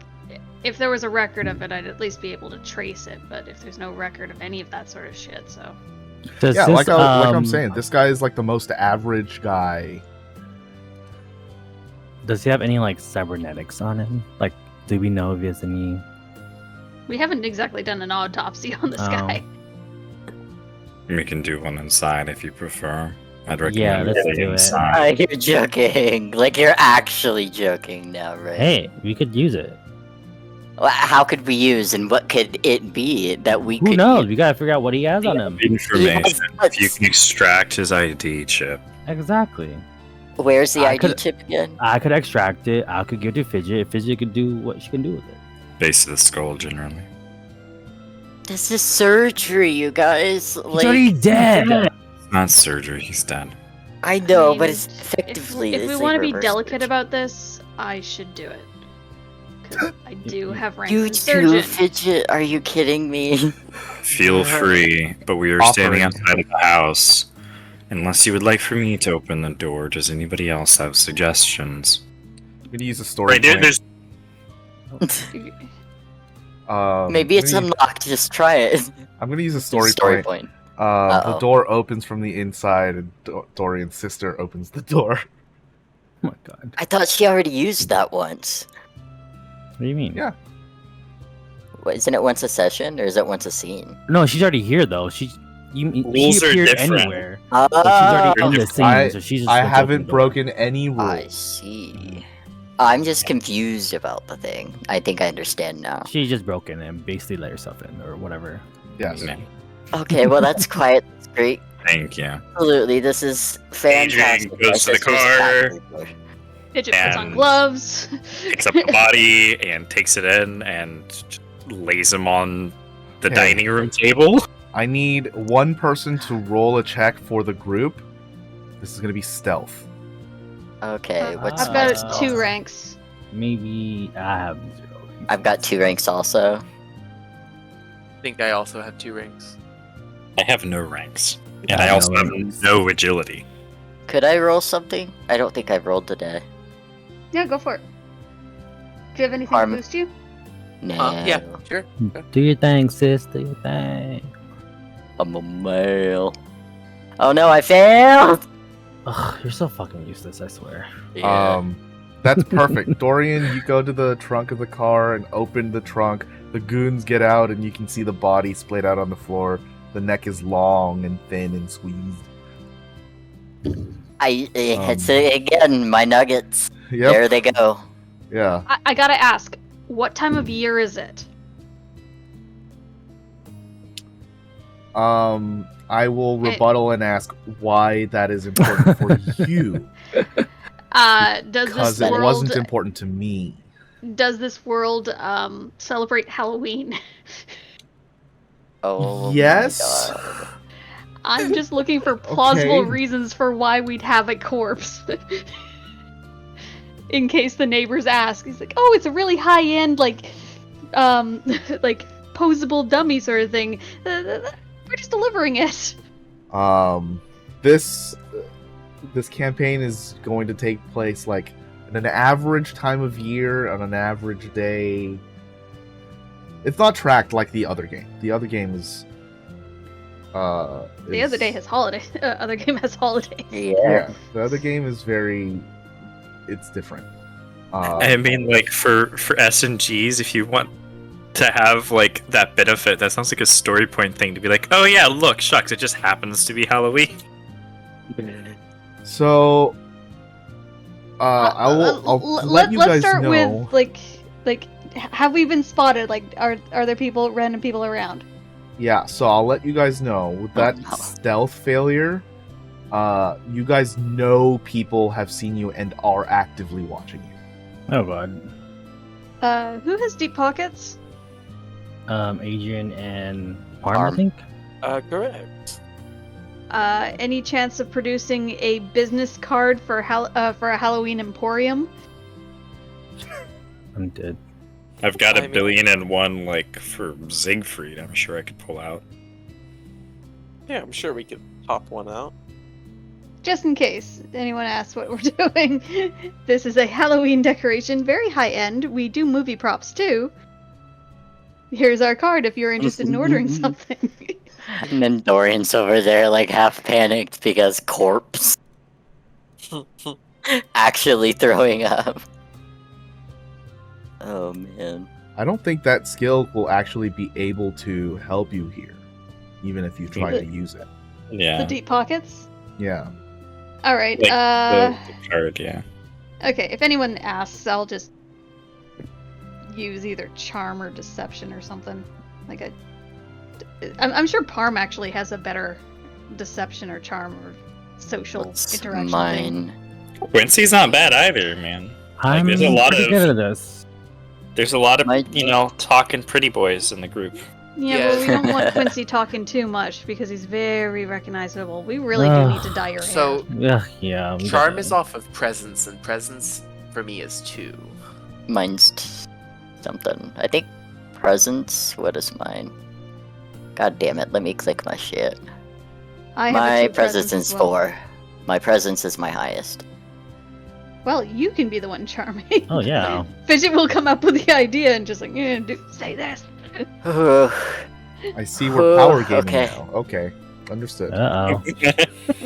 if there was a record of it, I'd at least be able to trace it. But if there's no record of any of that sort of shit, so. Does Yeah, this, like I'm saying, this guy is like the most average guy. Does he have any like cybernetics on him? Like, do we know if he has any? We haven't exactly done an autopsy on this Oh. guy. We can do one inside if you prefer. I'd Yeah, recommend let's it do it. inside. You're joking. Like, you're actually joking now, right? Hey, we could use it. Well, how could we use, and what could it be that we Who could knows? use? We gotta figure out what he has on him. Information. Yes, If you can extract his ID chip. Exactly. Where's the I ID could- chip again? I could extract it. I could give it to Fidget. Fidget could do what she can do with it. Base of the skull, generally. This is surgery, you guys. He's Like, already dead. It's not surgery, he's dead. I know, I mean, but it's effectively. If it's we like want to be reverse delicate surgery. about this, I should do it. 'Cause I do have ranks You as too, surgeon. Fidget? Are you kidding me? Feel free, but we are standing outside of the house. Unless you would like for me to open the door, does anybody else have suggestions? I'm gonna use a story Right, there, point. there's Maybe it's I'm gonna, unlocked. Just try it. I'm gonna use a story, point. The Uh-oh. door opens from the inside, and Dorian's sister opens the door. Oh my god. I thought she already used that once. What do you mean? Yeah. Isn't it once a session, or is it once a scene? No, she's already here though. She Rules are appeared different. anywhere. But she's already in the scene, so she's just I gonna open haven't the door. broken any rules. I see. I'm just confused about the thing. I think I understand now. She just broke in and basically let herself in or whatever. Yes. Yeah. Okay, well that's quiet. That's great. Thank you. Absolutely, this is fantastic. Adrian goes to the My sister's car. back. Fidget puts on And- gloves. Picks up the body and takes it in and lays him on the Okay. dining room table. I need one person to roll a check for the group. This is gonna be stealth. Okay, what's I've my got stealth? 2 ranks. Maybe I have 0. I've got 2 ranks also. I think I also have 2 rings. I have no ranks. Yeah, And I also no have ranks. no agility. Could I roll something? I don't think I've rolled today. Yeah, go for it. Do you have anything Parm. to boost you? No. Yeah, sure. Do your thing, sis. Do your thing. I'm a male. Oh no, I failed! Ugh, you're so fucking useless, I swear. That's perfect. Dorian, you go to the trunk of the car and open the trunk. The goons get out, and you can see the body splayed out on the floor. The neck is long and thin and squeezed. It's again, my nuggets. Yep. There they go. Yeah. I gotta ask, what time of year is it? I will rebuttal and ask why that is important for you. Does Because this it world wasn't important to me. does this world celebrate Halloween? Oh Yes. my god. I'm just looking for plausible Okay. reasons for why we'd have a corpse. In case the neighbors ask. He's like, oh, it's a really high-end, like posable dummy sort of thing. We're just delivering it. This campaign is going to take place like at an average time of year on an average day. It's not tracked like the other game. The other game is The other day has holiday. Other game has holiday. Yeah. The other game is very. It's different. I mean, like, for S&Gs, if you want to have, like, that benefit, that sounds like a story point thing to be like, oh yeah, look, shucks, it just happens to be Halloween. So, I'll let you let's guys start know. with like Like, have we been spotted? Like, are there random people around? Yeah, so I'll let you guys know. With that no. stealth failure, you guys know people have seen you and are actively watching you. Oh god. Who has deep pockets? Adrian and Parm, I Parm. think. Correct. Any chance of producing a business card for a Halloween emporium? I'm dead. I've got I a mean- billion and one like for Siegfried. I'm sure I could pull out. Yeah, I'm sure we could pop one out. Just in case anyone asks what we're doing, this is a Halloween decoration, very high end. We do movie props too. Here's our card if you're interested in ordering something. And then Dorian's over there, like, half panicked because corpse. Actually throwing up. Oh, man. I don't think that skill will actually be able to help you here, even if you try to use it. Yeah. The deep pockets. Yeah. All right. Like the card, yeah. Okay. If anyone asks, I'll just use either charm or deception or something. Like I'm sure Parm actually has a better deception or charm or social What's interaction thing. mine? Quincy's not bad either, man. I'm there's a lot pretty of- good at this. There's a lot of My- talking pretty boys in the group. Yeah, Yeah. but we don't want Quincy talking too much because he's very recognizable. We really do need to dye your hair. So Yeah. I'm charm dead. is off of presence, and presence for me is 2. Mine's something. I think presence. What is mine? God damn it! Let me click my shit. I have My a 2 presence as is well. 4. My presence is my highest. Well, you can be the one charming. Oh yeah. Fidget will come up with the idea and just like, say this. I see we're power gaming Okay. now. Okay. Understood. Uh oh.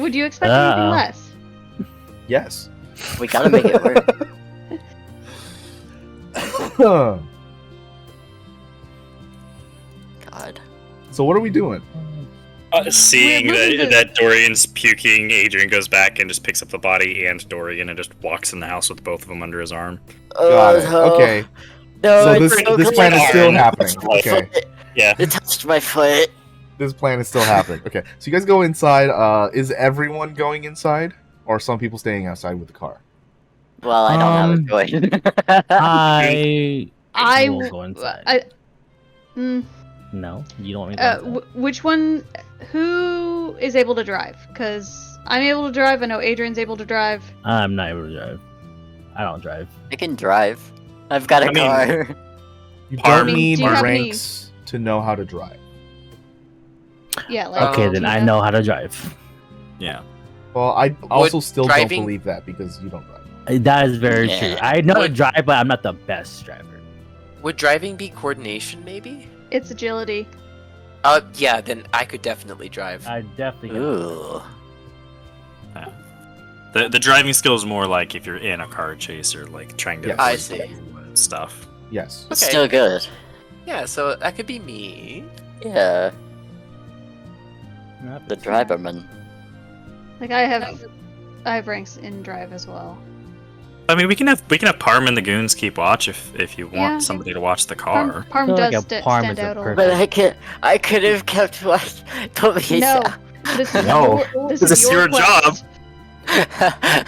Would you expect anything Uh-oh. less? Yes. We gotta make it work. God. So what are we doing? Seeing We're moving the- that Dorian's puking, Adrian goes back and just picks up the body and Dorian and just walks in the house with both of them under his arm. Got it. no. Okay. No, So it's this so plan is close. still It happening. touched my Okay. foot. Yeah. It touched my foot. This plan is still happening. Okay. So you guys go inside. Is everyone going inside? Or are some people staying outside with the car? Well, I don't have a choice. I will w- go inside. No. You don't want me to go inside? Which one? Who is able to drive? Because I'm able to drive. I know Adrian's able to drive. I'm not able to drive. I don't drive. I can drive. I've got a I mean- car. You Parm- don't need Do you have any- ranks to know how to drive. Yeah. Like, Okay, Um, then I yeah. know how to drive. Yeah. Well, I also still don't driving- believe that because you don't drive. That is very Yeah. true. I know how to Would- drive, but I'm not the best driver. Would driving be coordination, maybe? It's agility. Yeah, then I could definitely drive. I definitely can. Ooh. The driving skill is more like if you're in a car chase or like trying to Yes. I avoid see. stuff. Yes. It's Okay. still good. Yeah, so that could be me. Yeah, Not the driverman. Like I have ranks in drive as well. I mean, we can have Parm and the goons keep watch if you want Yeah. somebody to watch the car. Parm feel like does a Parm stand is a out a perfect- little. But I could have kept watch. Please. No, this is No. this This is your quest. job.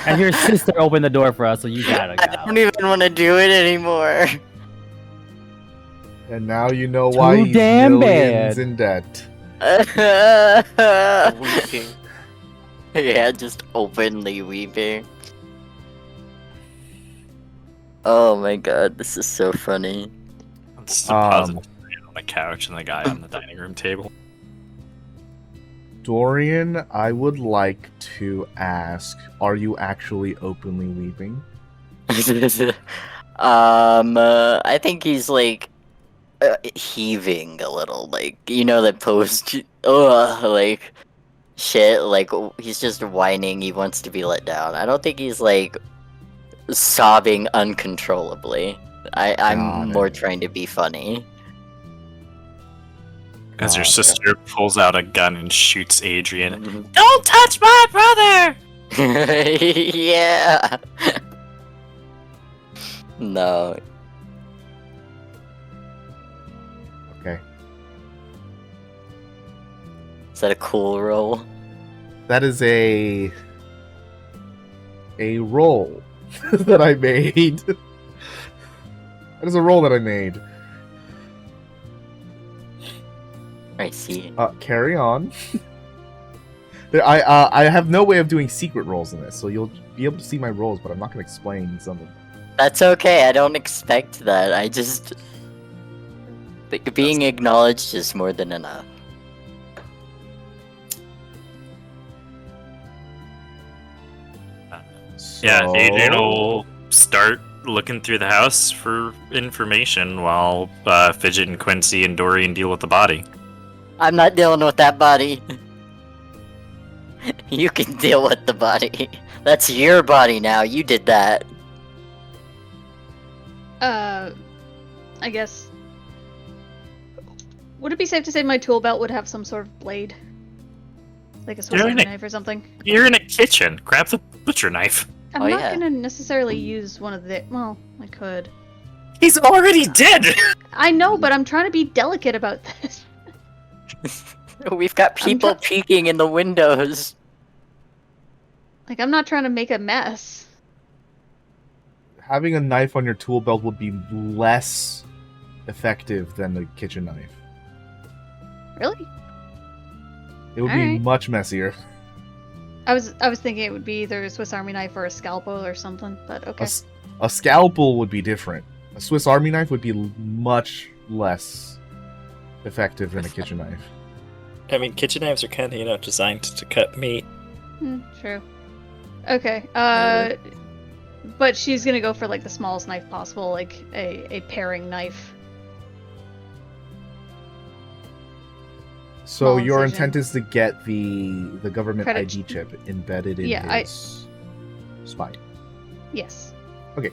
And your sister opened the door for us, so you gotta I go. don't even want to do it anymore. And now you know why Too he's damn millions bad. in debt. Weeping. Yeah, just openly weeping. Oh my god, this is so funny. It's a puzzle on the couch and the guy on the dining room table. Dorian, I would like to ask, are you actually openly weeping? I think he's like heaving a little, like you know that post, like shit, like he's just whining. He wants to be let down. I don't think he's like sobbing uncontrollably. Got I'm it. more trying to be funny. As your Okay. sister pulls out a gun and shoots Adrian. Mhm. Don't touch my brother! Yeah. No. Okay. Is that a cool roll? That is a roll that I made. That is a roll that I made. I see. Carry on. I have no way of doing secret rolls in this, so you'll be able to see my rolls, but I'm not going to explain some of them. That's okay. I don't expect that. I just being acknowledged is more than enough. Yeah, Adrian So- will start looking through the house for information while Fidget and Quincy and Dorian deal with the body. I'm not dealing with that body. You can deal with the body. That's your body now. You did that. I guess. Would it be safe to say my tool belt would have some sort of blade? Like a Swiss You're Army in it. knife or something? You're in a kitchen. Grab the butcher knife. I'm Oh, not yeah. gonna necessarily use one of the. Well, I could. He's already dead! I know, but I'm trying to be delicate about this. We've got people peeking in the windows. Like, I'm not trying to make a mess. Having a knife on your tool belt would be less effective than the kitchen knife. Really? It would be Alright. much messier. I was thinking it would be either a Swiss Army knife or a scalpel or something, but okay. A scalpel would be different. A Swiss Army knife would be much less effective than a kitchen knife. I mean, kitchen knives are kind of, designed to cut meat. True. Okay. But she's gonna go for like the smallest knife possible, like a paring knife. So Small your incision. intent is to get the government Credit ID chip embedded in Yeah, his spine. Yes. Okay.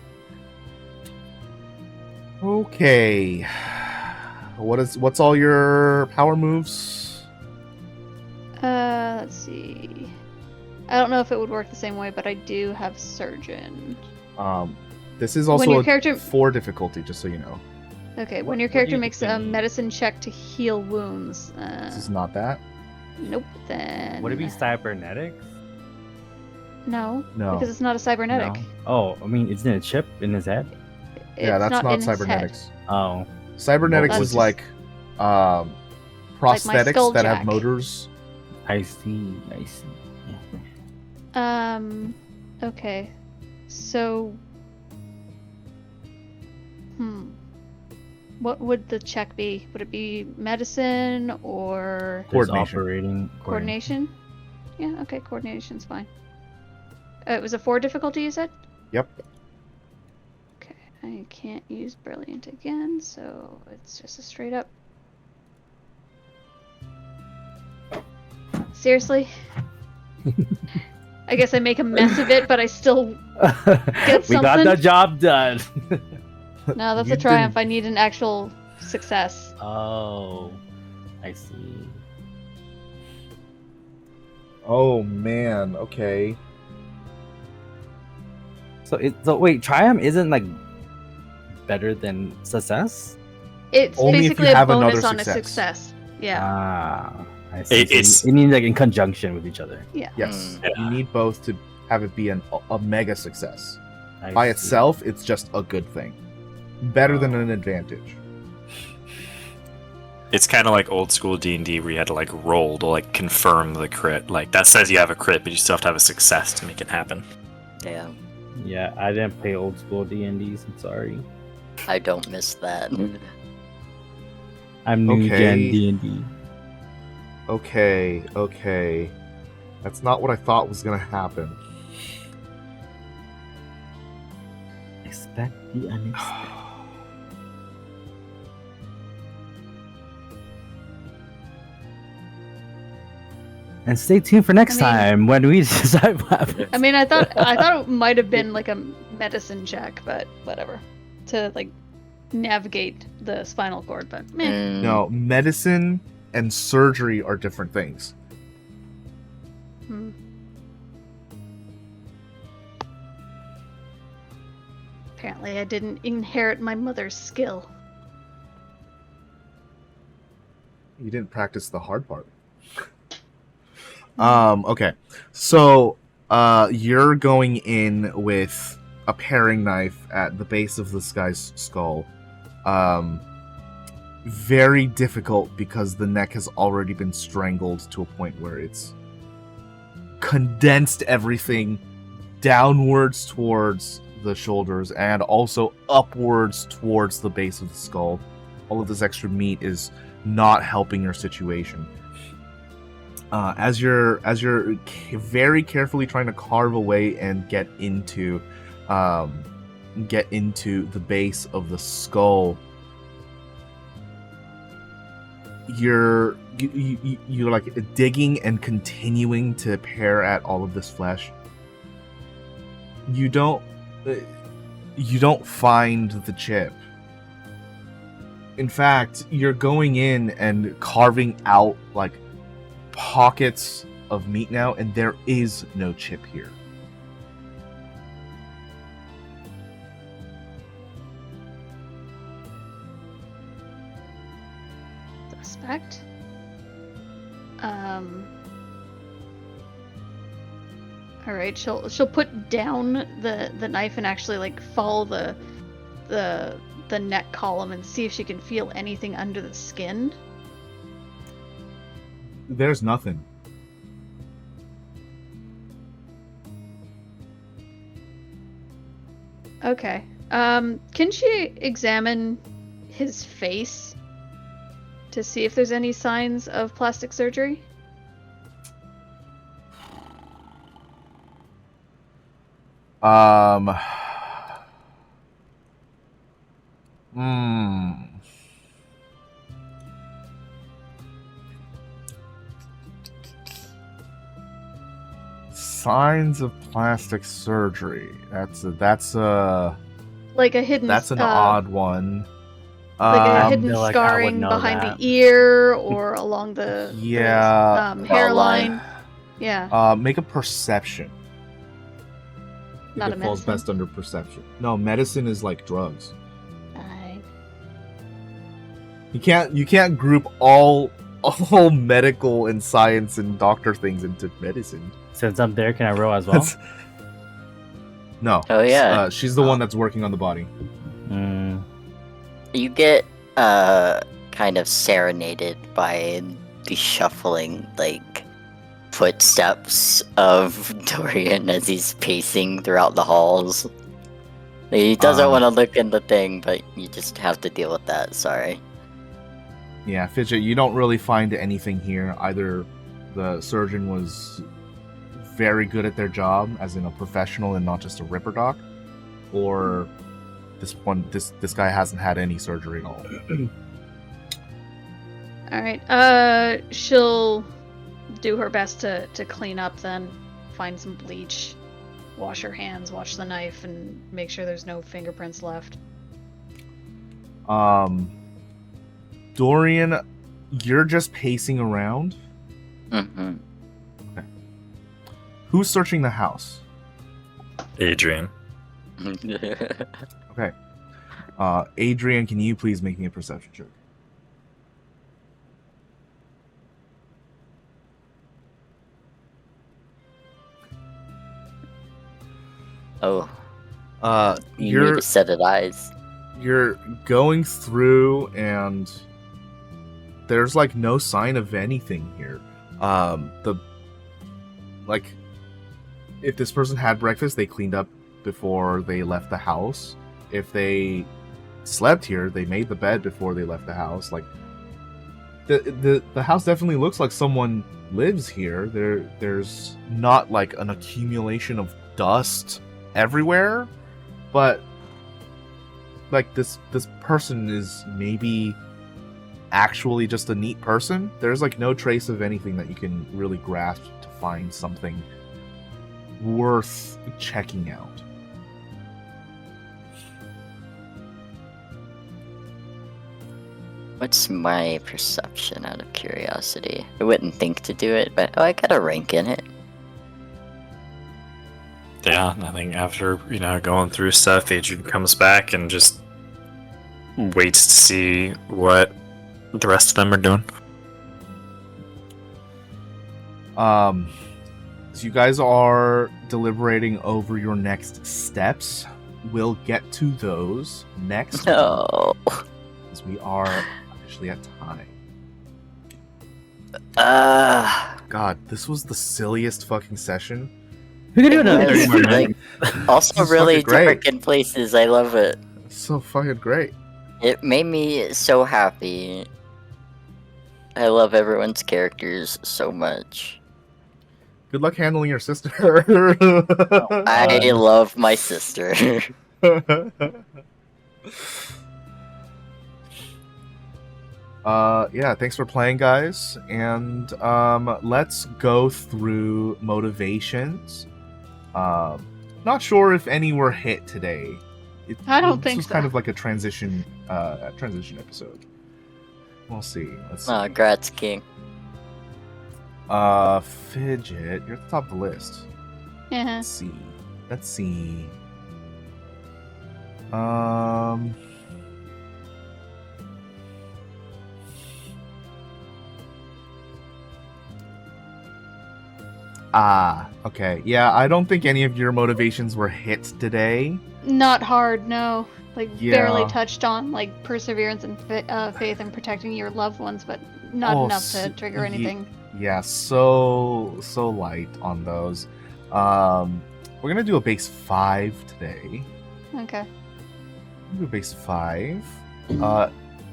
What's all your power moves? Let's see. I don't know if it would work the same way, but I do have surgeon. This is When also your a character- 4 difficulty, just so you know. Okay, What- when your what do character you makes a think? medicine check to heal wounds. This is not that. Nope. Then. Would it be cybernetics? No. No. Because it's not a cybernetic. No. Oh, I mean, isn't it a chip in his head? Yeah, It's that's not in his head. cybernetics. Oh, Cybernetics Well, is that's- like prosthetics skull that have jack. motors. I see. I see. Okay. So. What would the check be? Would it be medicine or There's Coordination. operating coordination? Yeah, okay, coordination's fine. It was a 4 difficulty, you said? Yep. Okay, I can't use brilliant again, so it's just a straight up. Seriously? I guess I make a mess of it, but I still. we got something? the job done. No, that's You a triumph. didn't- I need an actual success. Oh, I see. Oh man. Okay. So wait, triumph isn't like better than success? It's Only if you basically a have another bonus on a success. success. Yeah. Ah, I see. It's- You need like in conjunction with each other. Yeah. Yes. Yeah. You need both to have it be a mega success. I By see. itself, it's just a good thing. Better than an advantage. It's kind of like old school D&D where you had to like roll to like confirm the crit. Like that says you have a crit, but you still have to have a success to make it happen. Yeah, Yeah, I didn't play old school D&Ds. I'm sorry. I don't miss that. I'm new Okay. gen D&D. Okay. That's not what I thought was gonna happen. Expect the unexpected. And stay tuned for next I mean- time when we decide what happens. I mean, I thought it might have been like a medicine check, but whatever, to like navigate the spinal cord. But meh. Mm, No, medicine and surgery are different things. Hmm. Apparently, I didn't inherit my mother's skill. You didn't practice the hard part. Okay. So, you're going in with a paring knife at the base of this guy's skull. Very difficult because the neck has already been strangled to a point where it's condensed everything downwards towards the shoulders and also upwards towards the base of the skull. All of this extra meat is not helping your situation. As you're very carefully trying to carve away and get into the base of the skull, you're like digging and continuing to pare at all of this flesh. You don't find the chip. In fact, you're going in and carving out like pockets of meat now, and there is no chip here. Suspect. All right, she'll put down the knife and actually like follow the neck column and see if she can feel anything under the skin. There's nothing. Okay. Can she examine his face to see if there's any signs of plastic surgery? Signs of plastic surgery. That's Like a hidden. that's an odd one. Like a hidden feel like I would scarring know behind that. the ear or along the Yeah. hairline. Yeah, Make a perception. I not think a it falls medicine. best under perception. No, medicine is like drugs. Fine. You can't group all medical and science and doctor things into medicine. Since I'm there, can I roll as well? That's- No. Oh, yeah. She's the one that's working on the body. Mm, You get kind of serenaded by the shuffling, like, footsteps of Dorian as he's pacing throughout the halls. He doesn't want to look in the thing, but you just have to deal with that, sorry. Yeah, Fidget, you don't really find anything here. Either the surgeon was very good at their job, as in a professional and not just a ripper doc, or this guy hasn't had any surgery at all. All right. She'll do her best to clean up, then find some bleach, wash her hands, wash the knife, and make sure there's no fingerprints left. Dorian, you're just pacing around. Mm-hmm. Who's searching the house? Adrian. Okay. Adrian, can you please make me a perception check? Oh, you You're need a set of eyes. you're going through and there's like no sign of anything here. If this person had breakfast, they cleaned up before they left the house. If they slept here, they made the bed before they left the house. Like the house definitely looks like someone lives here. There's not like an accumulation of dust everywhere, but like this person is maybe actually just a neat person. There's like no trace of anything that you can really grasp to find something worth checking out. What's my perception out of curiosity? I wouldn't think to do it, but I got a rank in it. Yeah, I think after, going through stuff, Adrian comes back and just waits to see what the rest of them are doing. As you guys are deliberating over your next steps, we'll get to those next No. week, as we are actually at time. God, this was the silliest fucking session. We can do another Yes, 30 more like, minutes. also This is really fucking great. dark in places. I love it. It's so fucking great. It made me so happy. I love everyone's characters so much. Good luck handling your sister. I love my sister. Yeah, thanks for playing, guys. And let's go through motivations. Not sure if any were hit today. I don't this think was so. kind of like a transition episode. We'll see. Let's see. Aw, Grats King. Fidget, you're at the top of the list. Yeah. Let's see. Let's see. Okay. Yeah, I don't think any of your motivations were hit today. Not hard, no. Like barely Yeah. touched on like perseverance and faith in protecting your loved ones, but not Oh, enough to trigger anything. Yeah, so light on those. We're gonna do a base 5 today. Okay. Do a base 5.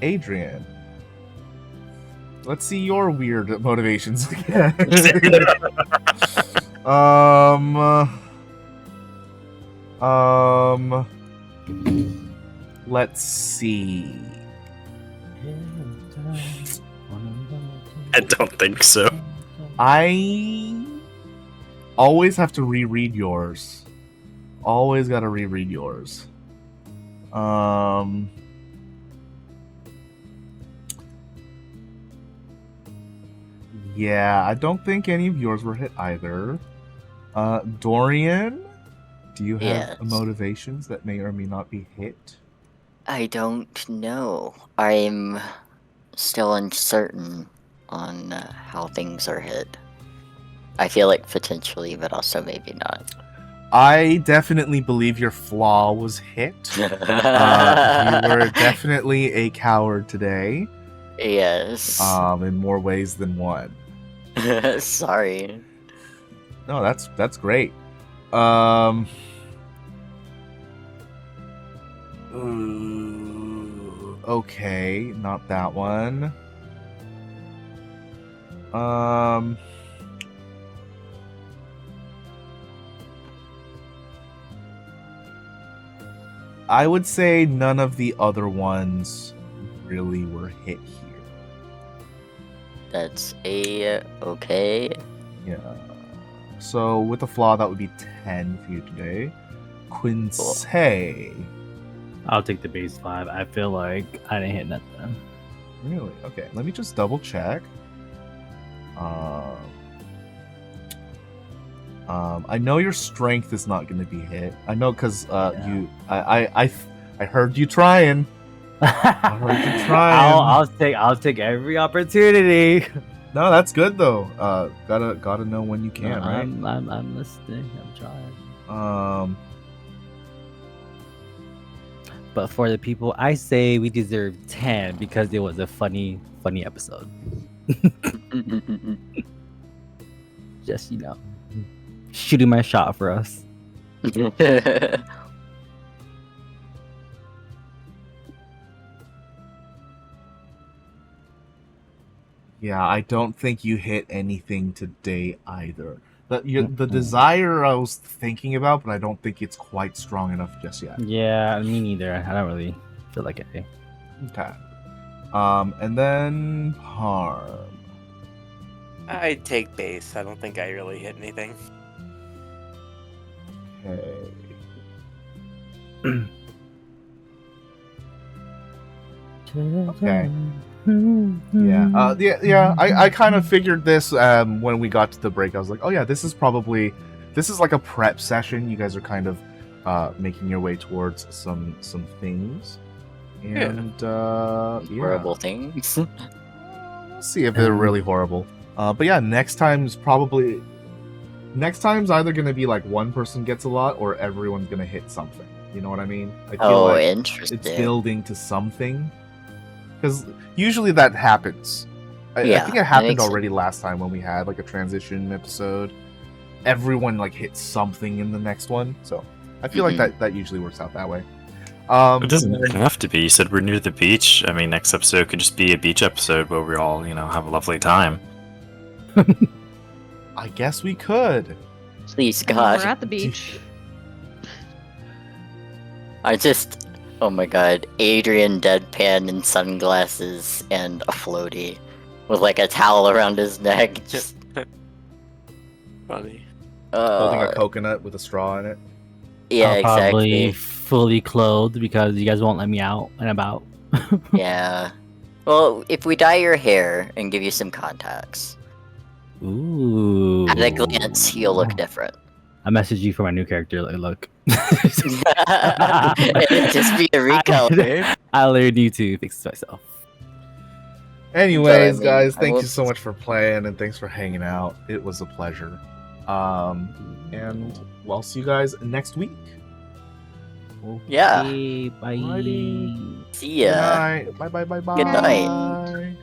Adrian. Let's see your weird motivations again. Let's see. I don't think so. I always have to reread yours. Always gotta reread yours. Yeah, I don't think any of yours were hit either. Dorian, do you have Yes. motivations that may or may not be hit? I don't know. I'm still uncertain on how things are hit. I feel like potentially, but also maybe not. I definitely believe your flaw was hit. You were definitely a coward today, Yes. in more ways than one. Sorry. No, that's great. Ooh, okay, not that one. I would say none of the other ones really were hit here. That's a okay. Yeah. So with a flaw, that would be 10 for you today. Quincy. I'll take the base 5. I feel like I didn't hit nothing. Really? Okay, let me just double check. I know your strength is not going to be hit. I know because Yeah. I heard you trying. I heard you trying. I'll take every opportunity. No, that's good though. Gotta know when you can, No, right? I'm listening. I'm trying. But for the people, I say we deserve 10 because it was a funny episode. Just shooting my shot for us. Yeah, I don't think you hit anything today either. The desire I was thinking about, but I don't think it's quite strong enough just yet. Yeah, me neither. I don't really feel like it. Okay. And then Parm. I take base. I don't think I really hit anything. Okay. Okay. Yeah. I kind of figured this when we got to the break. I was like, oh yeah, this is like a prep session. You guys are kind of making your way towards some things, and Horrible things. we'll see if they're really horrible. But yeah, next time's either gonna be like one person gets a lot or everyone's gonna hit something. You know what I mean? I feel Oh, like interesting. it's building to something. Because usually that happens. I Yeah, think it that happened makes already last time when we had like a transition episode. Everyone like hit something in the next one, so I feel like that usually works out that way. It doesn't have to be. You said we're near the beach. I mean, next episode could just be a beach episode where we all, have a lovely time. I guess we could. Please, We're God. at the beach. Oh my god, Adrian deadpan in sunglasses and a floaty with like a towel around his neck. Just Funny. Holding a coconut with a straw in it. Yeah, I'll probably exactly. fully clothed because you guys won't let me out and about. Yeah. Well, if we dye your hair and give you some contacts, Ooh. at a glance, you'll look different. I messaged you for my new character. Like, look. It'd just be a recolor. I literally need to fix this myself. Anyways, But, I mean, guys, I thank will- you so much for playing and thanks for hanging out. It was a pleasure. And we'll see you guys next week. Yeah. Okay, bye. Alrighty. See ya. Good night. Bye. Good night. Bye.